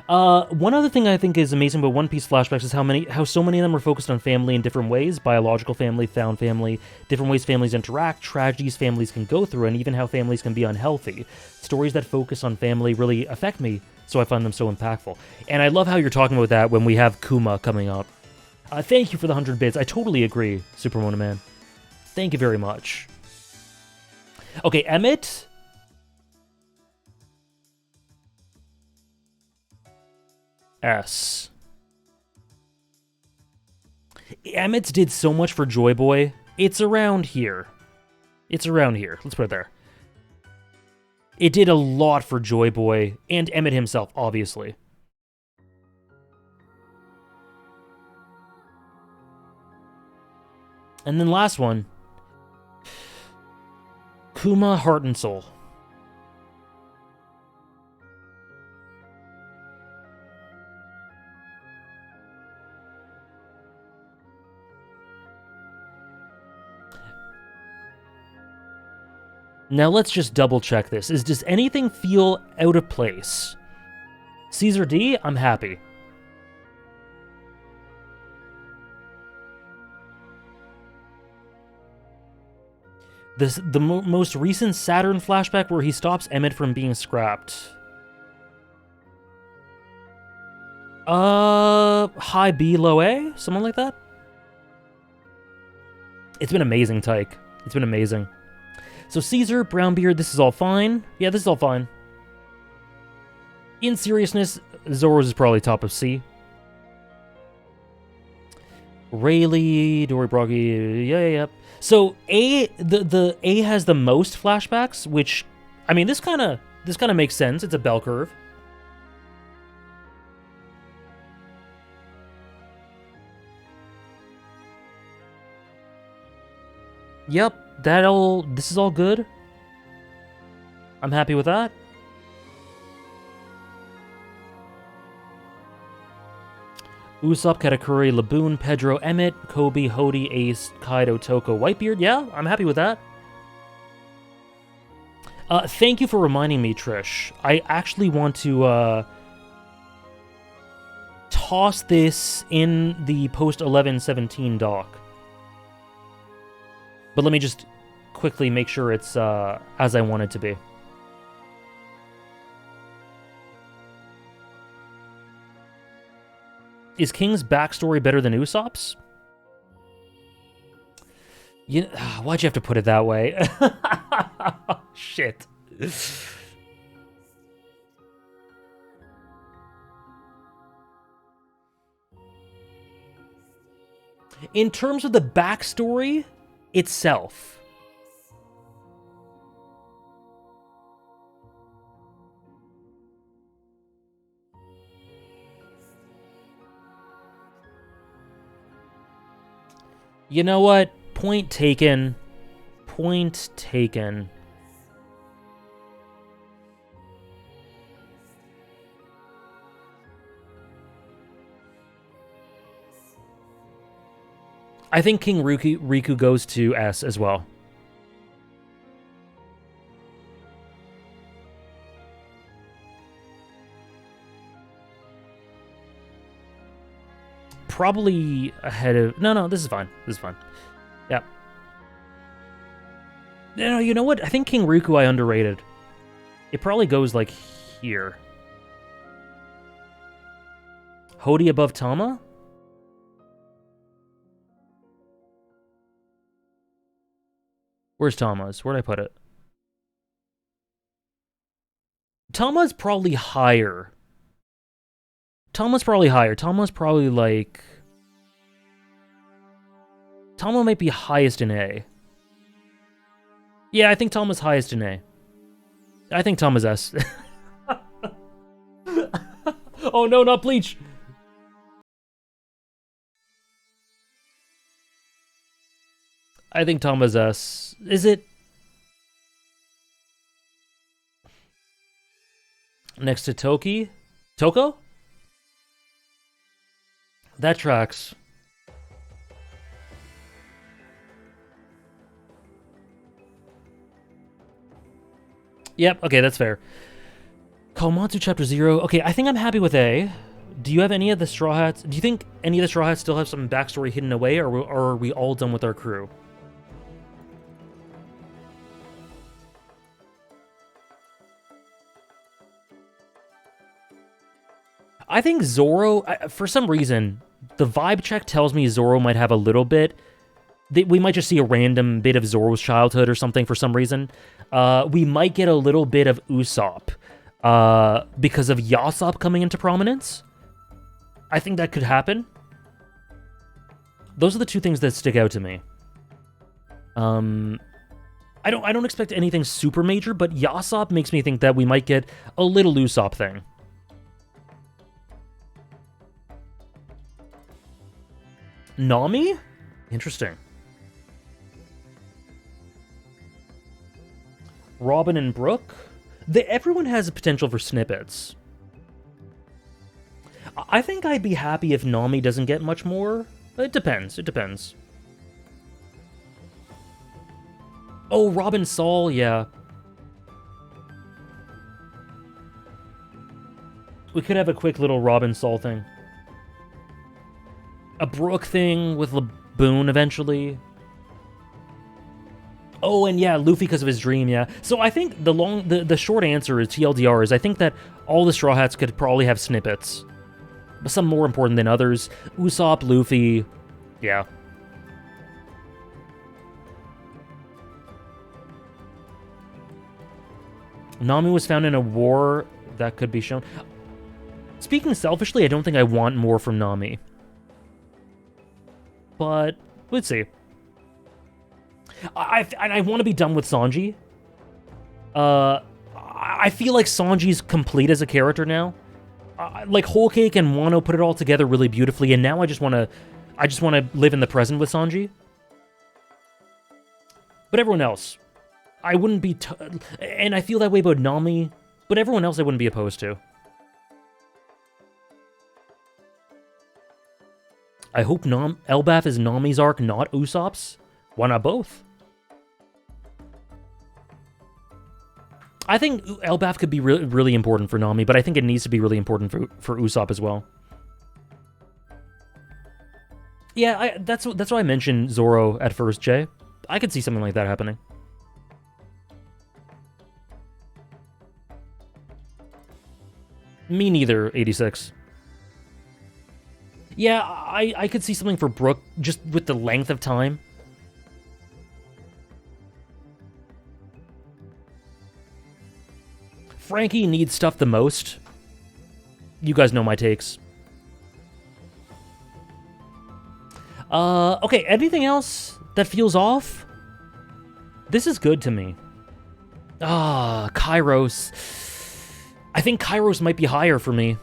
One other thing I think is amazing about One Piece flashbacks is how so many of them are focused on family in different ways. Biological family, found family, different ways families interact, tragedies families can go through, and even how families can be unhealthy. Stories that focus on family really affect me, so I find them so impactful. And I love how you're talking about that when we have Kuma coming up. Thank you for the 100 bits. I totally agree, Supermona Man. Thank you very much. Okay, Emmett. S. Emmett's did so much for Joy Boy. It's around here. It's around here. Let's put it there. It did a lot for Joy Boy and Emmett himself, obviously. And then last one. Kuma, Heart and Soul. Now let's just double check this. Does anything feel out of place? Caesar D, I'm happy. The most recent Saturn flashback where he stops Emmett from being scrapped. High B, low A? Something like that? It's been amazing, Tyke. It's been amazing. So Caesar, Brownbeard, this is all fine. Yeah, this is all fine. In seriousness, Zoro's is probably top of C. Rayleigh, Dory Broggy, yeah. So the A has the most flashbacks, which, I mean, this kind of makes sense. It's a bell curve. Yep, this is all good. I'm happy with that. Usopp, Katakuri, Laboon, Pedro, Emmett, Kobe, Hody, Ace, Kaido, Toko, Whitebeard. Yeah, I'm happy with that. Thank you for reminding me, Trish. I actually want to toss this in the post-11-17 doc. But let me just quickly make sure it's as I want it to be. Is King's backstory better than Usopp's? Why'd you have to put it that way? Shit. In terms of the backstory itself, you know what? Point taken. Point taken. I think King Riku goes to S as well. Probably ahead of... No, this is fine. This is fine. Yeah. No, you know what? I think King Riku I underrated. It probably goes, like, here. Hody above Tama? Where's Tama's? Where'd I put it? Tama's probably higher. Tama's probably higher. Tama's probably like... Tama might be highest in A. Yeah, I think Tama's highest in A. I think Tama's S. Oh no, not Bleach! I think Tama's S. Is it? Next to Toki? Toko? That tracks. Yep, okay, that's fair. Kawamatsu Chapter 0. Okay, I think I'm happy with A. Do you have any of the Straw Hats? Do you think any of the Straw Hats still have some backstory hidden away, or are we all done with our crew? I think Zoro, for some reason, the vibe check tells me Zoro might have a little bit. We might just see a random bit of Zoro's childhood or something for some reason. We might get a little bit of Usopp because of Yasop coming into prominence. I think that could happen. Those are the two things that stick out to me. I don't expect anything super major, but Yasop makes me think that we might get a little Usopp thing. Nami? Interesting. Robin and Brooke? Everyone has a potential for snippets. I think I'd be happy if Nami doesn't get much more. It depends. It depends. Oh, Robin Saul, yeah. We could have a quick little Robin Saul thing. A Brooke thing with Laboon eventually. Oh, and yeah, Luffy because of his dream, yeah. So I think the short answer is TLDR is I think that all the Straw Hats could probably have snippets. But some more important than others. Usopp, Luffy, yeah. Nami was found in a war that could be shown. Speaking selfishly, I don't think I want more from Nami. But, let's see. I want to be done with Sanji. I feel like Sanji's complete as a character now. Like Whole Cake and Wano put it all together really beautifully, and now I just want to live in the present with Sanji. But everyone else, I wouldn't be, and I feel that way about Nami. But everyone else, I wouldn't be opposed to. I hope Elbaf is Nami's arc, not Usopp's. Why not both? I think Elbaf could be really important for Nami, but I think it needs to be really important for Usopp as well. Yeah, that's why I mentioned Zoro at first, Jay. I could see something like that happening. Me neither, 86. Yeah, I could see something for Brooke, just with the length of time. Frankie needs stuff the most. You guys know my takes. Okay, anything else that feels off? This is good to me. Kairos. I think Kairos might be higher for me.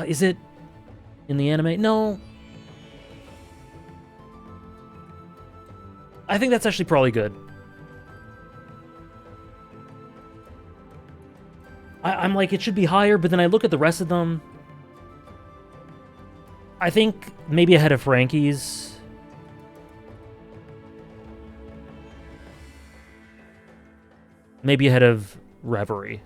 Is it in the anime? No. I think that's actually probably good. I'm like, it should be higher, but then I look at the rest of them. I think maybe ahead of Frankie's. Maybe ahead of Reverie.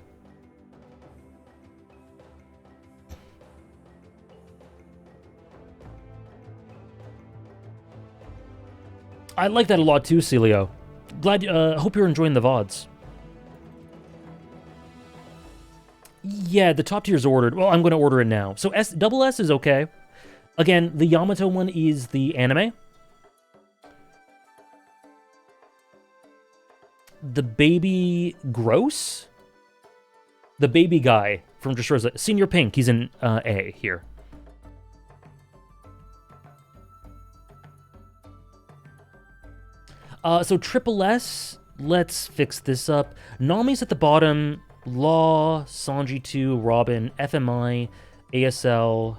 I like that a lot too, Celio. Hope you're enjoying the VODs. Yeah, the top tier's ordered. Well, I'm going to order it now. So double S is okay. Again, the Yamato one is the anime. The baby Gross? The baby guy from Dressrosa. Senior Pink, he's in A here. So triple S, let's fix this up. Nami's at the bottom. Law, Sanji 2, Robin, FMI, ASL.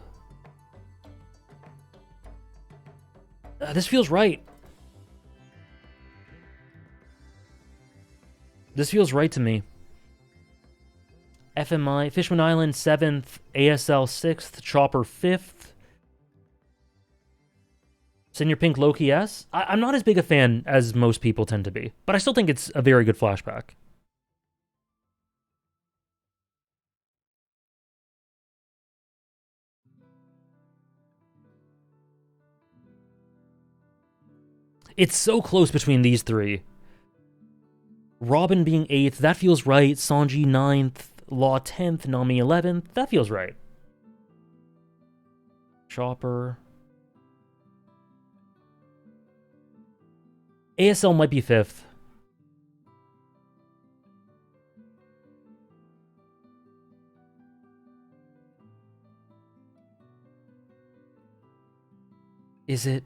This feels right. This feels right to me. FMI, Fishman Island 7th, ASL 6th, Chopper 5th. Senior Pink Loki S. I'm not as big a fan as most people tend to be, but I still think it's a very good flashback. It's so close between these three. Robin being 8th, that feels right. Sanji 9th, Law 10th, Nami 11th, that feels right. Chopper. ASL might be 5th. Is it?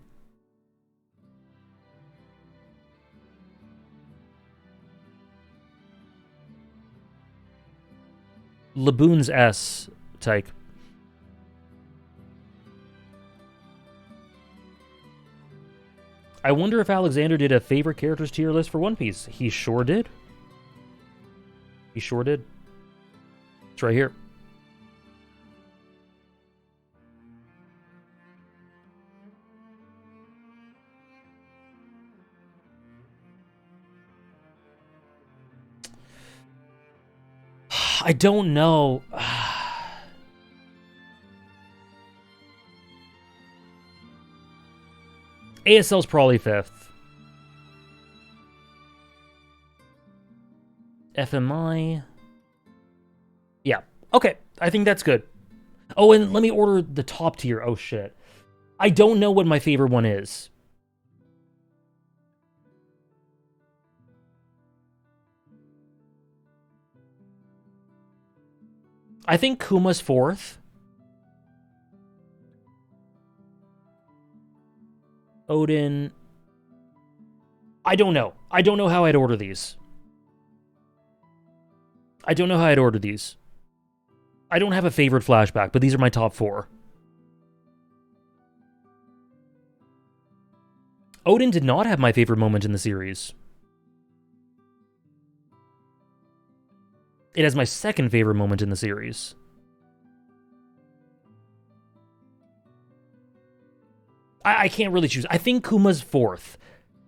Laboon's S, Tyke. I wonder if Alexander did a favorite characters tier list for One Piece. He sure did. He sure did. It's right here. I don't know. ASL's probably 5th. FMI. Yeah. Okay. I think that's good. Oh, and let me order the top tier. Oh, shit. I don't know what my favorite one is. I think Kuma's 4th. Odin. I don't know. I don't know how I'd order these. I don't know how I'd order these. I don't have a favorite flashback, but these are my top 4. Odin did not have my favorite moment in the series. It has my second favorite moment in the series. I can't really choose. I think Kuma's 4th.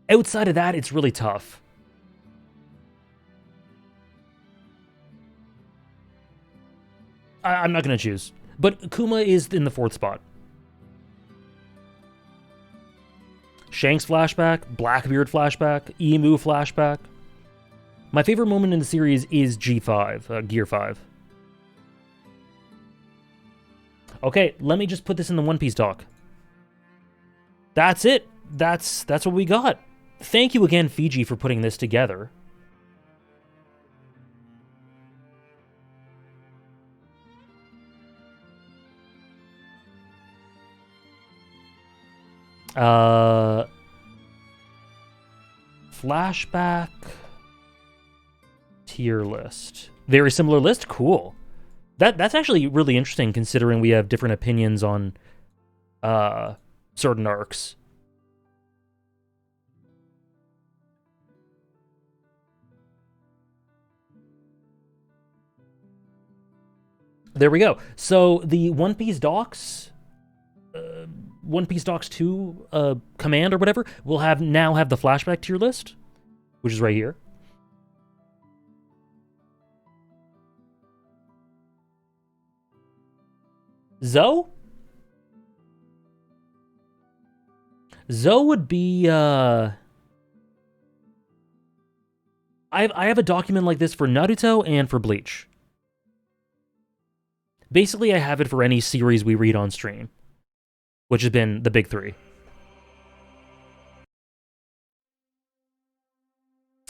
Outside of that, it's really tough. I'm not going to choose. But Kuma is in the 4th spot. Shanks flashback, Blackbeard flashback, Emu flashback. My favorite moment in the series is G5, Gear 5. Okay, let me just put this in the One Piece doc. That's it. That's what we got. Thank you again, Fiji, for putting this together. Flashback tier list. Very similar list? Cool. That's actually really interesting considering we have different opinions on certain arcs. There we go. So the One Piece docs, One Piece Docs 2 command or whatever, will now have the flashback tier list, which is right here. Zoe? Zoe would be, I have a document like this for Naruto and for Bleach. Basically, I have it for any series we read on stream, which has been the big 3.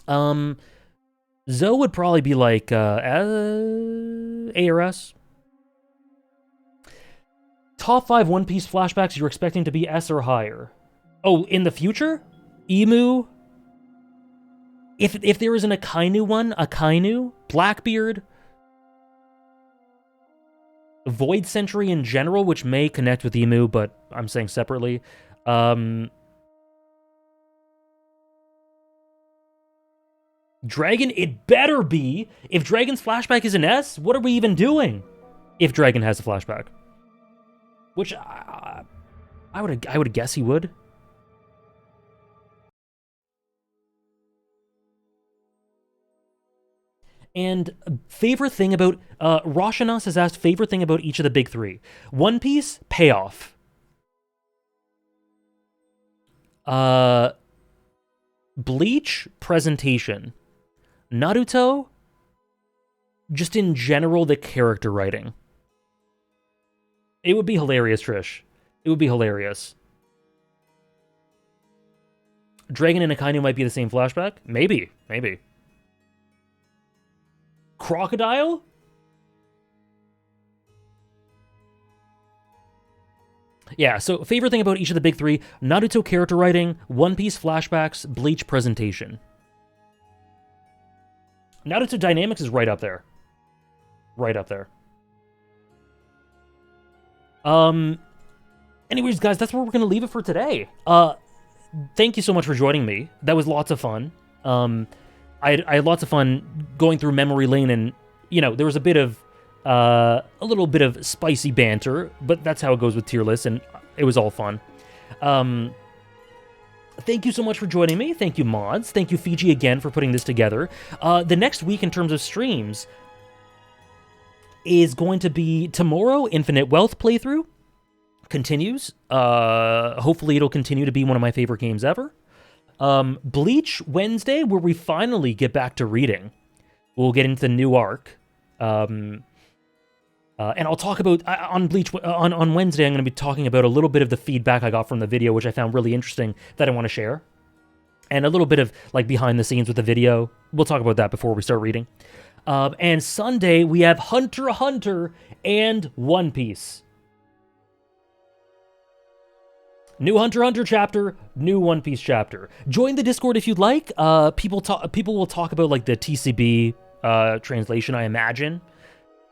Zoe would probably be like ARS. Top 5 One Piece flashbacks you're expecting to be S or higher. Oh, in the future? Emu? If there is an Akainu one, Akainu, Blackbeard, Void Century in general, which may connect with Emu, but I'm saying separately. Dragon, it better be. If Dragon's flashback is an S, what are we even doing? If Dragon has a flashback. Which, I would guess he would. And favorite thing about... Roshanas has asked favorite thing about each of the big 3. One Piece, payoff. Bleach, presentation. Naruto, just in general, the character writing. It would be hilarious, Trish. It would be hilarious. Dragon and Akainu might be the same flashback? Maybe. Maybe. Crocodile? Yeah, so favorite thing about each of the big 3, Naruto character writing, One Piece flashbacks, Bleach presentation. Naruto Dynamics is right up there. Right up there. Anyways, guys, that's where we're going to leave it for today. Thank you so much for joining me. That was lots of fun. I had lots of fun going through memory lane, and, you know, there was a little bit of spicy banter, but that's how it goes with tier lists, and it was all fun. Thank you so much for joining me. Thank you, mods. Thank you, Fiji, again, for putting this together. The next week, in terms of streams, is going to be tomorrow. Infinite Wealth playthrough continues. Hopefully it'll continue to be one of my favorite games ever. Bleach Wednesday, where we finally get back to reading. We'll get into the new arc. And I'll talk about, on Bleach, on Wednesday, I'm going to be talking about a little bit of the feedback I got from the video, which I found really interesting, that I want to share. And a little bit of, like, behind the scenes with the video. We'll talk about that before we start reading. And Sunday, we have Hunter x Hunter and One Piece. New Hunter x Hunter chapter, new One Piece chapter. Join the Discord if you'd like. People will talk about, like, the TCB translation, I imagine.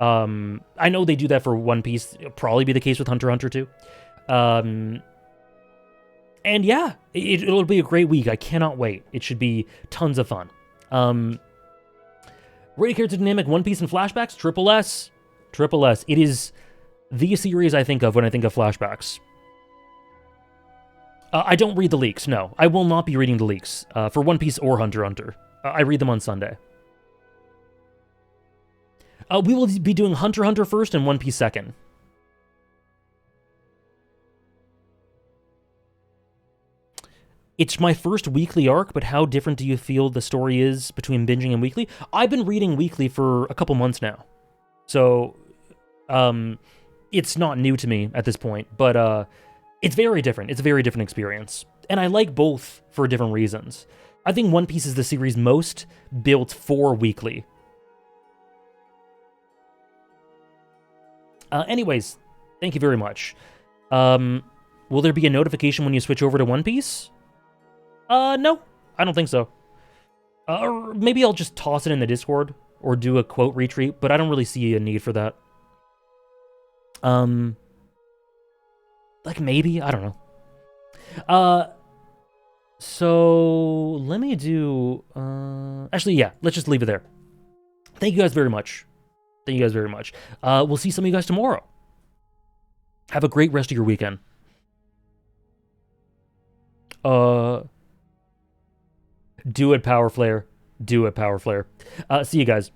I know they do that for One Piece. It'll probably be the case with Hunter x Hunter too. And yeah, it'll be a great week. I cannot wait. It should be tons of fun. Rated Character Dynamic, One Piece and Flashbacks, Triple S. Triple S. It is the series I think of when I think of Flashbacks. I don't read the leaks, no. I will not be reading the leaks for One Piece or Hunter x Hunter. I read them on Sunday. We will be doing Hunter x Hunter first and One Piece second. It's my first weekly arc, but how different do you feel the story is between binging and weekly? I've been reading weekly for a couple months now. So, it's not new to me at this point, but it's very different. It's a very different experience. And I like both for different reasons. I think One Piece is the series most built for weekly. Anyways, thank you very much. Will there be a notification when you switch over to One Piece? No, I don't think so. Or maybe I'll just toss it in the Discord or do a quote retweet, but I don't really see a need for that. Like maybe, I don't know. So let me do, actually, yeah, let's just leave it there. Thank you guys very much. Thank you guys very much. We'll see some of you guys tomorrow. Have a great rest of your weekend. Do it, Power Flare. Do it, Power Flare. See you guys.